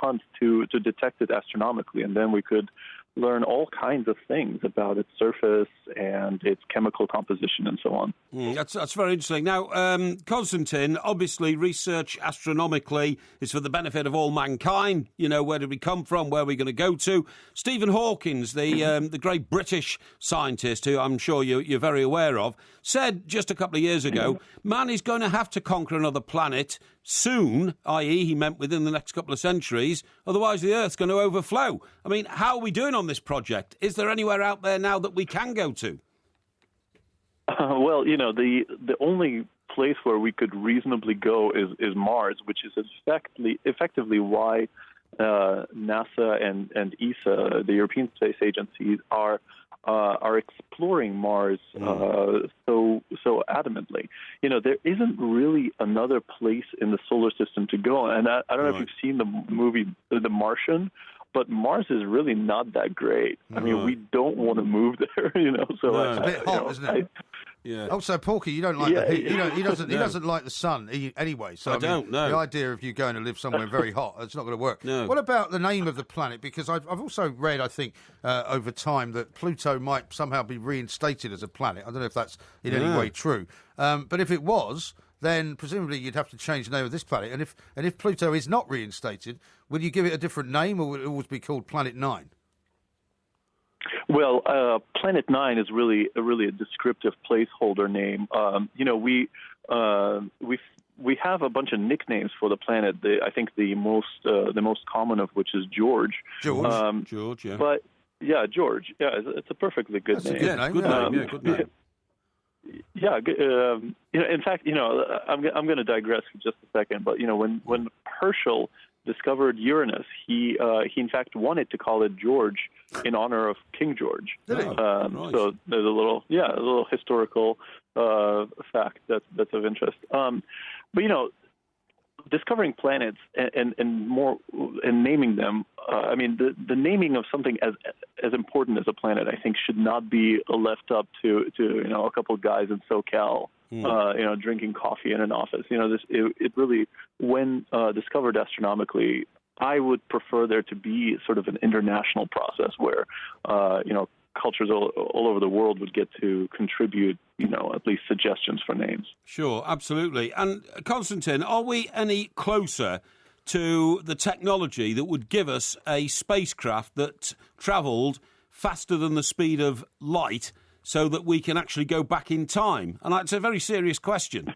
hunt to detect it astronomically, and then we could learn all kinds of things about its surface and its chemical composition and so on. That's very interesting. Now, Constantine, obviously research astronomically is for the benefit of all mankind. Where did we come from? Where are we going to go to? Stephen Hawking, the great British scientist who I'm sure you're very aware of, said just a couple of years ago, man is going to have to conquer another planet soon, i.e. he meant within the next couple of centuries, otherwise the Earth's going to overflow. I mean, how are we doing on this project? Is there anywhere out there now that we can go to? Well, the only place where we could reasonably go is Mars, which is effectively why NASA and ESA, the European Space Agency, are exploring Mars so adamantly. There isn't really another place in the solar system to go. And I don't know if you've seen the movie The Martian, but Mars is really not that great. I mean, we don't want to move there, So it's a bit hot, isn't it? Yeah. Also, Porky, you don't like the heat. He doesn't like the sun anyway. So I don't know. The idea of you going to live somewhere very hot, it's not going to work. No. What about the name of the planet? Because I've also read, I think, over time that Pluto might somehow be reinstated as a planet. I don't know if that's in any way true. But if it was, then presumably you'd have to change the name of this planet. And if Pluto is not reinstated, will you give it a different name, or will it always be called Planet 9? Well, Planet 9 is really a descriptive placeholder name. We have a bunch of nicknames for the planet. I think the most common of which is George. George, yeah. But yeah, George. Yeah, it's a perfectly good name. A good name. Good name. Yeah, in fact, I'm going to digress for just a second. But when Herschel discovered Uranus, he in fact wanted to call it George in honor of King George. Did he? Nice. So there's a little historical fact that's of interest. But discovering planets and naming them. I mean, the naming of something as important as a planet, I think, should not be left up to a couple of guys in SoCal. Drinking coffee in an office. It really, when discovered astronomically, I would prefer there to be sort of an international process where, cultures all over the world would get to contribute, at least suggestions for names. Sure, absolutely. And Konstantin, are we any closer to the technology that would give us a spacecraft that travelled faster than the speed of light, so that we can actually go back in time? And it's a very serious question.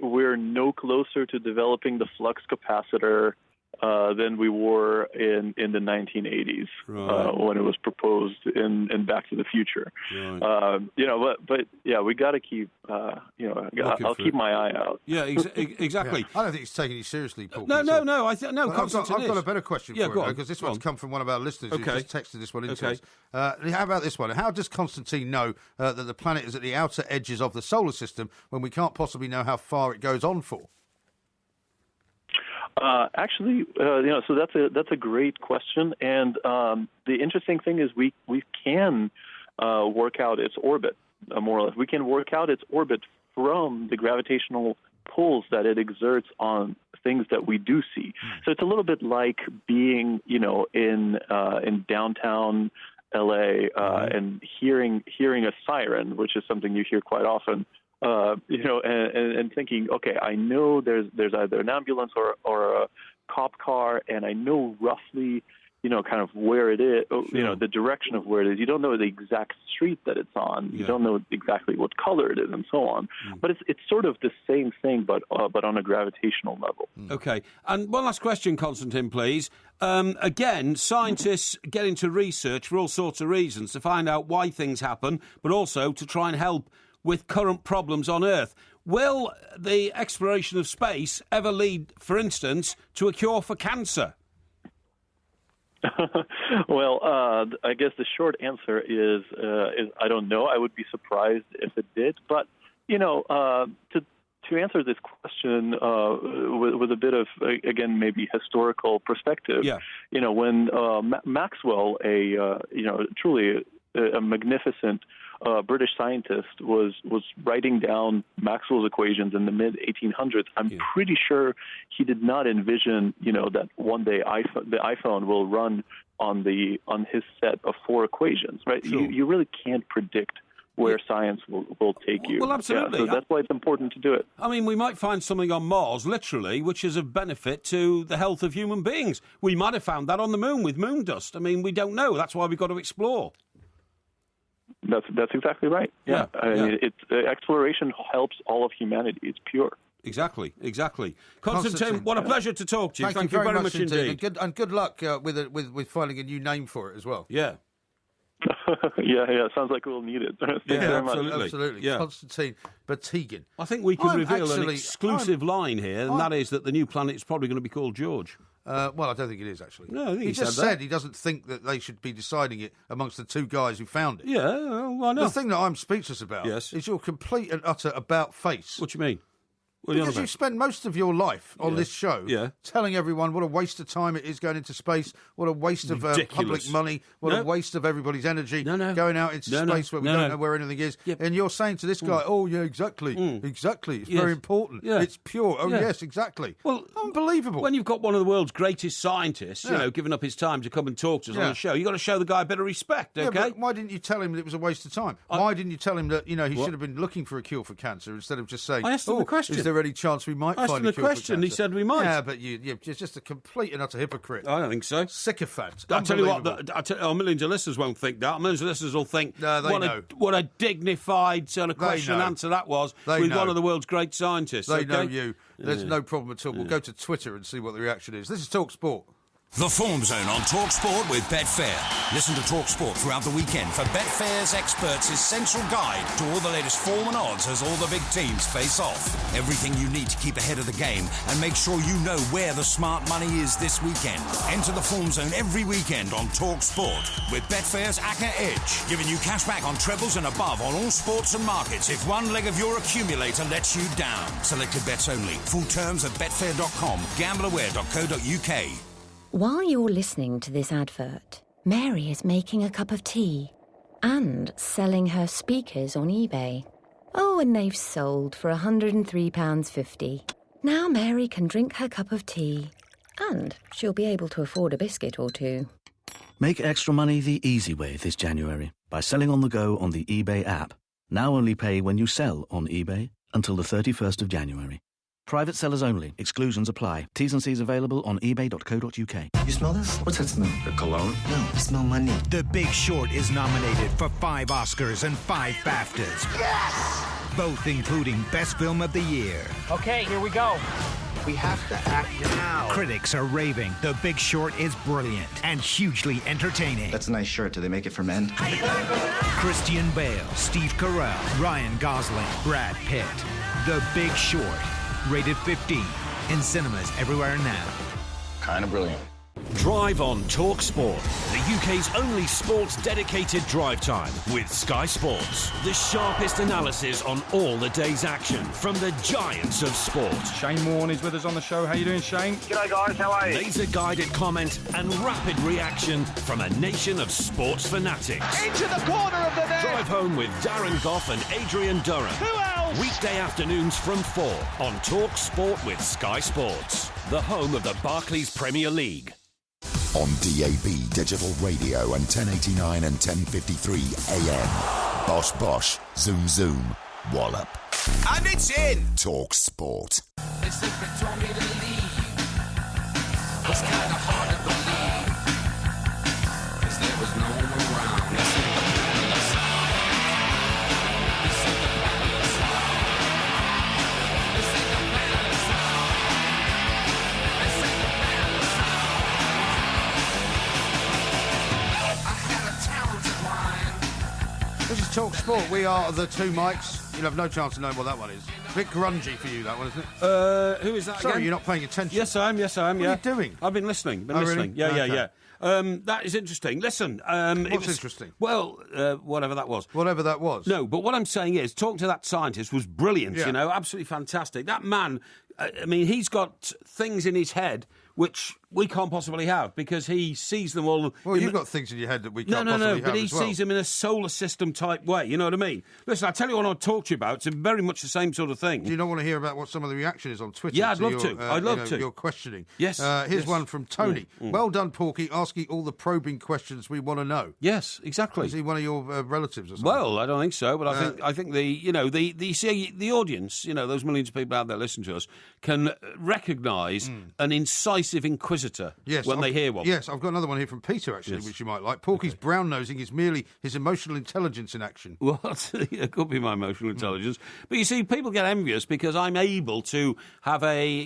We're no closer to developing the flux capacitor than we were in the 1980s when it was proposed in Back to the Future. Right. But yeah, we got to keep. I'll keep my eye out. Yeah, exactly. Yeah. I don't think it's taking you seriously, Paul. No. I've got a better question for you, because this one's come from one of our listeners who just texted this one into us. How about this one? How does Constantine know that the planet is at the outer edges of the solar system when we can't possibly know how far it goes on for? So that's a great question, and the interesting thing is we can work out its orbit, more or less. We can work out its orbit from the gravitational pulls that it exerts on things that we do see. So it's a little bit like being, in downtown LA and hearing a siren, which is something you hear quite often. And thinking, okay, I know there's either an ambulance or a cop car, and I know roughly, kind of where it is, the direction of where it is. You don't know the exact street that it's on. You don't know exactly what color it is, and so on. But it's sort of the same thing, but on a gravitational level. Okay. And one last question, Konstantin, please. Again, scientists get into research for all sorts of reasons, to find out why things happen, but also to try and help with current problems on Earth. Will the exploration of space ever lead, for instance, to a cure for cancer? Well, I guess the short answer is I don't know. I would be surprised if it did. But, to answer this question with a bit of, again, maybe historical perspective, when Maxwell, truly a magnificent British scientist, was writing down Maxwell's equations in the mid-1800s, I'm pretty sure he did not envision, that one day the iPhone will run on his set of 4 equations, right? Sure. You really can't predict where science will take you. Well, absolutely. Yeah, so that's why it's important to do it. I mean, we might find something on Mars, literally, which is of benefit to the health of human beings. We might have found that on the moon with moon dust. I mean, we don't know. That's why we've got to explore. That's exactly right. Yeah. Exploration helps all of humanity. It's pure. Exactly. Constantine, what a pleasure to talk to you. Thank you very much indeed. And good luck with finding a new name for it as well. Yeah. Yeah. Sounds like we'll need it. Thank you very much. Absolutely. Yeah. Constantine Batygin. I think we can reveal an exclusive line here, and that is that the new planet is probably going to be called George. Well, I don't think it is, actually. No, I think he just said he doesn't think that they should be deciding it amongst the two guys who found it. Yeah, well, I know. The thing that I'm speechless about is your complete and utter about-face. What do you mean? Because you spend most of your life on this show telling everyone what a waste of time it is going into space, what a waste of public money, what a waste of everybody's energy going out into space where we don't know where anything is. Yep. And you're saying to this guy, oh, yeah, exactly. It's very important. Yeah. It's pure. Oh, yes, exactly. Well, unbelievable. When you've got one of the world's greatest scientists, giving up his time to come and talk to us on the show, you've got to show the guy a bit of respect, okay? Yeah, but why didn't you tell him that it was a waste of time? Why didn't you tell him that, he should have been looking for a cure for cancer instead of just saying, I asked him the question. Is there any chance we might find a cure for cancer? I asked him the question, he said we might. Yeah, but you're just a complete and utter hypocrite. I don't think so. Sycophant. I'll tell you what, millions of listeners won't think that. Millions of listeners will think what a dignified sort of question and answer that was with one of the world's great scientists. They know you. There's no problem at all. We'll go to Twitter and see what the reaction is. This is Talk Sport. The Form Zone on Talk Sport with Betfair. Listen to Talk Sport throughout the weekend for Betfair's experts' essential guide to all the latest form and odds as all the big teams face off. Everything you need to keep ahead of the game and make sure you know where the smart money is this weekend. Enter the Form Zone every weekend on Talk Sport with Betfair's ACCA Edge, giving you cash back on trebles and above on all sports and markets if one leg of your accumulator lets you down. Selected bets only. Full terms at betfair.com. Gambleaware.co.uk. While you're listening to this advert, Mary is making a cup of tea and selling her speakers on eBay. Oh, and they've sold for £103.50. Now Mary can drink her cup of tea and she'll be able to afford a biscuit or two. Make extra money the easy way this January by selling on the go on the eBay app. Now only pay when you sell on eBay until the 31st of January. Private sellers only. Exclusions apply. T's and C's available on ebay.co.uk. You smell this? What's that smell? The cologne? No, I smell money. The Big Short is nominated for 5 Oscars and 5 BAFTAs. Yes! Both including Best Film of the Year. Okay, here we go. We have to act now. Critics are raving. The Big Short is brilliant and hugely entertaining. That's a nice shirt. Do they make it for men? Christian Bale, Steve Carell, Ryan Gosling, Brad Pitt. The Big Short. Rated 15. In cinemas everywhere now. Kind of brilliant. Drive on Talk Sport, the UK's only sports-dedicated drive time with Sky Sports. The sharpest analysis on all the day's action from the giants of sport. Shane Warne is with us on the show. How you doing, Shane? G'day, guys. How are you? Laser-guided comment and rapid reaction from a nation of sports fanatics. Into the corner of the net. Drive home with Darren Goff and Adrian Durham. Who else? Weekday afternoons from 4 on Talk Sport with Sky Sports, the home of the Barclays Premier League. On DAB Digital Radio and 1089 and 1053 AM. Bosh Bosh, Zoom Zoom, Wallop. And it's in! Talk Sport. They think they told me to leave. It's kind of hard to believe. 'Cause there was no one around. This ain't the palace. This ain't the palace. This ain't the palace. This ain't the palace. I had a talented mind. This is Talk Sport. We are the two mics. You'll have no chance of knowing what that one is. A bit grungy for you, that one, isn't it? Who is that Sorry, again? you're not paying attention. Yes, I am. What are you doing? I've been listening. Really? Yeah. That is interesting. Listen. What's interesting? Well, whatever that was. Whatever that was. No, but what I'm saying is, talking to that scientist was brilliant, Yeah. you know, absolutely fantastic. That man, I mean, he's got things in his head which we can't possibly have because he sees them all. Well, you've got things in your head that we can't possibly have but he as well. sees them in a solar system type way, you know what I mean? Listen, I'll tell you what I'll talk to you about. It's very much the same sort of thing. Do you not want to hear about what some of the reaction is on Twitter? Yeah, I'd love to. I'd love to. Your questioning. Yes. Here's one from Tony. Well done, Porky, asking all the probing questions we want to know. Yes, exactly. Is he one of your relatives or something? Well, I don't think so, but I think the audience, you know, those millions of people out there listening to us, can recognise an incisive, inquisitive visitor Yes, when they hear one. Yes, I've got another one here from Peter, actually, which you might like. Porky's brown-nosing is merely his emotional intelligence in action. What? It could be my emotional intelligence. But you see, people get envious because I'm able to have a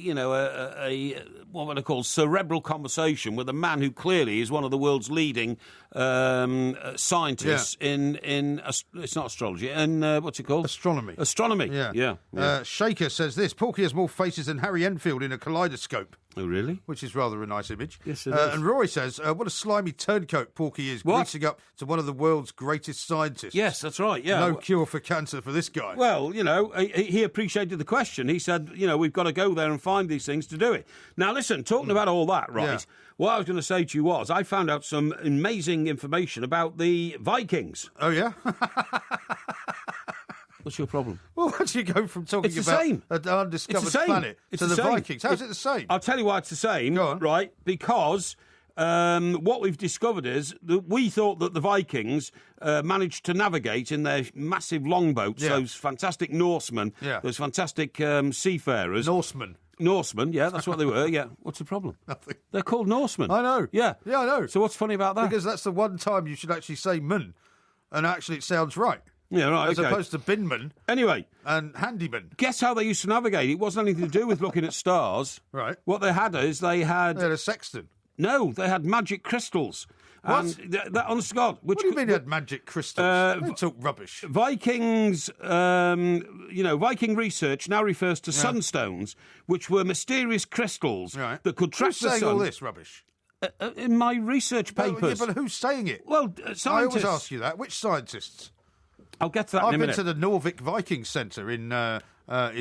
what would I call cerebral conversation with a man who clearly is one of the world's leading scientists in it's not astrology, in what's it called? Astronomy. Astronomy. Yeah. Shaker says this: Porky has more faces than Harry Enfield in a kaleidoscope. Oh, really? Which is rather a nice image. Yes, it is. And Roy says, what a slimy turncoat Porky is, greasing up to one of the world's greatest scientists. Yes, that's right, yeah. No cure for cancer for this guy. Well, he appreciated the question. He said, we've got to go there and find these things to do it. Now, listen, talking about all that, right, Yeah. what I was going to say to you was I found out some amazing information about the Vikings. Oh, yeah? What's your problem? Well, how do you go from talking It's the about same. an undiscovered planet to the Vikings? How's it the same? I'll tell you why it's the same, right? Because what we've discovered is that we thought that the Vikings managed to navigate in their massive longboats, those fantastic Norsemen, those fantastic seafarers. Norsemen, yeah, that's what they were, yeah. What's the problem? Nothing. They're called Norsemen. I know. Yeah. Yeah, I know. So what's funny about that? Because that's the one time you should actually say "mun," and actually it sounds right. Yeah, right, As okay. opposed to binman. Anyway. And handyman. Guess how they used to navigate? It wasn't anything to do with looking at stars. Right. What they had is they had a sextant. No, they had magic crystals. What? And that, honest to God. What do you mean they had magic crystals? They talk rubbish. Vikings, Viking research now refers to sunstones, which were mysterious crystals that could track Who's the sun. saying all this rubbish? In my research papers. But who's saying it? Well, scientists. I always ask you that. Which scientists? I'll get to that in a minute. I've been to the Norvik Viking Centre in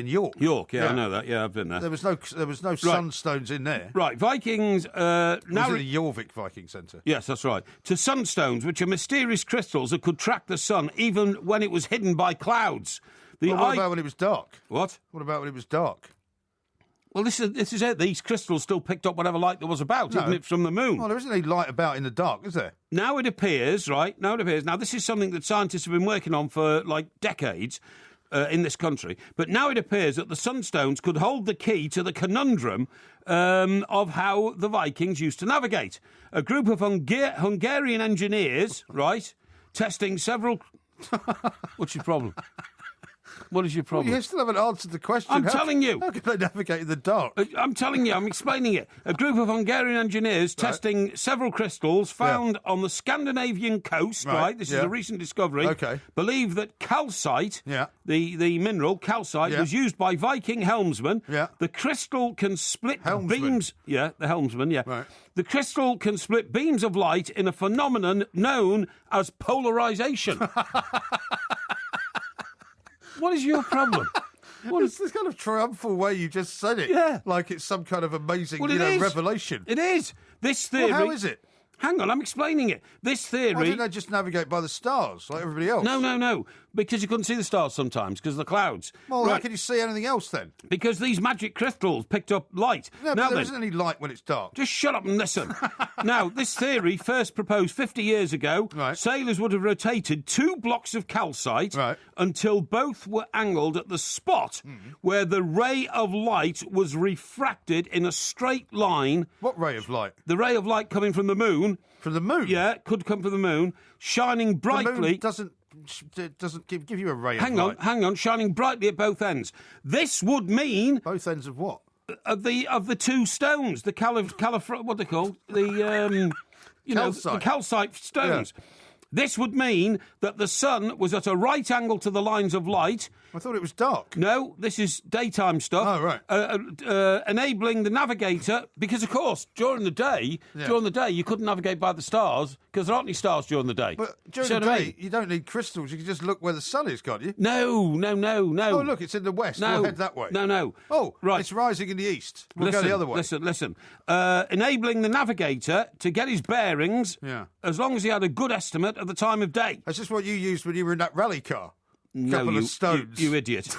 York. York, yeah, I know that. Yeah, I've been there. There was no sunstones in there. Right, Vikings now was it the Jorvik Viking Centre? Yes, that's right. To sunstones, which are mysterious crystals that could track the sun even when it was hidden by clouds. What about when it was dark? What? What about when it was dark? Well, this is it. These crystals still picked up whatever light there was about, even if it's from the moon. Well, there isn't any light about in the dark, is there? Now it appears, right? Now this is something that scientists have been working on for, decades in this country. But now it appears that the sunstones could hold the key to the conundrum of how the Vikings used to navigate. A group of Hungarian engineers, right, testing several... What's your problem? What is your problem? Well, you still haven't answered the question. I'm telling you. How can they navigate in the dark? I'm telling you. I'm explaining it. A group of Hungarian engineers testing several crystals found on the Scandinavian coast, right? This is a recent discovery. Okay. Believe that calcite, the mineral calcite, was used by Viking helmsmen. Yeah. The crystal can split beams... Yeah, the helmsman, yeah. Right. The crystal can split beams of light in a phenomenon known as polarisation. What is your problem? What is this kind of triumphal way you just said it? Yeah. Like it's some kind of amazing revelation. It is. This theory... Well, how is it? Hang on, I'm explaining it. This theory... Why didn't they just navigate by the stars like everybody else? No. Because you couldn't see the stars sometimes because of the clouds. Well, how can you see anything else then? Because these magic crystals picked up light. No, but there isn't any light when it's dark. Just shut up and listen. Now, this theory first proposed 50 years ago. Right. Sailors would have rotated 2 blocks of calcite until both were angled at the spot where the ray of light was refracted in a straight line. What ray of light? The ray of light coming from the moon. From the moon? Yeah, could come from the moon, shining brightly. The moon doesn't give you a ray of light. Hang on, shining brightly at both ends. This would mean... Both ends of what? Of the 2 stones, the what are they called? The calcite. The calcite stones. Yeah. This would mean that the sun was at a right angle to the lines of light. I thought it was dark. No, this is daytime stuff. Oh, right. Enabling the navigator, because of course during the day you couldn't navigate by the stars because there aren't any stars during the day. But during the day you don't need crystals. You can just look where the sun is, can't you? No. Oh, look, it's in the west. No. We'll head that way. No. Oh, right. It's rising in the east. We'll go the other way. Listen. Enabling the navigator to get his bearings as long as he had a good estimate of the time of day. That's just what you used when you were in that rally car. Couple of stones. You idiot.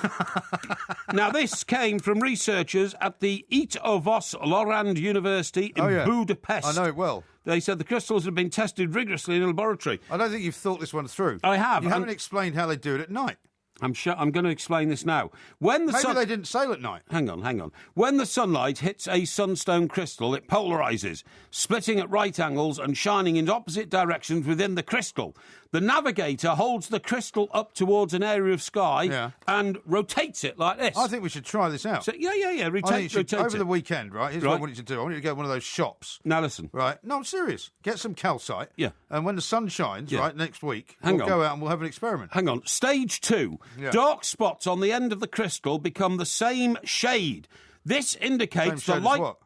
Now, this came from researchers at the Eötvös Loránd University in Budapest. I know it well. They said the crystals had been tested rigorously in a laboratory. I don't think you've thought this one through. I have. You haven't explained how they do it at night. I'm going to explain this now. Maybe they didn't sail at night. Hang on. When the sunlight hits a sunstone crystal, it polarises, splitting at right angles and shining in opposite directions within the crystal. The navigator holds the crystal up towards an area of sky and rotates it like this. I think we should try this out. So, rotate over it. the weekend, right? Here's what I want you to do. I want you to go to one of those shops. Now listen. Right? No, I'm serious. Get some calcite. Yeah. And when the sun shines, right, next week, we'll go out and we'll have an experiment. Hang on. Stage 2. Yeah. Dark spots on the end of the crystal become the same shade. This indicates Same shade the light... as what?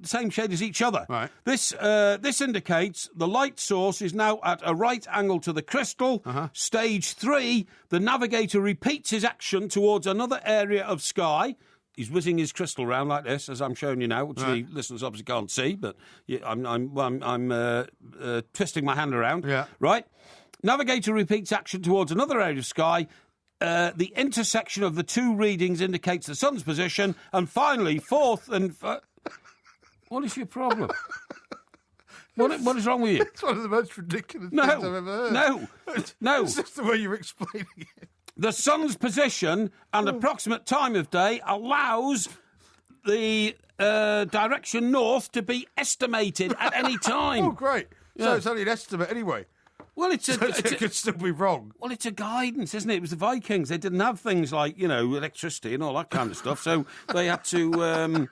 The same shade as each other. Right. This indicates the light source is now at a right angle to the crystal. Stage 3, the navigator repeats his action towards another area of sky. He's whizzing his crystal round like this, as I'm showing you now, which the listeners obviously can't see, but I'm twisting my hand around. Yeah. Right. Navigator repeats action towards another area of sky. The intersection of the two readings indicates the sun's position, and finally, fourth and... What is your problem? What is wrong with you? It's one of the most ridiculous things I've ever heard. No. It's just the way you're explaining it. The sun's position and approximate time of day allows the direction north to be estimated at any time. Oh, great. So it's only an estimate anyway. Well, it could still be wrong. Well, it's a guidance, isn't it? It was the Vikings. They didn't have things like, electricity and all that kind of stuff, so they had to...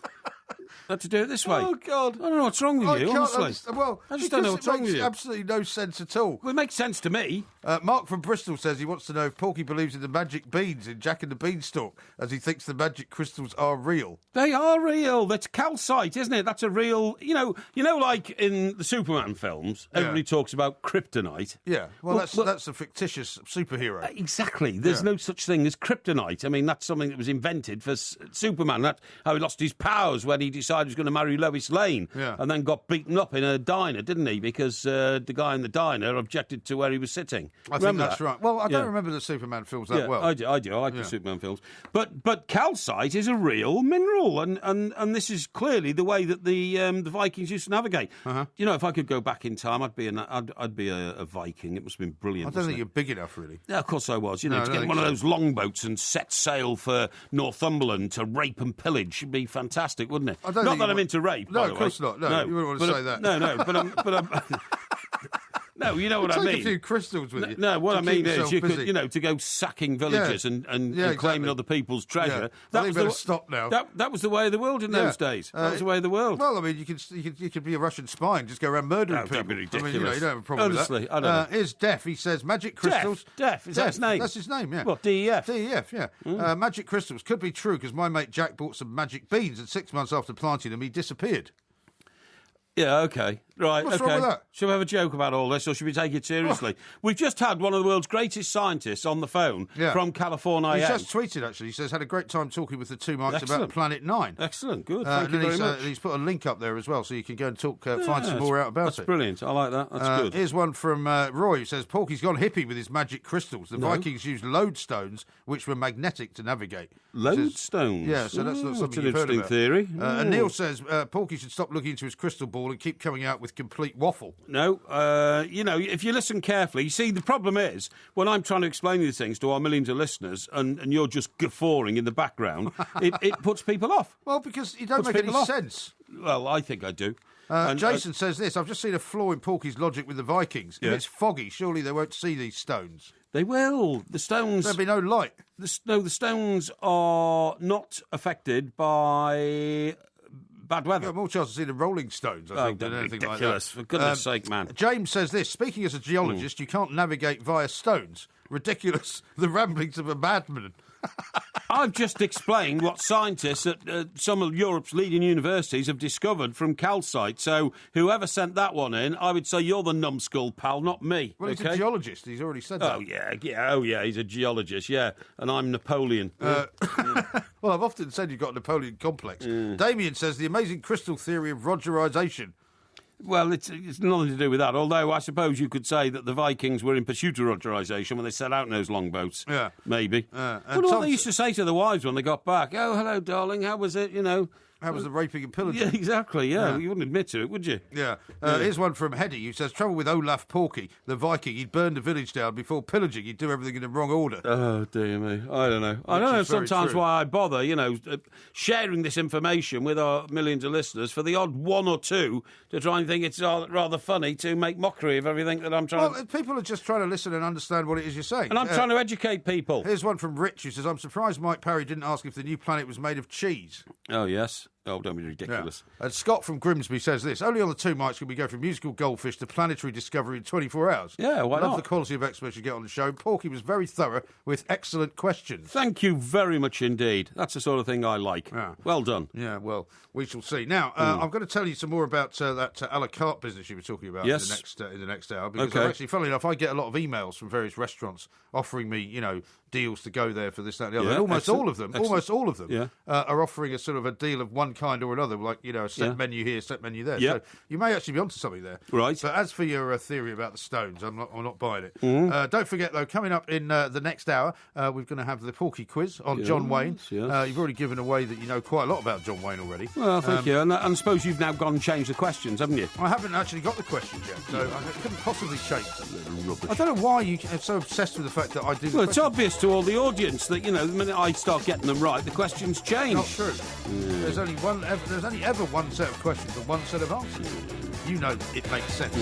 Had to do it this way. Oh, God. I don't know what's wrong with you, honestly. I just don't know what's wrong with you. It makes absolutely no sense at all. Well, it makes sense to me. Mark from Bristol says he wants to know if Porky believes in the magic beans in Jack and the Beanstalk, as he thinks the magic crystals are real. They are real. That's calcite, isn't it? That's a real... like in the Superman films, everybody talks about kryptonite. Yeah, well, that's a fictitious superhero. Exactly. There's no such thing as kryptonite. I mean, that's something that was invented for Superman. That's how he lost his powers when he decided he was going to marry Lois Lane and then got beaten up in a diner, didn't he? Because the guy in the diner objected to where he was sitting. I think that's right. Well, I don't remember the Superman films that well. I do. I like the Superman films. But calcite is a real mineral, and this is clearly the way that the Vikings used to navigate. If I could go back in time, I'd be a Viking. It must have been brilliant. I don't think you're big enough, really. Yeah, of course I was. To get one of those longboats and set sail for Northumberland to rape and pillage would be fantastic, wouldn't it? Not that I'm into rape. No, by the of course way. not. No, you wouldn't want to say that. No, but I'm. No, you know what I mean. Take a few crystals with you. No, what I mean is you could, to go sacking villages and claiming other people's treasure. Yeah. That was stop now. That was the way of the world in those days. That was the way of the world. Well, I mean, you could be a Russian spy and just go around murdering people. That'd be ridiculous. I mean, you don't have a problem Honestly, with that. I don't know. Here's Def. He says magic crystals. Def. Is that his name? That's his name. Yeah. What? DEF. DEF. Yeah. Magic crystals could be true because my mate Jack bought some magic beans and 6 months after planting them, he disappeared. Yeah, okay. Right, What's okay. wrong with that? Shall we have a joke about all this, or should we take it seriously? We've just had one of the world's greatest scientists on the phone from California. He just tweeted, actually. He says, had a great time talking with the two mics about Planet 9. Excellent, good. Thank you very much. He's put a link up there as well, so you can go and talk, find some more out about that's it. That's brilliant. I like that. That's good. Here's one from Roy, who says, Porky's gone hippie with his magic crystals. The Vikings used lodestones, which were magnetic to navigate. Lodestones? Yeah, so that's not something you've heard about. Theory. And Neil says, Porky should stop looking into his crystal ball and keep coming out with complete waffle. No, if you listen carefully, you see, the problem is, when I'm trying to explain these things to our millions of listeners and you're just guffawing in the background, it puts people off. Well, because you don't make any sense. Well, I think I do. Jason says this, I've just seen a flaw in Porky's logic with the Vikings. If it's foggy, surely they won't see these stones. They will. The stones... There'll be no light. The stones are not affected by... bad weather. You've got more chance to see the Rolling Stones, I think, than anything like that. For goodness sake, man. James says this, speaking as a geologist, you can't navigate via stones. Ridiculous. The ramblings of a madman. I've just explained what scientists at some of Europe's leading universities have discovered from calcite. So whoever sent that one in, I would say you're the numbskull, pal, not me. Well, he's a geologist. He's already said that. Oh, yeah, he's a geologist, yeah. And I'm Napoleon. Well, I've often said you've got a Napoleon complex. Damien says the amazing crystal theory of Rogerisation. Well, it's nothing to do with that, although I suppose you could say that the Vikings were in pursuit of Rogerisation when they set out in those longboats. Yeah. Maybe. What they used to say to the wives when they got back? Oh, hello, darling, how was it, How was the raping and pillaging? Yeah, exactly, yeah. You wouldn't admit to it, would you? Yeah. Here's one from Heddy who says, trouble with Olaf Porky, the Viking, he'd burn the village down before pillaging. He'd do everything in the wrong order. Oh, dear me. I don't know. I don't know sometimes why I bother, sharing this information with our millions of listeners for the odd one or two to try and think it's rather funny to make mockery of everything that I'm trying to... Well, people are just trying to listen and understand what it is you're saying. And I'm trying to educate people. Here's one from Rich who says, I'm surprised Mike Parry didn't ask if the new planet was made of cheese. Oh, yes. Oh, don't be ridiculous. Yeah. And Scott from Grimsby says this, only on the two mics can we go from musical goldfish to planetary discovery in 24 hours. Yeah, why not? Love the quality of experts you get on the show. Porky was very thorough with excellent questions. Thank you very much indeed. That's the sort of thing I like. Yeah. Well done. Yeah, well, we shall see. Now, I'm going to tell you some more about that a la carte business you were talking about in the next hour. Because actually, funnily enough, I get a lot of emails from various restaurants offering me, deals to go there for this, that, and the other. Yeah, and almost all of them Yeah. are offering a sort of a deal of one kind or another, like, a set menu here, set menu there. Yeah. So you may actually be onto something there. Right. But as for your theory about the Stones, I'm not buying it. Mm-hmm. Don't forget, though, coming up in the next hour, we're going to have the Porky Quiz on John Wayne. Yes. You've already given away that you know quite a lot about John Wayne already. Well, thank you. And I suppose you've now gone and changed the questions, haven't you? I haven't actually got the questions yet, so I couldn't possibly change them. I don't know why you are so obsessed with the fact that I do. Well, it's obvious to all the audience that the minute I start getting them right, the questions change. Not true. There's only ever one set of questions and one set of answers. You know it makes sense.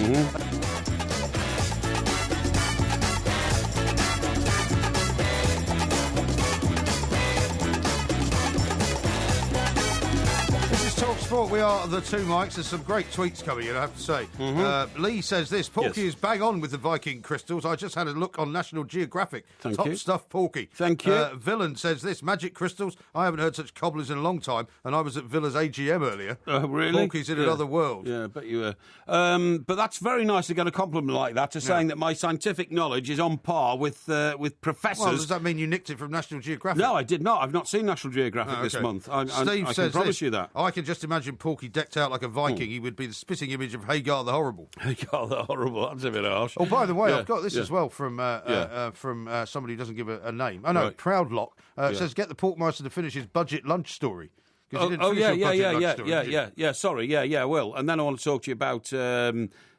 Talk Sport, we are the two mics. There's some great tweets coming in, I have to say. Lee says this, Porky is bang on with the Viking crystals. I just had a look on National Geographic. Top stuff, Porky. Thank you. Villain says this, magic crystals. I haven't heard such cobblers in a long time, and I was at Villa's AGM earlier. Really? Porky's in another world. Yeah, I bet you were. But that's very nice to get a compliment like that, to saying that my scientific knowledge is on par with professors. Well, does that mean you nicked it from National Geographic? No, I did not. I've not seen National Geographic this month. Steve I says can promise you that. I can just imagine Porky decked out like a Viking. He would be the spitting image of Hagar the Horrible. Hagar the Horrible, that's a bit harsh. Oh, by the way, I've got this as well from somebody who doesn't give a name. Oh, no, Proudlock. Says, get the Porkmeister to finish his budget lunch story. Yeah. Sorry, I will. And then I want to talk to you about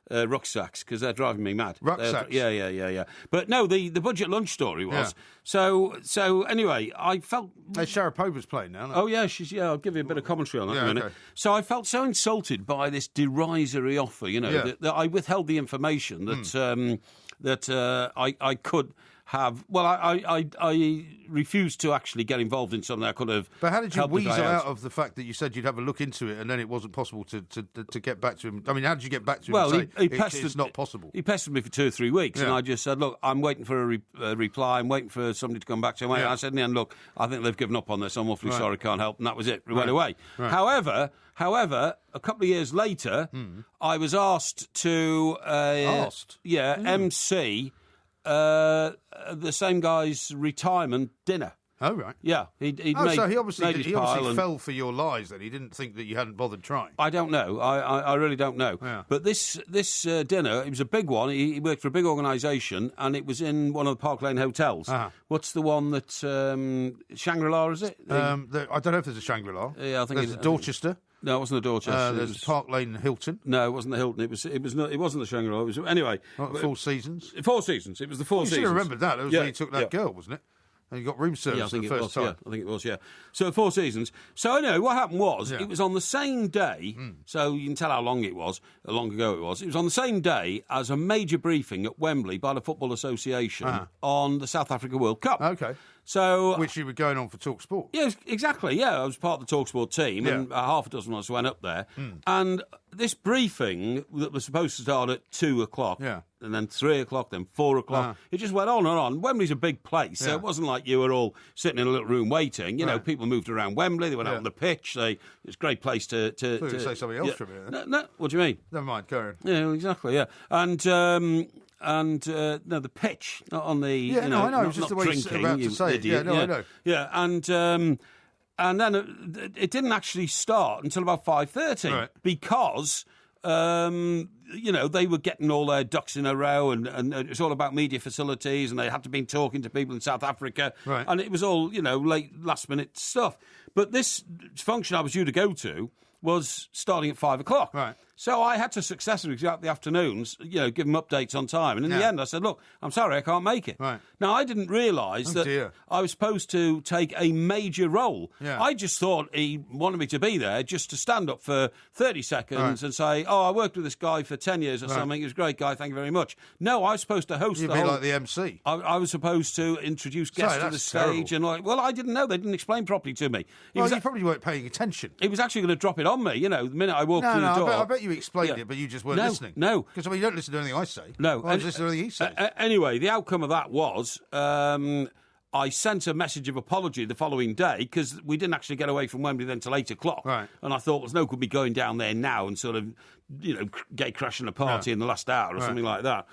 rucksacks, because they're driving me mad. Rucksacks? Yeah. But no, the budget lunch story was. So anyway, I felt... Sharapova's playing now. Oh, yeah, I'll give you a bit of commentary on that in a minute. Okay. So I felt so insulted by this derisory offer, that I withheld the information that I could have... Well, I refused to actually get involved in something I could have... But how did you weasel out of the fact that you said you'd have a look into it and then it wasn't possible to get back to him? I mean, how did you get back to him and say it's not possible? He pestered me for 2 or 3 weeks, and I just said, look, I'm waiting for a reply, I'm waiting for somebody to come back to him. I said in the end, look, I think they've given up on this, I'm awfully sorry, can't help, and that was it. It went away. Right. However, a couple of years later, I was asked to... MC... the same guy's retirement dinner. Oh, right. Yeah. So he obviously fell for your lies then. He didn't think that you hadn't bothered trying. I don't know. I really don't know. Yeah. But this dinner, it was a big one. He worked for a big organisation, and it was in one of the Park Lane hotels. Uh-huh. What's the one that... Shangri-La, is it? I don't know if there's a Shangri-La. Yeah, I think there's a Dorchester. No, it wasn't the Dorchester. There's Park Lane Hilton. No, it wasn't the Hilton. It wasn't the Shangri-La. It was anyway. Not the Four Seasons. Four Seasons. It was the Four Seasons. You should have remembered that. It was when he took that girl, wasn't it? And you got room service for the first time. Yeah, I think it was, yeah. So, Four Seasons. So, anyway, what happened was, it was on the same day, so you can tell how long ago it was. It was on the same day as a major briefing at Wembley by the Football Association on the South Africa World Cup. Okay. So, which you were going on for Talk Sport. Yeah, exactly, yeah. I was part of the Talk Sport team, and half a dozen of us went up there. And this briefing that was supposed to start at 2 o'clock, and then 3 o'clock, then 4 o'clock, it just went on and on. Wembley's a big place, so it wasn't like you were all sitting in a little room waiting. You know, people moved around Wembley, they went out on the pitch. It's a great place to say something else from here. No, what do you mean? Never mind, go on. Yeah, exactly, yeah. And the pitch, not on the... Yeah, I know. It was just the way you're about to say it. Idiot. I know. Yeah, and then it didn't actually start until about 5:30 because they were getting all their ducks in a row, and it was all about media facilities, and they had to be talking to people in South Africa, Right. and it was all, last-minute stuff. But this function I was due to go to was starting at 5 o'clock. Right. So I had to successfully, throughout the afternoons, give them updates on time. And in the end, I said, look, I'm sorry, I can't make it. Right. Now, I didn't realise that dear. I was supposed to take a major role. Yeah. I just thought he wanted me to be there just to stand up for 30 seconds and say, I worked with this guy for 10 years or something. He was a great guy, thank you very much. No, I was supposed to host You'd the be whole... like the MC. I was supposed to introduce guests to the stage. Terrible. And I didn't know. They didn't explain properly to me. You probably weren't paying attention. He was actually going to drop it on me, the minute I walked through the door. I bet you explained it, but you just weren't listening. No. Because, you don't listen to anything I say. No. I just listen to anything he says. Anyway, the outcome of that was I sent a message of apology the following day because we didn't actually get away from Wembley then till 8 o'clock. Right. And I thought there's no good me going down there now and sort of, gay crashing a party in the last hour or something like that.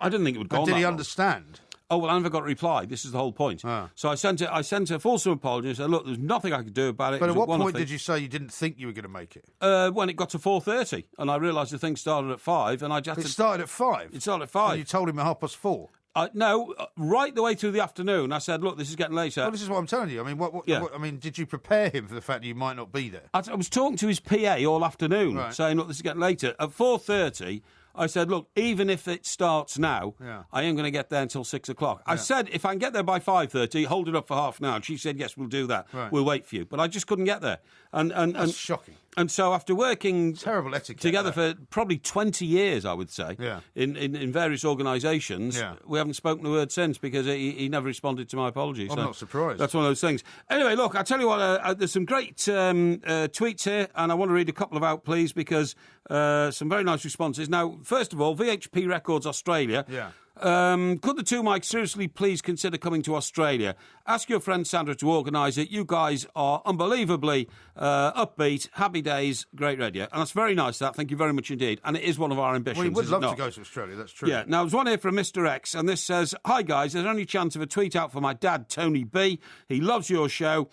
I didn't think it would go on Did that he long. understand? Oh, well, I never got a reply. This is the whole point. So I sent a fulsome apology and said, look, there's nothing I could do about it. But It at was what a point one-off did thing. you say you didn't think you were going to make it? When it got to 4:30, and I realised the thing started at 5, and I just... It started at 5? It started at 5. And you told him at 4:30? No, right the way through the afternoon, I said, look, this is getting later. Well, this is what I'm telling you. I mean, did you prepare him for the fact that you might not be there? I was talking to his PA all afternoon, Right. saying, look, this is getting later. At 4:30, I said, look, even if it starts now, I ain't going to get there until 6 o'clock. I said, if I can get there by 5:30, hold it up for half an hour. And she said, yes, we'll do that. Right. We'll wait for you. But I just couldn't get there. That's shocking. And so after working Terrible etiquette, together for probably 20 years, I would say, in various organisations, we haven't spoken a word since because he never responded to my apology. I'm So not surprised. That's one of those things. Anyway, look, I tell you what, there's some great tweets here, and I want to read a couple of out, please, because some very nice responses. Now, first of all, VHP Records Australia. Yeah. Could the two Mikes seriously please consider coming to Australia? Ask your friend Sandra to organise it. You guys are unbelievably upbeat, happy days, great radio. And that's very nice, that. Thank you very much indeed. And it is one of our ambitions. We would is it love not? to go to Australia, that's true. Yeah, now there's one here from Mr. X, and this says, hi guys, there's only chance of a tweet out for my dad, Tony B. He loves your show.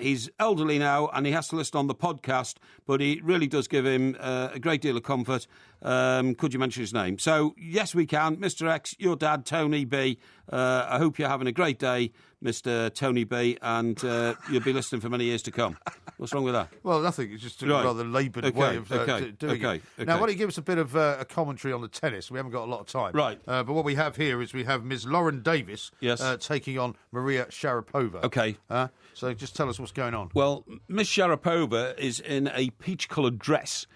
He's elderly now, and he has to listen on the podcast, but he really does give him a great deal of comfort. Could you mention his name? So, yes, we can. Mr. X, your dad, Tony B. I hope you're having a great day, Mr. Tony B, and you'll be listening for many years to come. What's wrong with that? Well, nothing. It's just a Right. rather laboured way of doing it. Now, why don't you give us a bit of a commentary on the tennis? We haven't got a lot of time. Right. But what we have here is we have Ms. Lauren Davis taking on Maria Sharapova. Okay. So just tell us what's going on. Well, Miss Sharapova is in a peach-coloured dress.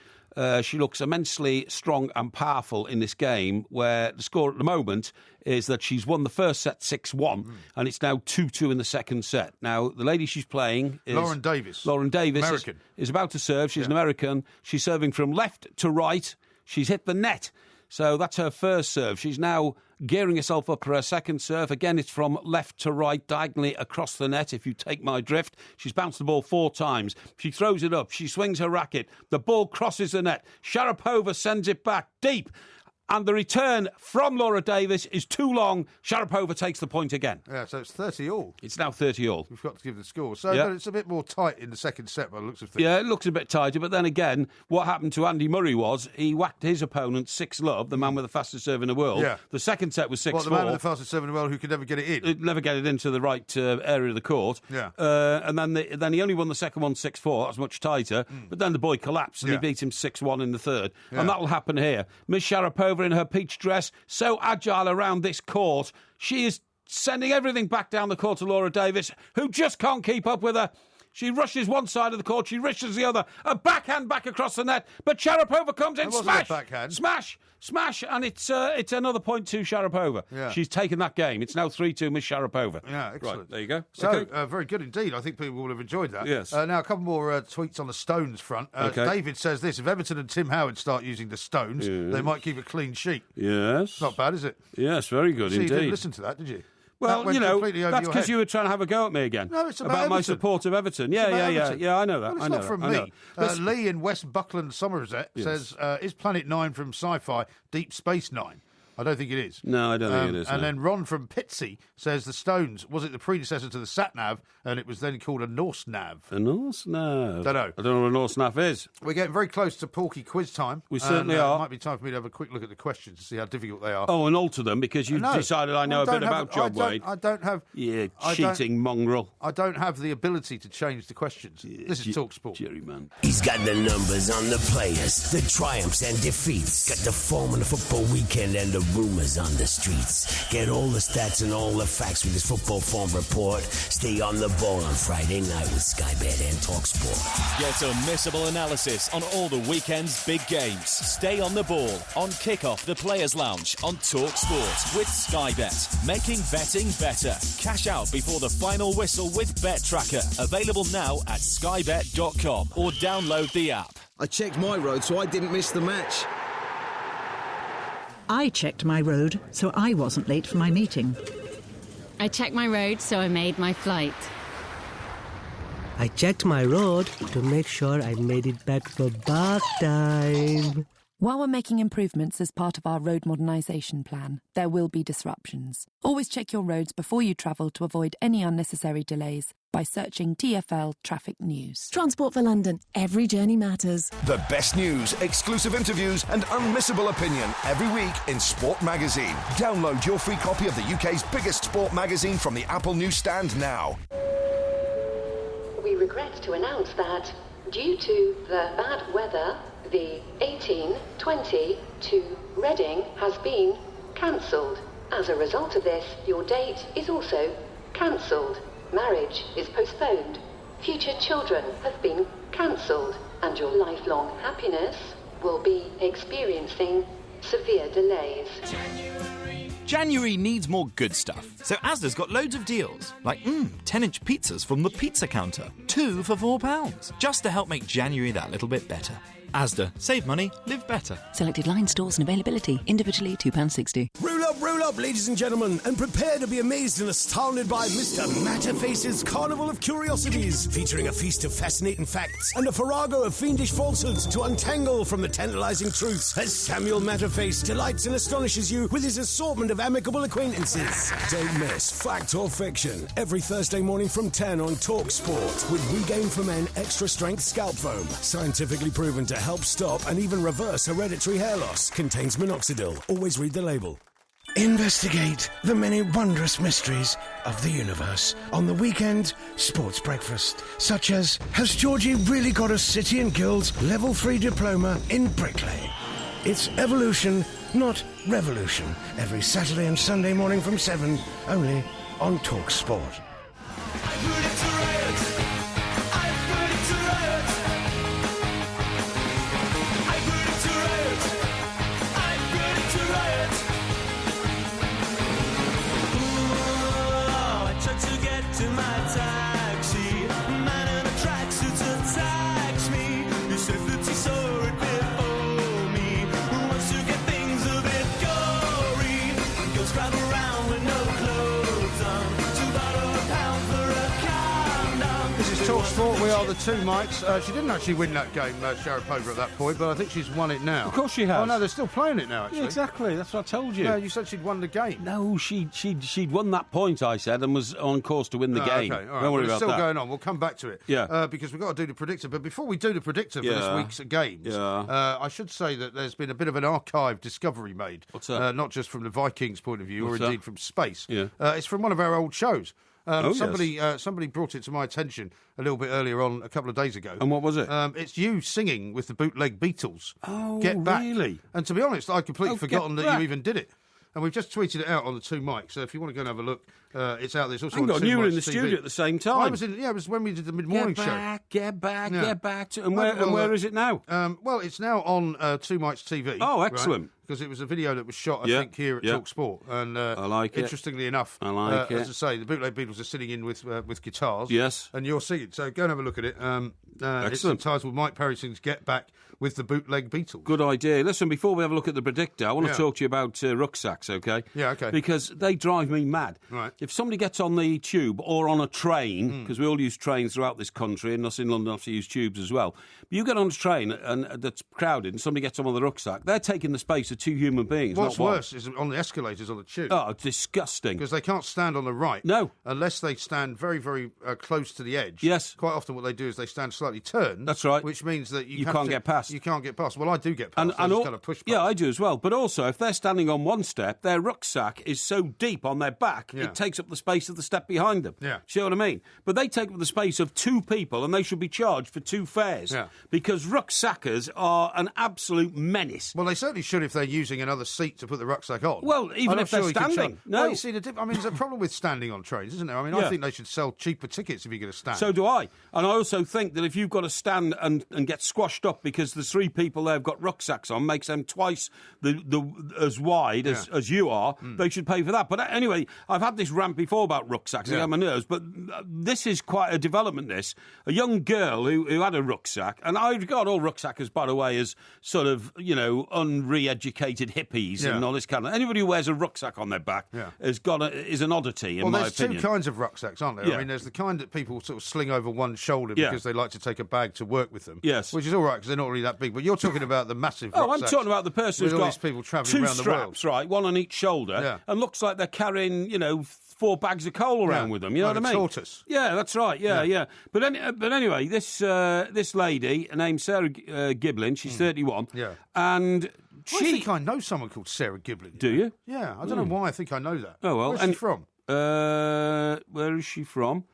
She looks immensely strong and powerful in this game, where the score at the moment is that she's won the first set 6-1, and it's now 2-2 in the second set. Now, the lady she's playing is... Lauren Davis. Lauren Davis American. is about to serve. She's an American. She's serving from left to right. She's hit the net. So that's her first serve. She's now gearing herself up for her second serve. Again, it's from left to right, diagonally across the net, if you take my drift. She's bounced the ball 4 times. She throws it up. She swings her racket. The ball crosses the net. Sharapova sends it back deep. And the return from Laura Davis is too long. Sharapova takes the point again. Yeah, so it's 30-all. It's now 30-all. We've got to give the score. So but it's a bit more tight in the second set by the looks of things. Yeah, it looks a bit tighter, but then again, what happened to Andy Murray was he whacked his opponent 6-love, the man with the fastest serve in the world. Yeah. The second set was 6-4. What, the man with the fastest serve in the world who could never get it in? He'd never get it into the right area of the court. Yeah. And then he only won the second one 6-4. That was much tighter. But then the boy collapsed and he beat him 6-1 in the third. Yeah. And that'll happen here. Miss Sharapova in her peach dress, so agile around this court. She is sending everything back down the court to Laura Davis, who just can't keep up with her. She rushes one side of the court, she rushes the other. A backhand back across the net, but Sharapova comes in, That wasn't smash, a backhand. smash, and it's another point to Sharapova. Yeah. She's taken that game. It's now 3-2, Miss Sharapova. Yeah, excellent. Right, there you go. So, Okay. very good indeed. I think people will have enjoyed that. Yes. Now, a couple more tweets on the Stones front. Okay. David says this: if Everton and Tim Howard start using the Stones, they might keep a clean sheet. Yes. Not bad, is it? Yes, very good So you didn't indeed. listen to that, did you? Well, That went completely over that's your because head. you were trying to have a go at me again. No, it's about my Everton. support of Everton. It's about Yeah, Everton. I know that. Well, it's I know not from that. I know me. that. Lee in West Buckland, Somerset Yes. says, is Planet 9 from Sci-Fi Deep Space Nine? I don't think it is. No, I don't think it is. And no. then Ron from Pitsy says the Stones, was it the predecessor to the sat-nav, and it was then called a Norse-nav? A Norse-nav? Don't know. I don't know what a Norse-nav is. We're getting very close to Porky Quiz time. We certainly are. It might be time for me to have a quick look at the questions to see how difficult they are. Oh, and alter them, because you've decided I know a bit about Job Wade. I don't have... Yeah, cheating mongrel. I don't have the ability to change the questions. This is TalkSport. Jerry, man. He's got the numbers on the players, the triumphs and defeats. Got the form on the football weekend and the rumors on the streets. Get all the stats and all the facts with his football form report. Stay on the ball on Friday night with Sky Bet and TalkSport. Get unmissable analysis on all the weekend's big games. Stay on the ball on Kickoff the Players Lounge on TalkSport with Sky Bet. Making betting better. Cash out before the final whistle with Bet Tracker. Available now at skybet.com or download the app. I checked my road so I didn't miss the match. I checked my road so I wasn't late for my meeting. I checked my road so I made my flight. I checked my road to make sure I made it back for bath time. While we're making improvements as part of our road modernisation plan, there will be disruptions. Always check your roads before you travel to avoid any unnecessary delays by searching TfL Traffic News. Transport for London. Every journey matters. The best news, exclusive interviews and unmissable opinion every week in Sport Magazine. Download your free copy of the UK's biggest sport magazine from the Apple newsstand now. We regret to announce that, due to the bad weather, the 1820 to Reading has been cancelled. As a result of this, your date is also cancelled. Marriage is postponed. Future children have been cancelled. And your lifelong happiness will be experiencing severe delays. January needs more good stuff, so Asda's got loads of deals, like 10-inch pizzas from the pizza counter, 2 for £4, just to help make January that little bit better. Asda. Save money, live better. Selected line stores and availability. Individually £2.60. Roll up, ladies and gentlemen, and prepare to be amazed and astounded by Mr. Matterface's Carnival of Curiosities, featuring a feast of fascinating facts and a farrago of fiendish falsehoods to untangle from the tantalising truths as Samuel Matterface delights and astonishes you with his assortment of amicable acquaintances. Don't miss Fact or Fiction every Thursday morning from 10 on TalkSport with Regain for Men Extra Strength Scalp Foam, scientifically proven to help stop and even reverse hereditary hair loss. Contains minoxidil. Always read the label. Investigate the many wondrous mysteries of the universe on the weekend sports breakfast, such as, has Georgie really got a City and Guilds Level 3 diploma in bricklaying? It's evolution, not revolution. Every Saturday and Sunday morning from 7, only on TalkSport. TalkSport, we are the two Mikes. She didn't actually win that game, Sharapova, at that point, but I think she's won it now. Of course she has. Oh, no, they're still playing it now, actually. Yeah, exactly, that's what I told you. No, you said she'd won the game. No, she'd won that point, I said, and was on course to win the game. Okay, all right. Don't worry it's about still that. going on. We'll come back to it. Yeah. Because we've got to do the predictor. But before we do the predictor for this week's games, I should say that there's been a bit of an archive discovery made. What's that? Not just from the Vikings' point of view, What's or indeed that? from space. Yeah. It's from one of our old shows. Yes. Somebody brought it to my attention a little bit earlier on, a couple of days ago. And what was it? It's you singing with the bootleg Beatles. Oh, Get Back. really? And to be honest, I'd completely forgotten Get that Back. you even did it. And we've just tweeted it out on the two mics. So if you want to go and have a look, it's out there. It's also Hang on on, Two you were Mics in the TV. studio at the same time. It was when we did the mid-morning Get back, show. get back, Yeah. get back. And where is it now? Well, it's now on Two Mics TV. Oh, excellent. Right? Because it was a video that was shot, I think, here at TalkSport. And I like it. Interestingly enough, I like it. as I say, the bootleg Beatles are sitting in with guitars. Yes. And you're singing. So go and have a look at it. It's Excellent. entitled Mike Parry Sings Get Back with the bootleg Beatles. Good idea. Listen, before we have a look at the predictor, I want to talk to you about rucksacks, okay? Yeah, okay. Because they drive me mad. Right. If somebody gets on the tube or on a train, because we all use trains throughout this country, and us in London obviously use tubes as well, but you get on a train and that's crowded and somebody gets on with a rucksack, they're taking the space of 2 human beings. What's worse is on the escalators on the tube. Oh, disgusting. Because they can't stand on the right. No. Unless they stand very, very close to the edge. Yes. Quite often what they do is they stand slightly turned. That's right. Which means that you can't get past. You can't get past. Well, I do get past. I just kind of push past. Yeah, I do as well. But also, if they're standing on one step, their rucksack is so deep on their back, it takes up the space of the step behind them. Yeah. See what I mean? But they take up the space of 2 people, and they should be charged for 2 fares. Yeah. Because rucksackers are an absolute menace. Well, they certainly should if they're using another seat to put the rucksack on. Well, even if they're standing. No. Well, you see, I mean, there's a problem with standing on trains, isn't there? I mean, I think they should sell cheaper tickets if you're going to stand. So do I. And I also think that if you've got to stand and get squashed up because the 3 people there have got rucksacks on, makes them twice as wide as you are, they should pay for that. But anyway, I've had this rant before about rucksacks. I get my nerves. But this is quite a development, this. A young girl who had a rucksack, and I regard all rucksackers, by the way, as sort of, unre-educated hippies and all this kind of... Anybody who wears a rucksack on their back is an oddity, in my opinion. There's 2 kinds of rucksacks, aren't there? Yeah. I mean, there's the kind that people sort of sling over one shoulder because they like to take a bag to work with them. Yes. Which is all right because they're not really that big. But you're talking about the massive rucksacks. I'm talking about the person who's all got these people travelling 2 around straps, the world. right, one on each shoulder, and looks like they're carrying, 4 bags of coal around with them. You know what I mean? Tortoise. Yeah, that's right. Yeah. But anyway, this lady named Sarah Giblin, she's 31. Yeah. And I think I know someone called Sarah Giblin. Do you? Yeah. I don't know why I think I know that. Oh well. Where's she from? Where is she from?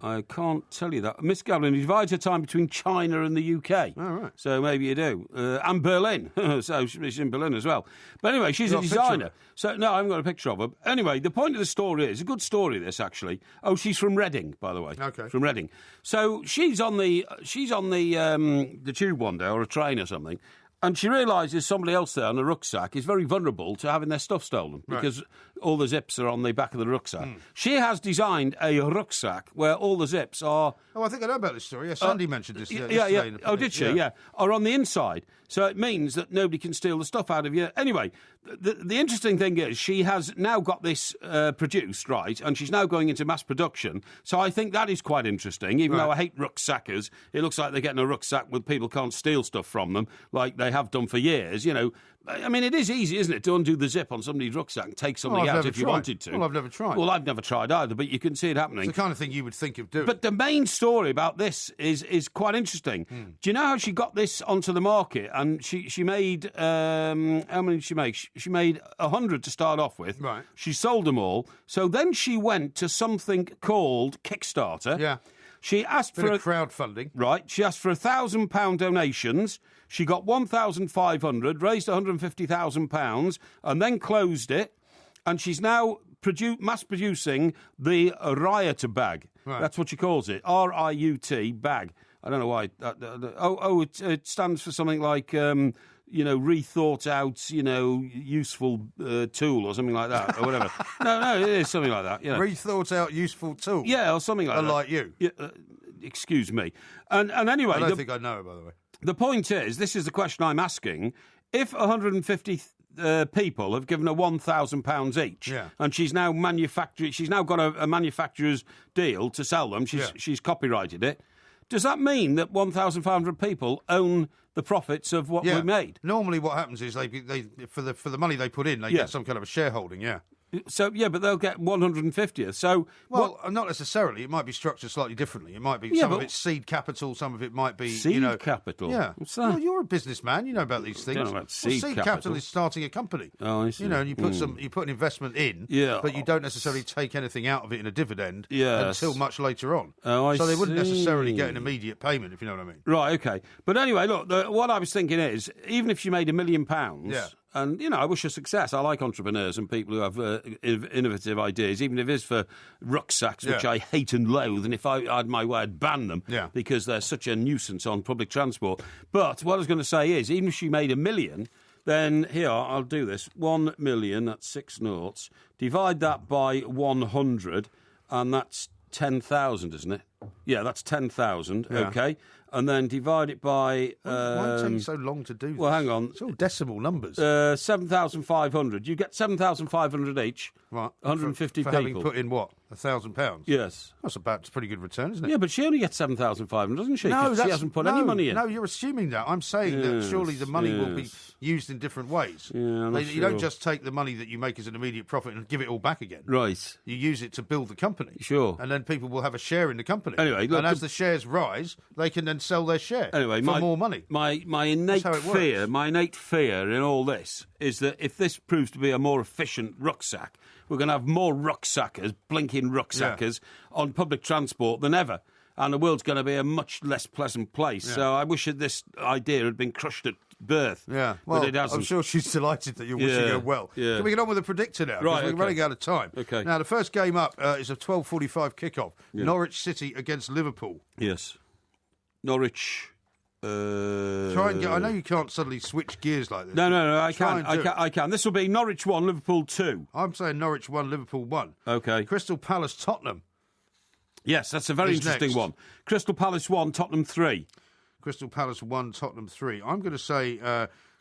I can't tell you that. Miss Giblin divides her time between China and the UK. Oh, right. So maybe you do. And Berlin. So she's in Berlin as well. But anyway, she's a designer. So, no, I haven't got a picture of her. Anyway, the point of the story is, a good story, this, actually. Oh, she's from Reading, by the way. Okay. From Reading. So she's on the tube one day, or a train or something, and she realises somebody else there on a rucksack is very vulnerable to having their stuff stolen because all the zips are on the back of the rucksack. She has designed a rucksack where all the zips are... Oh, I think I know about this story. Yeah, Sandy mentioned this. Yeah. Oh, did she? Yeah. Are on the inside. So it means that nobody can steal the stuff out of you. Anyway, the interesting thing is she has now got this produced, right, and she's now going into mass production. So I think that is quite interesting. Even though I hate rucksackers, it looks like they're getting a rucksack where people can't steal stuff from them, like they have done for years, I mean, it is easy, isn't it, to undo the zip on somebody's rucksack and take something out if you wanted to. Well, I've never tried. Well, I've never tried either, but you can see it happening. It's the kind of thing you would think of doing. But the main story about this is quite interesting. Do you know how she got this onto the market? And she made, how many did she make? She made 100 to start off with. Right. She sold them all. So then she went to something called Kickstarter. Yeah. She asked for crowdfunding. Right. She asked for £1,000 donations. She got 1,500, raised £150,000, and then closed it. And she's now mass producing the Riot bag. Right. That's what she calls it. RIUT bag. I don't know why. It stands for something like, rethought out, useful tool or something like that, or whatever. No, it is something like that. Rethought out useful tool. Yeah, or something like that. Like you. Yeah, excuse me. And anyway, I don't think I know it, by the way. The point is, this is the question I'm asking. If 150 people have given her £1,000 each, and she's now got a manufacturer's deal to sell them, she's copyrighted it, does that mean that 1,500 people own the profits of what we made? Normally what happens is they for the money they put in, they get some kind of a shareholding, So, but they'll get 150th. So, not necessarily. It might be structured slightly differently. It might be some of it's seed capital, some of it might be seed capital. Yeah, what's that? Well, you're a businessman. You know about these things. I don't know about seed capital is starting a company. Oh, I see. And you put you put an investment in, but you don't necessarily take anything out of it in a dividend until much later on. Oh, I see. So they wouldn't necessarily get an immediate payment, if you know what I mean. Right. Okay. But anyway, look. What I was thinking is, even if she made £1 million. And, I wish her success. I like entrepreneurs and people who have innovative ideas, even if it is for rucksacks, which I hate and loathe. And if I had my way, I'd ban them because they're such a nuisance on public transport. But what I was going to say is, even if she made £1 million, then here, I'll do this. 1 million, that's 6 noughts. Divide that by 100, and that's 10,000, isn't it? Yeah, that's 10,000. Yeah. Okay. And then divide it by... Why are you taking so long to do this? Well, hang on. It's all decimal numbers. 7,500. You get 7,500 each. Right. 150 for people. having put in what? £1,000? Yes. That's a pretty good return, isn't it? Yeah, but she only gets 7,500, doesn't she? 'Cause she hasn't put any money in. No, you're assuming that. I'm saying that surely the money will be used in different ways. Yeah, You don't just take the money that you make as an immediate profit and give it all back again. Right. You use it to build the company. Sure. And then people will have a share in the company. Anyway, look, and as the shares rise, they can then sell their share for more money. My innate fear in all this is that if this proves to be a more efficient rucksack, we're going to have more rucksackers, blinking rucksackers, on public transport than ever. And the world's going to be a much less pleasant place. Yeah. So I wish that this idea had been crushed at birth. Yeah, well, but it hasn't. I'm sure she's delighted that you're wishing her well. Yeah. Can we get on with the predictor now? Right, We're running out of time. Okay. Now, the first game up is a 12:45 kickoff. Yeah. Norwich City against Liverpool. Yes. Norwich... Try and get... I know you can't suddenly switch gears like this. No, I can. This will be Norwich 1, Liverpool 2. I'm saying Norwich 1, Liverpool 1. Okay. Crystal Palace, Tottenham. Yes, that's a very interesting next? one. Crystal Palace 1, Tottenham 3. Crystal Palace 1, Tottenham 3. I'm going to say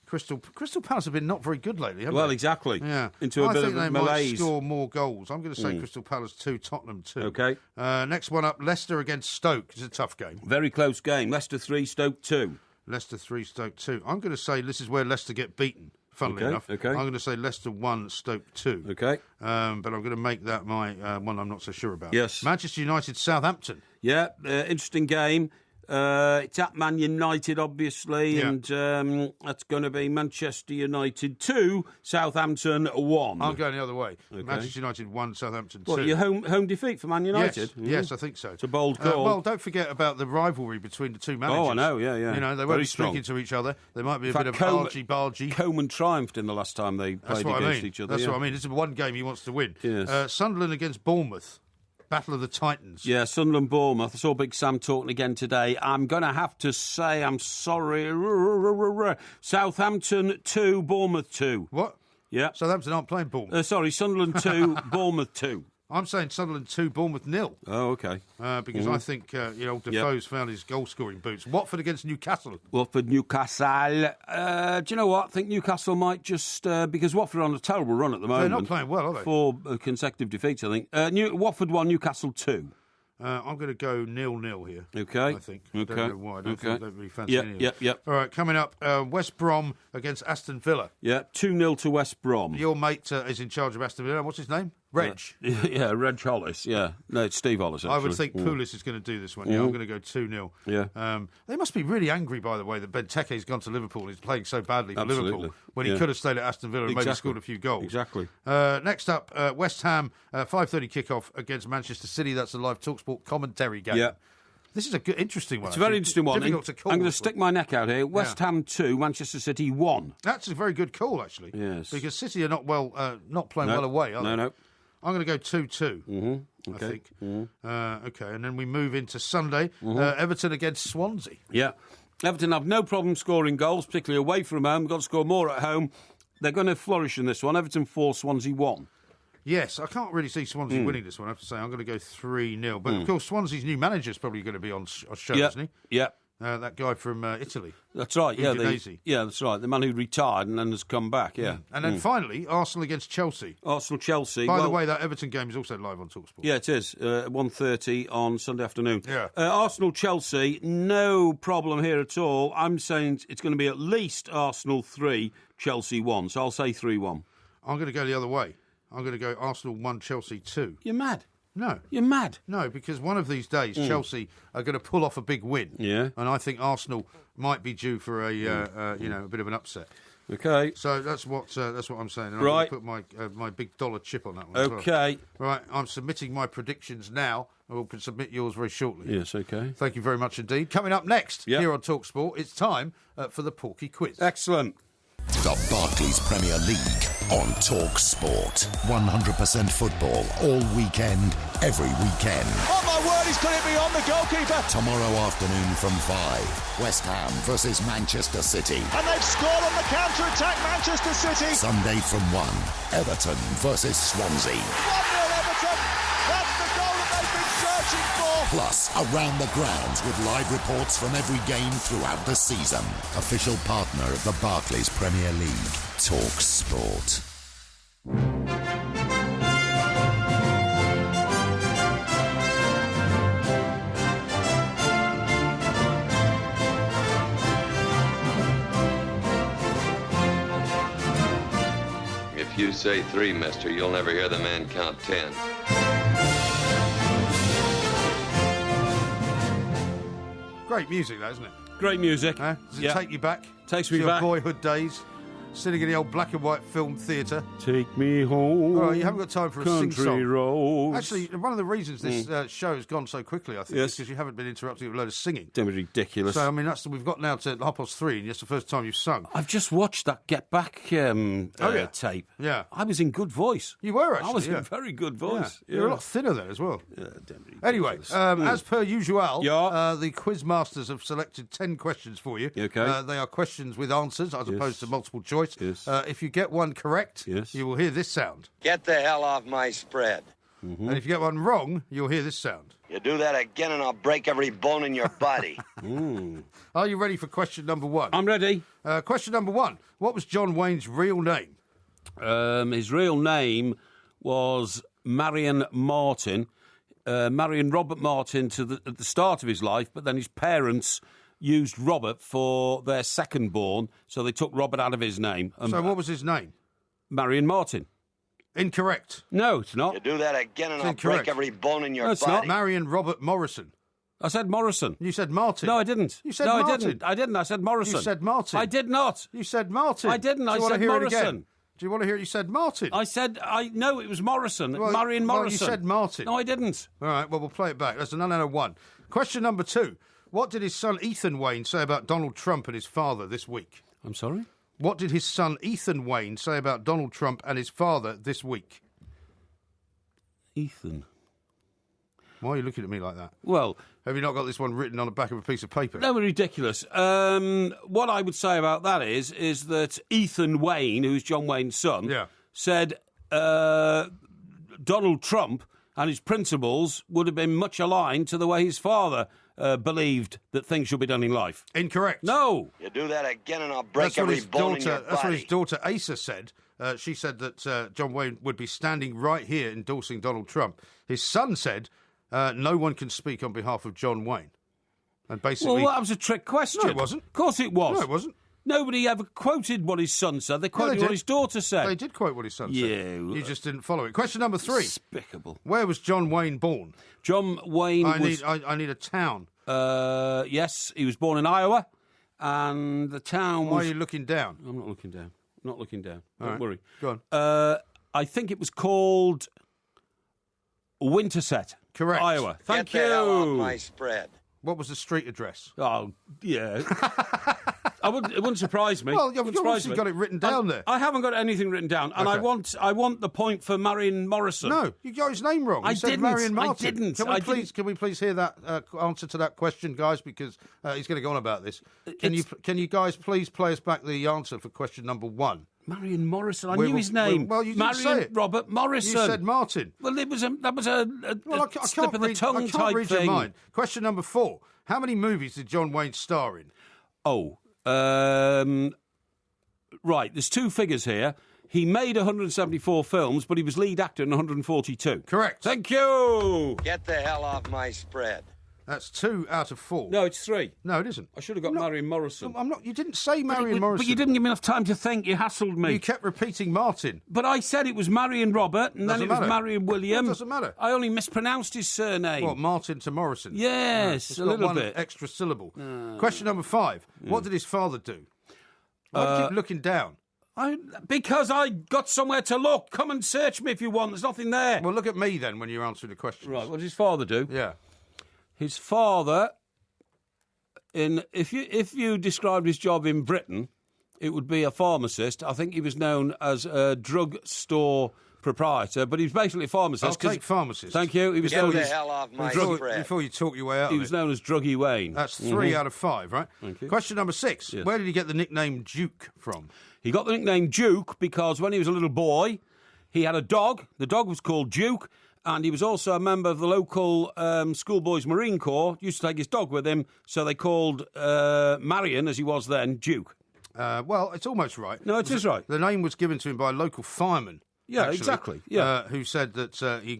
Crystal Palace have been not very good lately, haven't they? Exactly. Yeah. Into a bit of a I think they malaise. might score more goals. I'm going to say Crystal Palace 2, Tottenham 2. Okay. Next one up, Leicester against Stoke. It's a tough game. Very close game. Leicester 3, Stoke 2. Leicester 3, Stoke 2. I'm going to say this is where Leicester get beaten, funnily enough. Okay. I'm going to say Leicester 1, Stoke 2. Okay. But I'm going to make that my one I'm not so sure about. Yes. Manchester United, Southampton. Yeah, interesting game. It's at Man United, obviously, and that's going to be Manchester United 2, Southampton 1. I'm going the other way. Okay. Manchester United 1, Southampton 2. What, your home defeat for Man United? Yes, I think so. It's a bold call. Well, don't forget about the rivalry between the two managers. Oh, I know, yeah. You know, they won't be speaking to each other. There might be a bit of argy-bargy. Coleman triumphed in the last time they played against each other. That's what I mean. This is one game he wants to win. Yes. Sunderland against Bournemouth. Battle of the Titans. Yeah, Sunderland, Bournemouth. I saw Big Sam talking again today. I'm going to have to say, I'm sorry. Southampton 2, Bournemouth 2. What? Yeah. Southampton aren't playing Bournemouth. Sorry, Sunderland 2, Bournemouth 2. I'm saying Sunderland 2, Bournemouth 0. Oh, okay. Because I think Defoe's found his goal-scoring boots. Watford against Newcastle. Watford, Newcastle. Do you know what? I think Newcastle might just... because Watford are on a terrible run at the moment. They're not playing well, are they? 4 consecutive defeats, I think. Watford 1, Newcastle 2. I'm going to go 0-0 here. Okay. I think. Okay. I don't know why. I don't really fancy any of it. Yep. All right, coming up, West Brom against Aston Villa. Yeah, 2-0 to West Brom. Your mate is in charge of Aston Villa. What's his name? Reg. Reg Hollis, yeah. No, it's Steve Hollis, actually. I would think Pulis is going to do this one. Yeah, I'm going to go 2-0. Yeah. They must be really angry, by the way, that Benteke's gone to Liverpool. He's playing so badly for Liverpool when he could have stayed at Aston Villa and maybe scored a few goals. Exactly. Next up, West Ham, 5:30 kickoff against Manchester City. That's a live TalkSport commentary game. Yeah. This is a good, interesting one. It's a very interesting one. Difficult to call. I'm going to stick my neck out here. West Ham 2, Manchester City 1. That's a very good call, actually. Yes. Because City are not playing well away, are they? No. I'm going to go 2-2, I think. Okay, and then we move into Sunday. Everton against Swansea. Yeah. Everton have no problem scoring goals, particularly away from home. They've got to score more at home. They're going to flourish in this one. Everton 4, Swansea 1. Yes, I can't really see Swansea winning this one, I have to say. I'm going to go 3-0. But, of course, Swansea's new manager's probably going to be on show, isn't he? Yeah. That guy from Italy. That's right, yeah. Udinese. That's right. The man who retired and then has come back, yeah. And then finally, Arsenal against Chelsea. Arsenal-Chelsea. By the way, that Everton game is also live on TalkSport. Yeah, it is. 1:30 on Sunday afternoon. Yeah. Arsenal-Chelsea, no problem here at all. I'm saying it's going to be at least Arsenal 3, Chelsea 1. So I'll say 3-1. I'm going to go the other way. I'm going to go Arsenal 1, Chelsea 2. You're mad. No. You're mad. No, because one of these days Chelsea are going to pull off a big win. Yeah. And I think Arsenal might be due for a bit of an upset. Okay. So that's what I'm saying. And right. I'm going to put my big dollar chip on that one. Okay. As well. Right. I'm submitting my predictions now. I will submit yours very shortly. Yes. Okay. Thank you very much indeed. Coming up next here on TalkSport, it's time for the Porky Quiz. Excellent. The Barclays Premier League on TalkSport. 100% football all weekend, every weekend. Oh my word, he's got it beyond the goalkeeper. Tomorrow afternoon from 5, West Ham versus Manchester City. And they've scored on the counter-attack, Manchester City. Sunday from 1, Everton versus Swansea. 1-0 Everton. That's the goal that they've been searching searching for. Plus, around the grounds with live reports from every game throughout the season. Official partner of the Barclays Premier League, Talk Sport. If you say 3, mister, you'll never hear the man count 10. Great music, that, isn't it? Great music. Does it take you back? Takes to me your back. boyhood days, sitting in the old black and white film theatre. Take me home. All right, you haven't got time for a country sing-song. roads. Actually, one of the reasons this show has gone so quickly, I think, is because you haven't been interrupted with a load of singing. Don't be ridiculous. So, I mean, we've got now to 3:30, and it's the first time you've sung. I've just watched that Get Back tape. Yeah. I was in good voice. You were, actually. I was in very good voice. Yeah. You're a lot thinner then as well. Yeah, don't be anyway, as per usual, Yeah. the quiz masters have selected 10 questions for you. Okay. They are questions with answers as opposed to multiple choice. Yes. If you get one correct, you will hear this sound. Get the hell off my spread. Mm-hmm. And if you get one wrong, you'll hear this sound. You do that again and I'll break every bone in your body. Are you ready for question number 1? I'm ready. Question number 1. What was John Wayne's real name? His real name was Marion Martin. Marion Robert Martin at the start of his life, but then his parents used Robert for their second born, so they took Robert out of his name. So what was his name? Marion Martin. Incorrect. No, it's not. You do that again and It's I'll incorrect. break every bone in your No, it's body. not. Marion Robert Morrison. I said Morrison. You said Martin. No, I didn't. You said no, Martin. I didn't. I said Morrison. You said Martin. I did not. You said Martin. I didn't. Do you I want to said hear it Morrison. again? Do you want to hear it? You said Martin. I said, no, it was Morrison. Well, Marion well, Morrison. you said Martin. No, I didn't. All right, well, we'll play it back. That's a 9 out of 1. Question number 2. What did his son Ethan Wayne say about Donald Trump and his father this week? I'm sorry? What did his son Ethan Wayne say about Donald Trump and his father this week? Ethan. Why are you looking at me like that? Well, have you not got this one written on the back of a piece of paper? No, ridiculous. What I would say about that is that Ethan Wayne, who's John Wayne's son, said Donald Trump and his principles would have been much aligned to the way his father believed that things should be done in life. Incorrect. No. You do that again and I'll break every bone in your body. That's what his daughter Asa said. She said that John Wayne would be standing right here endorsing Donald Trump. His son said, no one can speak on behalf of John Wayne. And basically... Well, that was a trick question. No, it wasn't. Of course it was. No, it wasn't. Nobody ever quoted what his son said. They quoted what his daughter said. They did quote what his son said. Yeah. You just didn't follow it. Question number 3. Despicable. Where was John Wayne born? John Wayne I need a town. Yes, he was born in Iowa, and the town Why was... are you looking down? I'm not looking down. Not looking down. All Don't right. worry. Go on. I think it was called Winterset. Correct. Iowa. Thank Get the hell off you. my spread. What was the street address? Oh, yeah. It wouldn't surprise me. Well, you've Wouldn't surprise obviously me. got it written down there. I haven't got anything written down, and Okay. I want the point for Marion Morrison. No, you got his name wrong. You I said didn't. Marion I Martin. didn't. Can we please hear that answer to that question, guys? Because he's going to go on about this. Can you guys please play us back the answer for question number 1? Marion Morrison. I knew his name. Well, you didn't Marion say it. Robert Morrison. You said Martin. Well, that was a I slip can't of the read, tongue I can't type read thing. your mind. Question number 4. How many movies did John Wayne star in? Oh, right. There's 2 figures here. He made 174 films, but he was lead actor in 142. Correct. Thank you. Get the hell off my spread. That's 2 out of 4. No, it's 3. No, it isn't. I should have got Marion Morrison. I'm not. You didn't say Marion Morrison. But you didn't give me enough time to think. You hassled me. You kept repeating Martin. But I said it was Marion Robert, and then it was Marion William. It doesn't matter. I only mispronounced his surname. What, Martin to Morrison? Yes, It's a got little one bit. extra syllable. Question number 5. What did his father do? Why do you keep looking down? Because I got somewhere to look. Come and search me if you want. There's nothing there. Well, look at me then when you're answering the questions. Right, what did his father do? Yeah. His father, if you described his job in Britain, it would be a pharmacist. I think he was known as a drugstore proprietor, but he was basically a pharmacist. I'll take pharmacist. Thank you. He was Get known the as hell off my spread. Before you talk your way out he of was it. known as Druggy Wayne. That's 3 out of 5, right? Thank you. Question number 6. Yes. Where did he get the nickname Duke from? He got the nickname Duke because when he was a little boy, He had a dog. The dog was called Duke, and he was also a member of the local schoolboys Marine Corps. Used to take his dog with him, so they called Marion, as he was then, Duke. Well, it's almost right. No, it is right. The name was given to him by a local fireman. Yeah, actually, exactly. Yeah, who said that he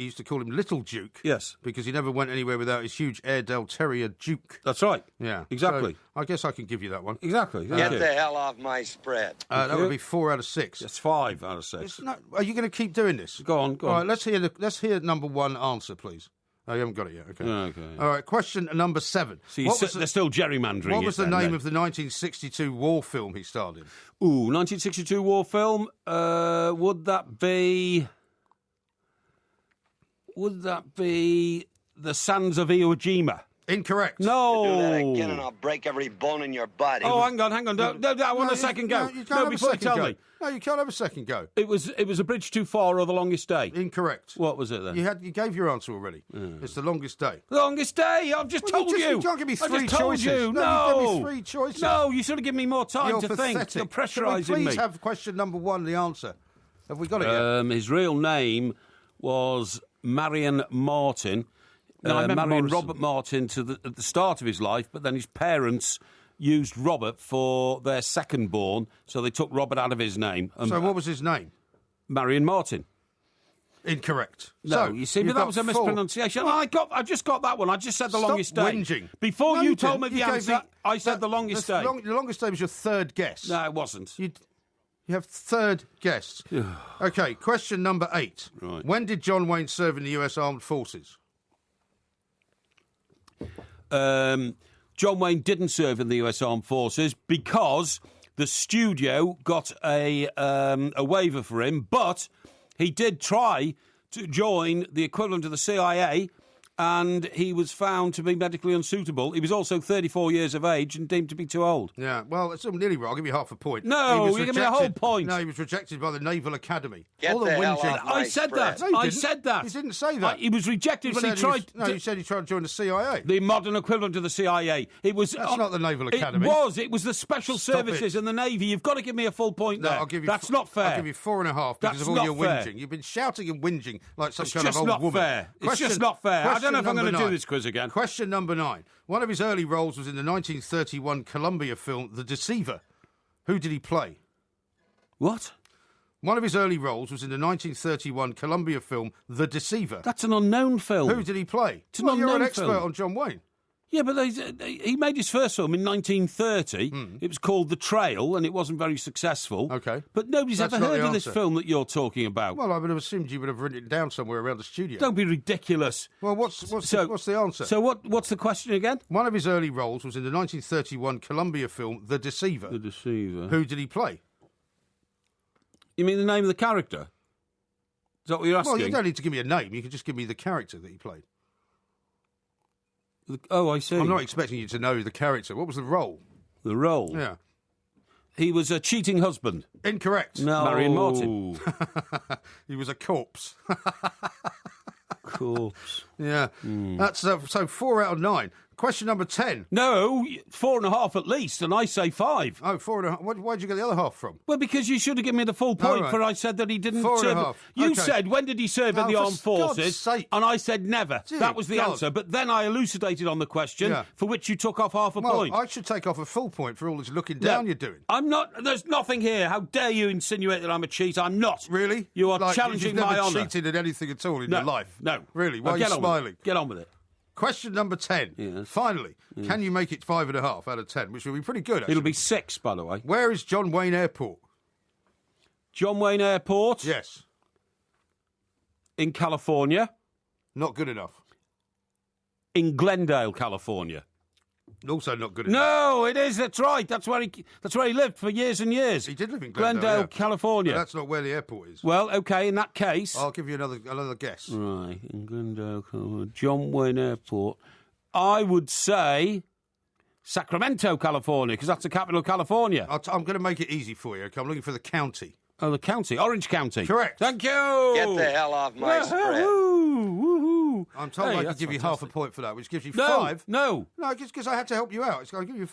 used to call him Little Duke. Yes, because he never went anywhere without his huge Airedale Terrier Duke. That's right. Yeah, exactly. So I guess I can give you that one. Exactly. Get the hell off my spread. That would be 4 out of 6. That's 5 out of 6. Are you going to keep doing this? Go on. All right, let's hear number 1 answer, please. Oh, you haven't got it yet. Okay. All right. Question number 7. So they're still gerrymandering. What was the name of the 1962 war film he starred in? 1962 war film. Would that be The Sands of Iwo Jima? Incorrect. No. Do that again and I'll break every bone in your body. Oh, hang on. No, I want a second go. Before you tell me. No, you can't have a second go. It was A Bridge Too Far or The Longest Day. Incorrect. What was it then? You gave your answer already. It's The Longest Day. The Longest Day. I've just told you. You can't give me 3 choices. Told you. No, you gave me 3 choices. No, you should have given me more time to pathetic. think. You're pressurising me. Please have question number 1, the answer. Have we got it yet? His real name was Marion Martin. Marion Robert Martin at the start of his life, but then his parents used Robert for their second born, so they took Robert out of his name. So what was his name? Marion Martin. Incorrect. No, so, you see, but that was a mispronunciation. I just got that one. I just said The Longest Day. Whinging. Before you told me the answer, I said The Longest Day. The Longest Day was your 3rd guess. No, it wasn't. You have 3rd guess. Okay, question number 8. Right. When did John Wayne serve in the US Armed Forces? John Wayne didn't serve in the US Armed Forces because the studio got a waiver for him, but he did try to join the equivalent of the CIA, and he was found to be medically unsuitable. He was also 34 years of age and deemed to be too old. Yeah, well, it's nearly right. I'll give you half a point. No, you give me a whole point. No, he was rejected by the Naval Academy. Get the hell off my I said that. No, I said that. He didn't say that. He was rejected when he tried. You said he tried to join the CIA. The modern equivalent of the CIA. It was. That's not the Naval Academy. It was the Special Services and the Navy. You've got to give me a full point there. I'll give you. That's not fair. I'll give you 4.5 because of all your whinging. You've been shouting and whinging like some kind of old woman. Fair. It's just not fair. I don't know if I'm going to do this quiz again. Question number 9. One of his early roles was in the 1931 Columbia film The Deceiver. Who did he play? What? One of his early roles was in the 1931 Columbia film The Deceiver. That's an unknown film. Who did he play? It's an unknown you're an expert film. on John Wayne. Yeah, but he made his first film in 1930. It was called The Trail, and it wasn't very successful. Okay. But nobody's ever heard of this film that you're talking about. Well, I would have assumed you would have written it down somewhere around the studio. Don't be ridiculous. Well, what's the answer? So what's the question again? One of his early roles was in the 1931 Columbia film The Deceiver. The Deceiver. Who did he play? You mean the name of the character? Is that what you're asking? Well, you don't need to give me a name. You can just give me the character that he played. Oh, I see. I'm not expecting you to know the character. What was the role? The role? Yeah. He was a cheating husband. Incorrect. No. Marion Martin. He was a corpse. Corpse. Yeah. That's so 4 out of 9. Question number 10. No, 4.5 at least, and I say 5. Oh, 4.5. Where'd you get the other half from? Well, because you should have given me the full point for I said that he didn't 4.5. You Okay. said, when did he serve in the for armed forces? God's sake. And I said never. Dear that was the God. answer. But then I elucidated on the question, for which you took off half a point. I should take off a full point for all this looking down you're doing. I'm not. There's nothing here. How dare you insinuate that I'm a cheat? I'm not. Really? You are Like, challenging you've my never honour. cheated at anything at all in your life? No. Really? Why are you Get on with it. smiling? Get on with it. Question number 10. Yes. Finally, can you make it 5.5 out of 10, which will be pretty good, actually. It'll be 6, by the way. Where is John Wayne Airport? John Wayne Airport? Yes. In California? Not good enough. In Glendale, California? Also not good enough. No, it is. That's right. That's where he lived for years and years. He did live in Glendale, Glendale, yeah. California. But that's not where the airport is. Well, OK, in that case... I'll give you another guess. Right, in Glendale, California. John Wayne Airport. I would say Sacramento, California, because that's the capital of California. I'm going to make it easy for you. Okay? I'm looking for the county. Oh, the county. Orange County. Correct. Thank you. Get the hell off my spread. Woo-hoo. I'm told I can give you half a point for that, which gives you 5. No. No, because I had to help you out. I'll give you...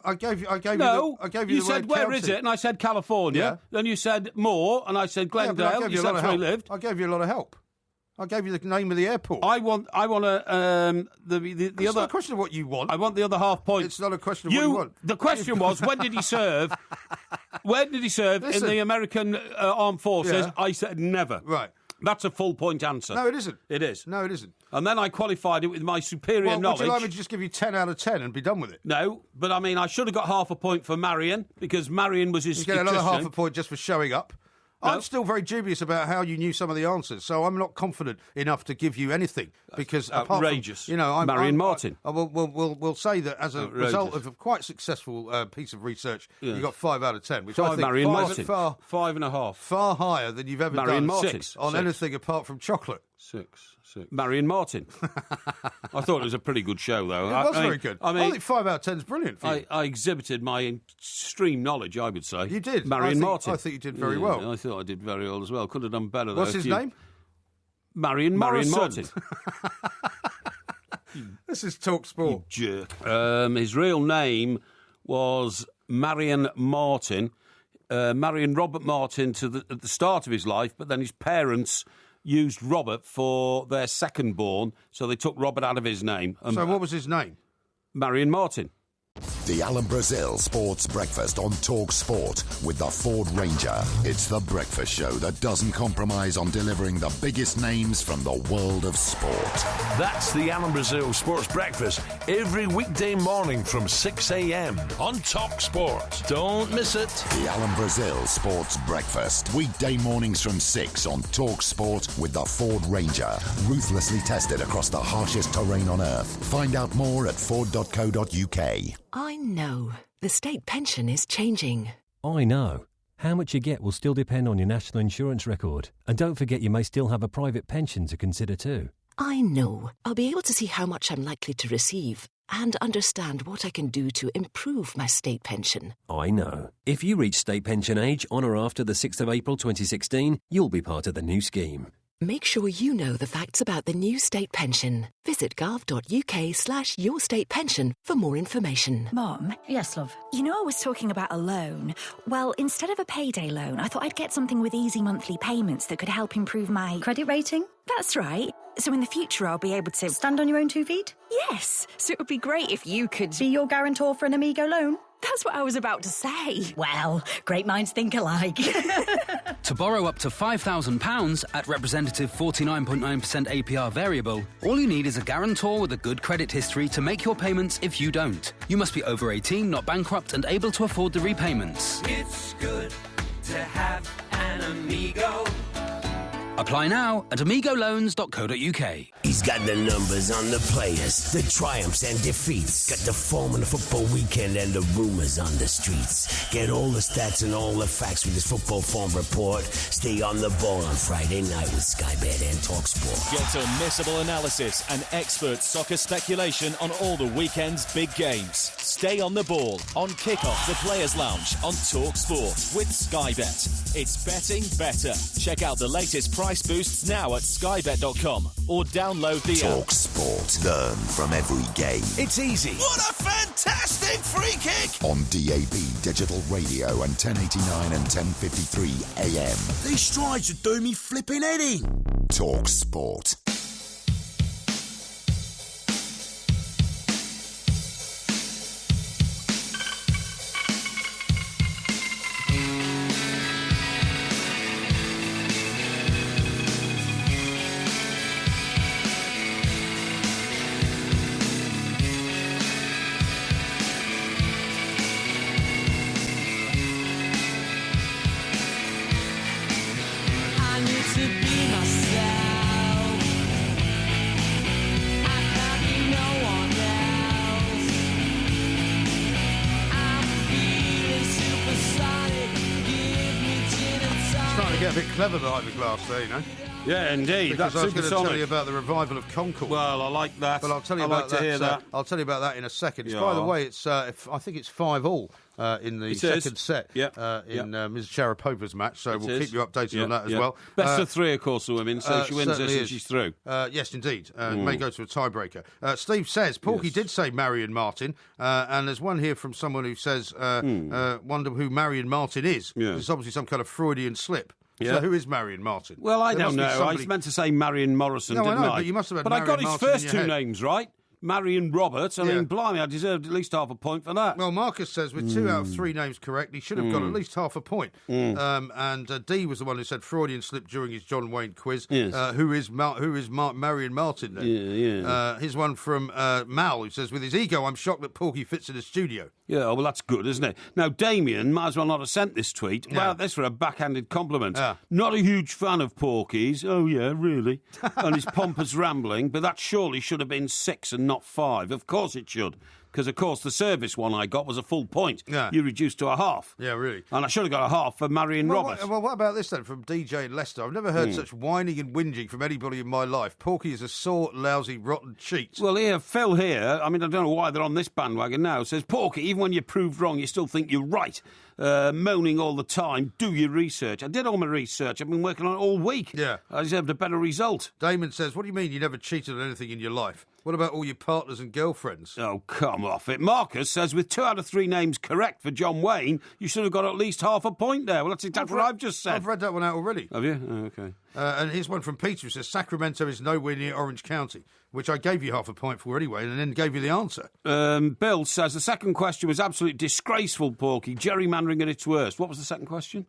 I gave you. No, I gave you. You the said word where county. is it, and I said California. Yeah. Then you said Moore, and I said Yeah, but I Glendale. gave You you a said lot of where he help. lived. I gave you a lot of help. I gave you the name of the airport. I want the It's other. not a question of what you want. I want the other half point. It's not a question of what you want. The question was, when did he serve? When did he serve Listen. in the American Armed Forces? Yeah. I said never. Right. That's a full point answer. No, it isn't. It is. No, it isn't. And then I qualified it with my superior knowledge. Would you like me to just give you 10 out of 10 and be done with it? No, but I mean, I should have got half a point for Marion, because Marion was his You get another electrician. half a point just for showing up. No. I'm still very dubious about how you knew some of the answers, so I'm not confident enough to give you anything because outrageous. Apart from, Marion Martin. We'll say that as a result of a quite successful piece of research, you got 5 out of 10, which I think Marion is Martin. far 5.5. far higher than you've ever Marion done Martin. on anything apart from chocolate. 6. Marion Martin. I thought it was a pretty good show, though. It was very good. I think 5 out of 10 is brilliant for you. I exhibited my extreme knowledge, I would say. You did. Marion Martin. I think you did very well. I thought I did very well as well. Could have done better, though. What's his name? Marion Morrison. Martin. This is Talk Sport. You jerk. His real name was Marion Martin. Marion Robert Martin at the start of his life, but then his parents used Robert for their second born, so they took Robert out of his name. So what was his name? Marion Martin. The Alan Brazil Sports Breakfast on Talk Sport with the Ford Ranger. It's the breakfast show that doesn't compromise on delivering the biggest names from the world of sport. That's the Alan Brazil Sports Breakfast every weekday morning from 6 a.m. on Talk Sport. Don't miss it. The Alan Brazil Sports Breakfast. Weekday mornings from 6 on Talk Sport with the Ford Ranger. Ruthlessly tested across the harshest terrain on earth. Find out more at ford.co.uk. I know. The state pension is changing. I know. How much you get will still depend on your national insurance record. And don't forget you may still have a private pension to consider too. I know. I'll be able to see how much I'm likely to receive and understand what I can do to improve my state pension. I know. If you reach state pension age on or after the 6th of April 2016, you'll be part of the new scheme. Make sure you know the facts about the new state pension. Visit gov.uk/yourstatepension for more information. Mom? Yes, love? You know I was talking about a loan. Well, instead of a payday loan, I thought I'd get something with easy monthly payments that could help improve my... Credit rating? That's right. So in the future I'll be able to... Stand on your own 2 feet? Yes. So it would be great if you could... Be your guarantor for an Amigo loan? That's what I was about to say. Well, great minds think alike. To borrow up to £5,000 at representative 49.9% APR variable, all you need is a guarantor with a good credit history to make your payments if you don't. You must be over 18, not bankrupt, and able to afford the repayments. It's good to have an Amigo. Apply now at amigoloans.co.uk. He's got the numbers on the players, the triumphs and defeats. Got the form on the football weekend and the rumors on the streets. Get all the stats and all the facts with his football form report. Stay on the ball on Friday night with Sky Bet and Talk Sport. Get unmissable analysis and expert soccer speculation on all the weekend's big games. Stay on the ball on Kickoff the Players Lounge on Talk Sport with Sky Bet. It's betting better. Check out the latest price boosts now at skybet.com or download the app. Talk Sport. Learn from every game. It's easy. What a fantastic free kick! On DAB, digital radio and 1089 and 1053 AM. These strides would do me flipping head in. Talk Sport. Get a bit clever behind the glass there, you know. Yeah, indeed. Because That's I was going to supersonic. tell you about the revival of Concorde. Well, I like that. But I'll tell you I about like to hear that. I'll tell you about that in a second. Yeah. By the way, it's I think it's 5-5 in the second set in Ms. Sharapova's match, so we'll keep you updated on that as well. Best of three, of course, the women, so she wins this and she's through. Yes, indeed. May go to a tiebreaker. Steve says, Porky did say Marion Martin, and there's one here from someone who says, wonder who Marion Martin is. Yeah. It's obviously some kind of Freudian slip. Yeah. So who is Marion Martin? Well, I There don't know. must be somebody- I meant to say Marion Morrison, No, I didn't know, I? but you must have had But I Marion got his Martin in first your two head. names right. Marion Roberts. I mean, blimey, I deserved at least half a point for that. Well, Marcus says with 2 out of 3 names correct, he should have got at least half a point. And D was the one who said Freudian slip during his John Wayne quiz. Yes. Who is Marion Martin then? Yeah. Here's one from Mal who says, with his ego, I'm shocked that Porky fits in a studio. Yeah, well, that's good, isn't it? Now, Damien might as well not have sent this tweet. Yeah. Well, this for a backhanded compliment. Yeah. Not a huge fan of Porky's. Oh, yeah, really? And his pompous rambling, but that surely should have been 6 and not 5. Of course it should. Because, of course, the service one I got was a full point. Yeah. You reduced to a half. Yeah, really. And I should have got a half for Marion Roberts. What about this then from DJ in Leicester? I've never heard such whining and whinging from anybody in my life. Porky is a sore, lousy, rotten cheat. Well, here, Phil here, I mean, I don't know why they're on this bandwagon now, says, Porky, even when you're proved wrong, you still think you're right. Moaning all the time, do your research. I did all my research. I've been working on it all week. Yeah. I deserved a better result. Damon says, what do you mean you never cheated on anything in your life? What about all your partners and girlfriends? Oh, come off it. Marcus says, with 2 out of 3 names correct for John Wayne, you should have got at least half a point there. Well, that's exactly what I've just said. I've read that one out already. Have you? Oh, okay. And here's one from Peter who says, Sacramento is nowhere near Orange County, which I gave you half a point for anyway, and then gave you the answer. Bill says, the second question was absolutely disgraceful, Porky. Gerrymandering at its worst. What was the second question?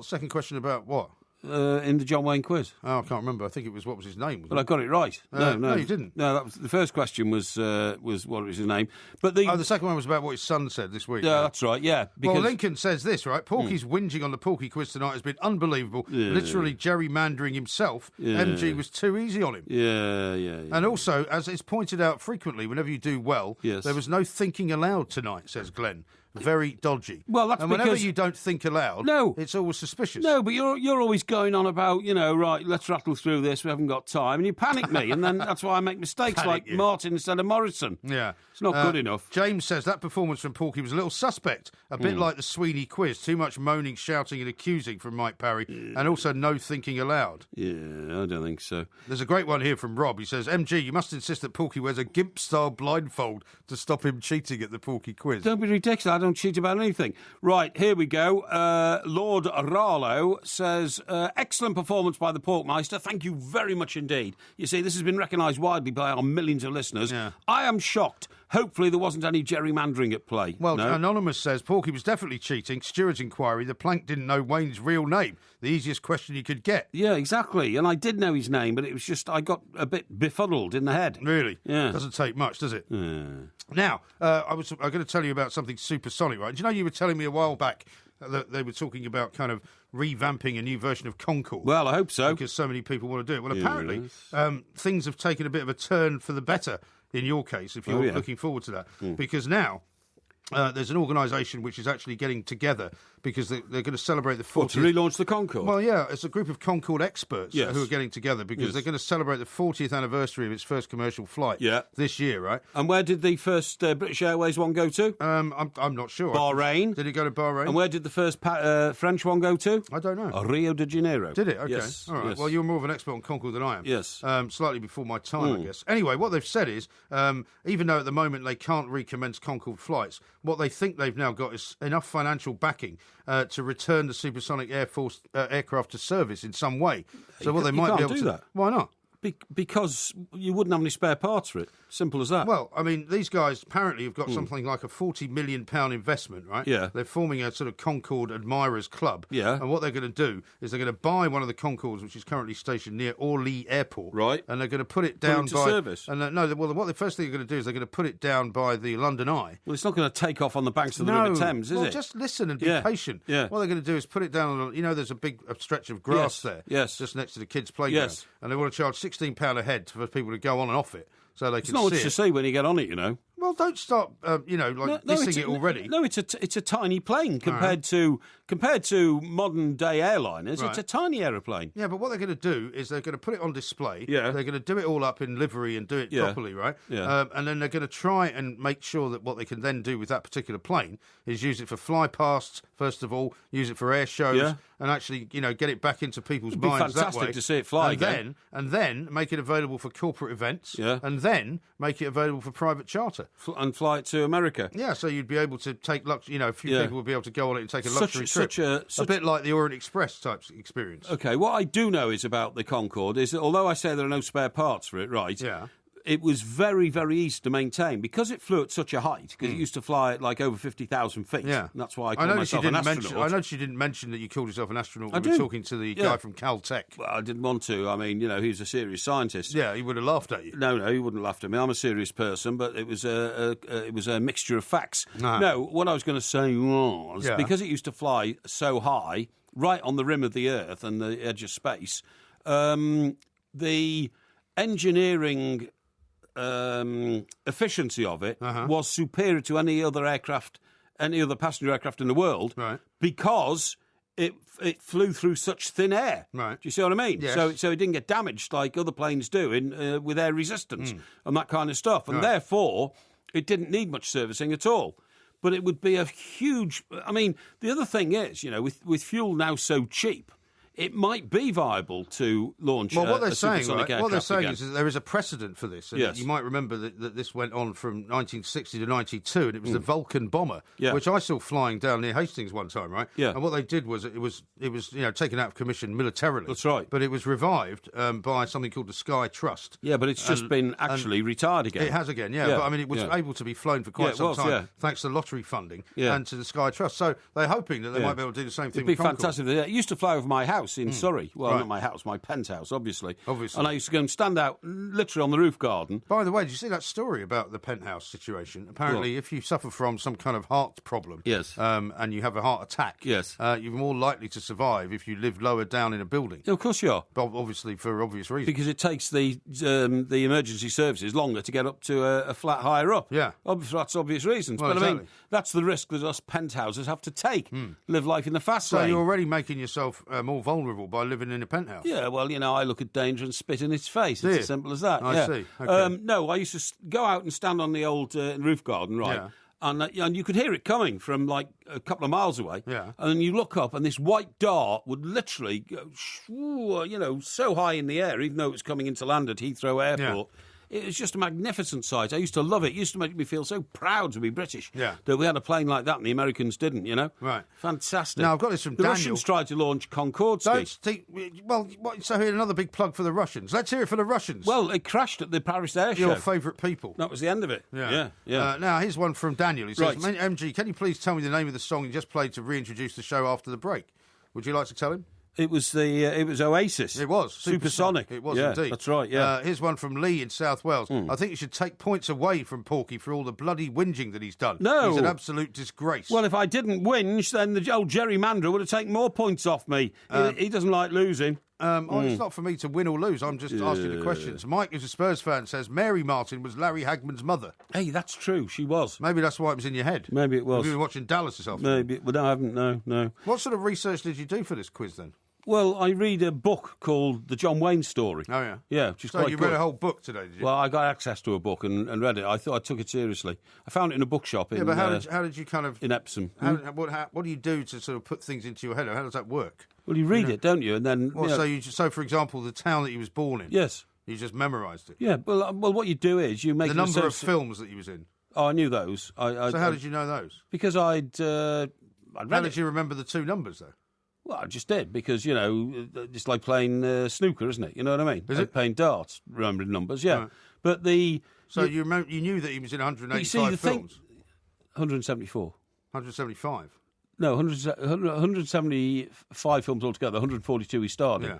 Second question about what? In the John Wayne quiz. Oh, I can't remember. I think it was, what was his name? But I got it right. No, you didn't. No, that was, the first question was what was his name. But the second one was about what his son said this week. Yeah, that's right, yeah. Well, Lincoln says this, right? Porky's whinging on the Porky quiz tonight has been unbelievable. Literally gerrymandering himself. MG was too easy on him. Yeah. And also, as it's pointed out frequently, whenever you do well, there was no thinking aloud tonight, says Glenn. Very dodgy. Well, that's whenever because you don't think aloud, it's always suspicious. No, but you're always going on about, right, let's rattle through this, we haven't got time, and you panic me, and then that's why I make mistakes like Martin instead of Morrison. Yeah. It's not good enough. James says that performance from Porky was a little suspect, a bit like the Sweeney quiz, too much moaning, shouting and accusing from Mike Parry, and also no thinking aloud. Yeah, I don't think so. There's a great one here from Rob. He says, MG, you must insist that Porky wears a gimp-style blindfold to stop him cheating at the Porky quiz. Don't be ridiculous, I don't cheat about anything. Right, here we go. Lord Rallo says, excellent performance by the Porkmeister. Thank you very much indeed. You see, this has been recognised widely by our millions of listeners. Yeah. I am shocked. Hopefully there wasn't any gerrymandering at play. Well, no? Anonymous says, Porky was definitely cheating. Steward's inquiry, the plank didn't know Wayne's real name. The easiest question you could get. Yeah, exactly. And I did know his name, but it was just, I got a bit befuddled in the head. Really? Yeah. Doesn't take much, does it? Yeah. Now, I'm going to tell you about something supersonic, right? Do you know you were telling me a while back that they were talking about kind of revamping a new version of Concorde? Well, I hope so. Because so many people want to do it. Well, apparently, things have taken a bit of a turn for the better in your case, if you're looking forward to that. Because now there's an organisation which is actually getting together because they're going to celebrate the 40th... to relaunch the Concorde? Well, yeah, it's a group of Concorde experts Yes. who are getting together because they're going to celebrate the 40th anniversary of its first commercial flight this year, right? And where did the first British Airways one go to? I'm not sure. Bahrain. Did it go to Bahrain? And where did the first French one go to? I don't know. Rio de Janeiro. Did it? Okay. Yes. All right. Yes. Well, you're more of an expert on Concorde than I am. Yes. Slightly before my time, I guess. Anyway, what they've said is, even though at the moment they can't recommence Concorde flights, what they think they've now got is enough financial backing to return the supersonic Air Force aircraft to service in some way. So what they might be able to do that. Why not? Because you wouldn't have any spare parts for it. Simple as that. Well, I mean, these guys apparently have got something like a £40 million investment, right? Yeah. They're forming a sort of Concorde Admirers Club. Yeah. And what they're going to do is they're going to buy one of the Concordes, which is currently stationed near Orly Airport. Right. And they're going to put it down into service. And what the first thing they're going to do is they're going to put it down by the London Eye. Well, it's not going to take off on the banks of the River Thames, is well, it? just listen and be patient. Yeah. What they're going to do is put it down on, there's a big stretch of grass there. Yes. Just next to the kids' playground. Yes. And they want to charge £16 a head for people to go on and off it. So they it's can not see much to see when you get on it, Well, don't start, dissing it already. No, it's a tiny plane compared to modern day airliners. Right. It's a tiny aeroplane. Yeah, but what they're going to do is they're going to put it on display. Yeah. They're going to do it all up in livery and do it properly, right? Yeah. And then they're going to try and make sure that what they can then do with that particular plane is use it for fly-pasts, first of all, use it for air shows, and actually, get it back into people's It'd be minds that way. fantastic to see it fly again. And then make it available for corporate events. Yeah. And then make it available for private charter. And fly it to America. Yeah, so you'd be able to take, a few people would be able to go on it and take a luxury trip. A bit like the Orient Express type experience. Okay, what I do know is about the Concorde is that although I say there are no spare parts for it, right? Yeah. It was very, very easy to maintain because it flew at such a height. Because it used to fly at like over 50,000 feet. Yeah, and that's why I call myself an astronaut. I noticed you didn't mention that you called yourself an astronaut when I we were do. talking to the guy from Caltech. Well, I didn't want to. I mean, he was a serious scientist. Yeah, he would have laughed at you. No, he wouldn't have laughed at me. I'm a serious person, but it was a mixture of facts. Ah. No, what I was going to say was because it used to fly so high, right on the rim of the Earth and the edge of space, the engineering efficiency of it was superior to any other passenger aircraft in the world, right? Because it flew through such thin air. Right. Do you see what I mean? Yes. So it didn't get damaged like other planes do with air resistance and that kind of stuff, and therefore it didn't need much servicing at all. But it would be a huge. I mean, the other thing is, with fuel now so cheap, it might be viable to launch what they're a saying, supersonic right? What they're aircraft saying again. is that there is a precedent for this. And Yes. You might remember that this went on from 1960 to 92, and it was the Vulcan bomber, which I saw flying down near Hastings one time, right? Yeah. And what they did was it was taken out of commission militarily. That's right. But it was revived by something called the Sky Trust. Yeah, but it's just been actually retired again. It has again, yeah. But I mean, it was able to be flown for quite some time thanks to lottery funding and to the Sky Trust. So they're hoping that they might be able to do the same thing. It'd be with Concorde. fantastic. It used to fly over my house in Surrey. Well, not my house, my penthouse, obviously. And I used to go and stand out literally on the roof garden. By the way, did you see that story about the penthouse situation? Apparently, if you suffer from some kind of heart problem, and you have a heart attack, you're more likely to survive if you live lower down in a building. Of course you are. But obviously, for obvious reasons. Because it takes the emergency services longer to get up to a flat higher up. Yeah. For that's obvious reasons. Well, but I mean, exactly. that's the risk that us penthouses have to take. Live life in the fast So lane. you're already making yourself more vulnerable by living in a penthouse. Yeah, well, I look at danger and spit in its face. It's as simple as that. I see. Okay. No, I used to go out and stand on the old roof garden, right? Yeah. And you could hear it coming from like a couple of miles away. Yeah. And then you look up, and this white dart would literally go, so high in the air, even though it was coming into land at Heathrow Airport. Yeah. It was just a magnificent sight. I used to love it. It used to make me feel so proud to be British. Yeah. That we had a plane like that and the Americans didn't, Right. Fantastic. Now, I've got this from the Daniel. Russians tried to launch Concorde. So here's another big plug for the Russians. Let's hear it for the Russians. Well, it crashed at the Paris Air Show. Your favourite people. That was the end of it. Yeah. Yeah. Now, here's one from Daniel. He says, Right. MG, can you please tell me the name of the song you just played to reintroduce the show after the break? Would you like to tell him? It was Oasis. It was Supersonic. It was indeed. That's right. Yeah. Here's one from Lee in South Wales. I think you should take points away from Porky for all the bloody whinging that he's done. No, he's an absolute disgrace. Well, if I didn't whinge, then the old gerrymanderer would have taken more points off me. He doesn't like losing. It's not for me to win or lose. I'm just asking the questions. Mike, who's a Spurs fan, says Mary Martin was Larry Hagman's mother. Hey, that's true. She was. Maybe that's why it was in your head. Maybe it was. Have you been watching Dallas this afternoon? Maybe. Well, no, I haven't. No. What sort of research did you do for this quiz then? Well, I read a book called The John Wayne Story. Oh, yeah? Yeah, which is so quite you good. read a whole book today, did you? Well, I got access to a book and read it. I took it seriously. I found it in a bookshop in but how did you kind of... in Epsom. What do you do to sort of put things into your head? How does that work? Well, you read it, don't you? And then... Well, so for example, the town that he was born in... Yes. You just memorised it? Yeah, well, what you do is you make... The number of films that he was in? Oh, I knew those. So how did you know those? Because I'd read How did you remember the two numbers, though? Well, I just did, because, it's like playing snooker, isn't it? You know what I mean? Is it? Playing darts, remembering numbers, yeah. Right. But So you knew that he was in 185 films? 174. 175? No, 175 films altogether, 142 he starred in. Yeah.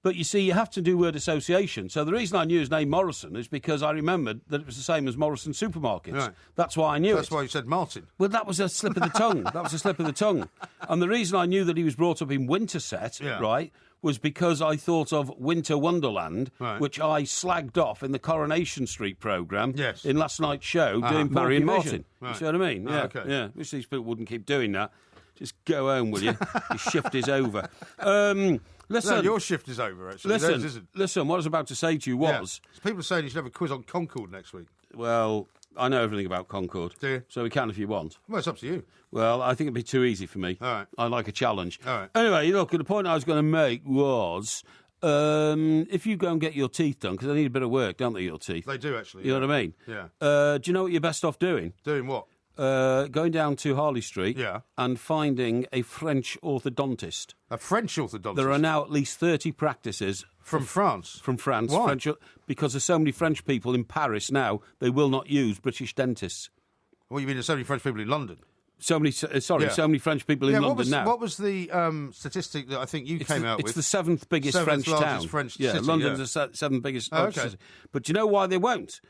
But you see, you have to do word association. So the reason I knew his name Morrison is because I remembered that it was the same as Morrison Supermarkets. Right. That's why I knew That's why you said Martin. Well, that was a slip of the tongue. And the reason I knew that he was brought up in Winterset, right, was because I thought of Winter Wonderland, which I slagged off in the Coronation Street programme in last night's show doing Barry and Martin. You see what I mean? Yeah, yeah. Wish these people wouldn't keep doing that. Just go home, will you? Your shift is over. Listen, no, your shift is over, actually. Listen, what I was about to say to you was... Yeah. People are saying you should have a quiz on Concorde next week. Well, I know everything about Concorde. Do you? So we can if you want. Well, it's up to you. Well, I think it'd be too easy for me. All right. I like a challenge. All right. Anyway, look, the point I was going to make was... if you go and get your teeth done, because they need a bit of work, don't they, your teeth? They do, actually. You know what I mean? Yeah. Do you know what you're best off doing? Doing what? Going down to Harley Street Yeah. and finding a French orthodontist. A French orthodontist? There are now at least 30 practices. From France? From France. Why? Because there's so many French people in Paris now, they will not use British dentists. What, you mean there's so many French people in London? So many French people in London now. What was the statistic that I think you came out with? It's the seventh biggest French town. French city, London's the seventh biggest city. But do you know why they won't?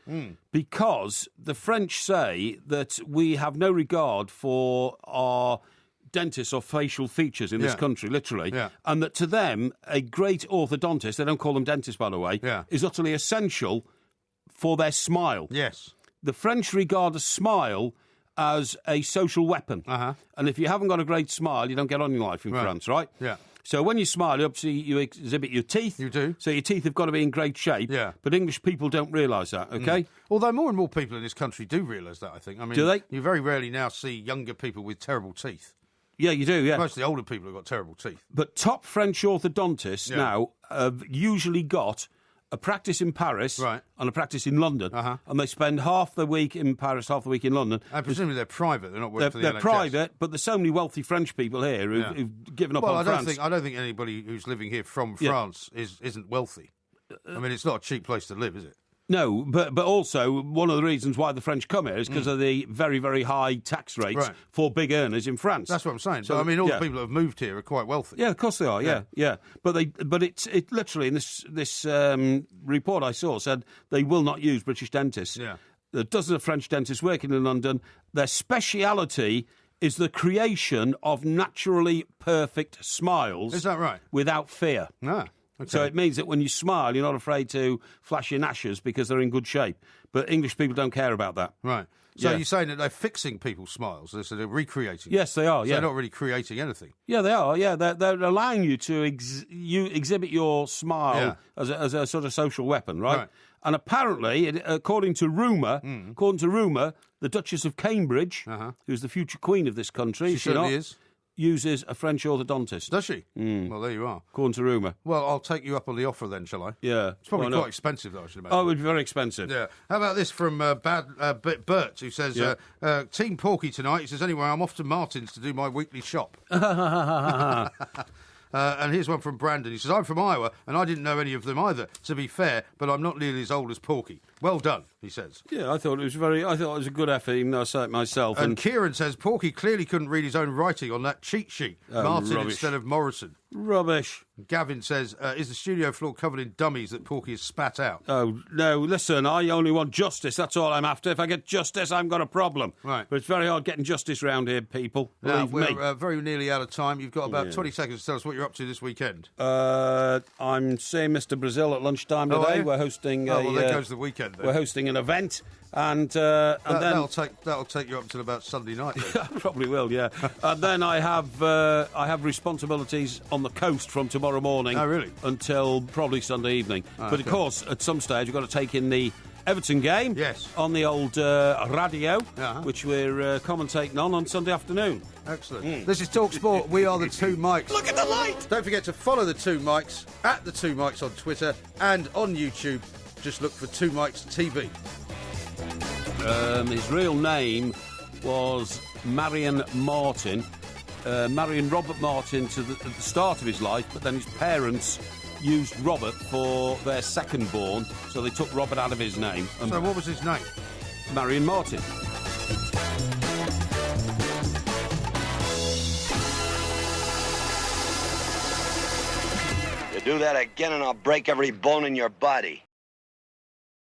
Because the French say that we have no regard for our dentists or facial features in this country, literally, and that to them, a great orthodontist, they don't call them dentists, by the way, is utterly essential for their smile. Yes. The French regard a smile as a social weapon. And if you haven't got a great smile, you don't get on in life in France, right? Yeah. So when you smile, obviously you exhibit your teeth. You do. So your teeth have got to be in great shape. Yeah. But English people don't realise that, OK? Although more and more people in this country do realise that, I think. I mean, do they? You very rarely now see younger people with terrible teeth. Yeah, you do, yeah. Most of the older people have got terrible teeth. But top French orthodontists now have usually got a practice in Paris and a practice in London, and they spend half the week in Paris, half the week in London. And presumably they're private; they're not working for the NHS. They're private, but there's so many wealthy French people here who've given up on France. I don't think anybody who's living here from France isn't wealthy. I mean, it's not a cheap place to live, is it? No, but also one of the reasons why the French come here is because of the very, very high tax rates for big earners in France. That's what I'm saying. So I mean, all the people that have moved here are quite wealthy. Yeah, of course they are. Yeah. But it literally in this report I saw said they will not use British dentists. Yeah. There are dozens of French dentists working in London. Their speciality is the creation of naturally perfect smiles. Is that right? Without fear. No. Okay. So it means that when you smile, you're not afraid to flash your gnashes because they're in good shape. But English people don't care about that. Right. So you're saying that they're fixing people's smiles, so they're recreating. Yes, they are. So they're not really creating anything. Yeah, they are. Yeah, they're allowing you to exhibit your smile as a sort of social weapon, right? And apparently, according to rumour, the Duchess of Cambridge, who's the future queen of this country, she certainly is, uses a French orthodontist. Does she? Well, there you are. According to rumour. Well, I'll take you up on the offer then, shall I? Yeah. It's probably quite expensive, though, I should imagine. Oh, it would be very expensive. Yeah. How about this from Bert, who says, Team Porky tonight. He says, anyway, I'm off to Martin's to do my weekly shop. And here's one from Brandon. He says, I'm from Iowa, and I didn't know any of them either, to be fair, but I'm not nearly as old as Porky. Well done, he says. Yeah, I thought it was a good effort, even though I said it myself. And Kieran says, Porky clearly couldn't read his own writing on that cheat sheet. Martin rubbish. Instead of Morrison. Rubbish. Gavin says, is the studio floor covered in dummies that Porky has spat out? Oh, no, listen, I only want justice. That's all I'm after. If I get justice, I've got a problem. Right. But it's very hard getting justice round here, people. Believe me. We're very nearly out of time. You've got about 20 seconds to tell us what you're up to this weekend. I'm seeing Mr. Brazil at lunchtime today. We're hosting well, there goes the weekend then. We're hosting an event. And then that'll take you up till about Sunday night. Then. Probably will, yeah. And then I have responsibilities on the coast from tomorrow morning. Oh, really? Until probably Sunday evening. But of course, at some stage, we've got to take in the Everton game. Yes. On the old radio, which we're commentating on Sunday afternoon. Excellent. This is Talk Sport. We are the Two Mikes. Look at the light. Don't forget to follow the Two Mikes at the Two Mikes on Twitter and on YouTube. Just look for Two Mikes TV. His real name was Marion Martin. Marion Robert Martin at the start of his life, but then his parents used Robert for their second born, so they took Robert out of his name. So what was his name? Marion Martin. You do that again and I'll break every bone in your body.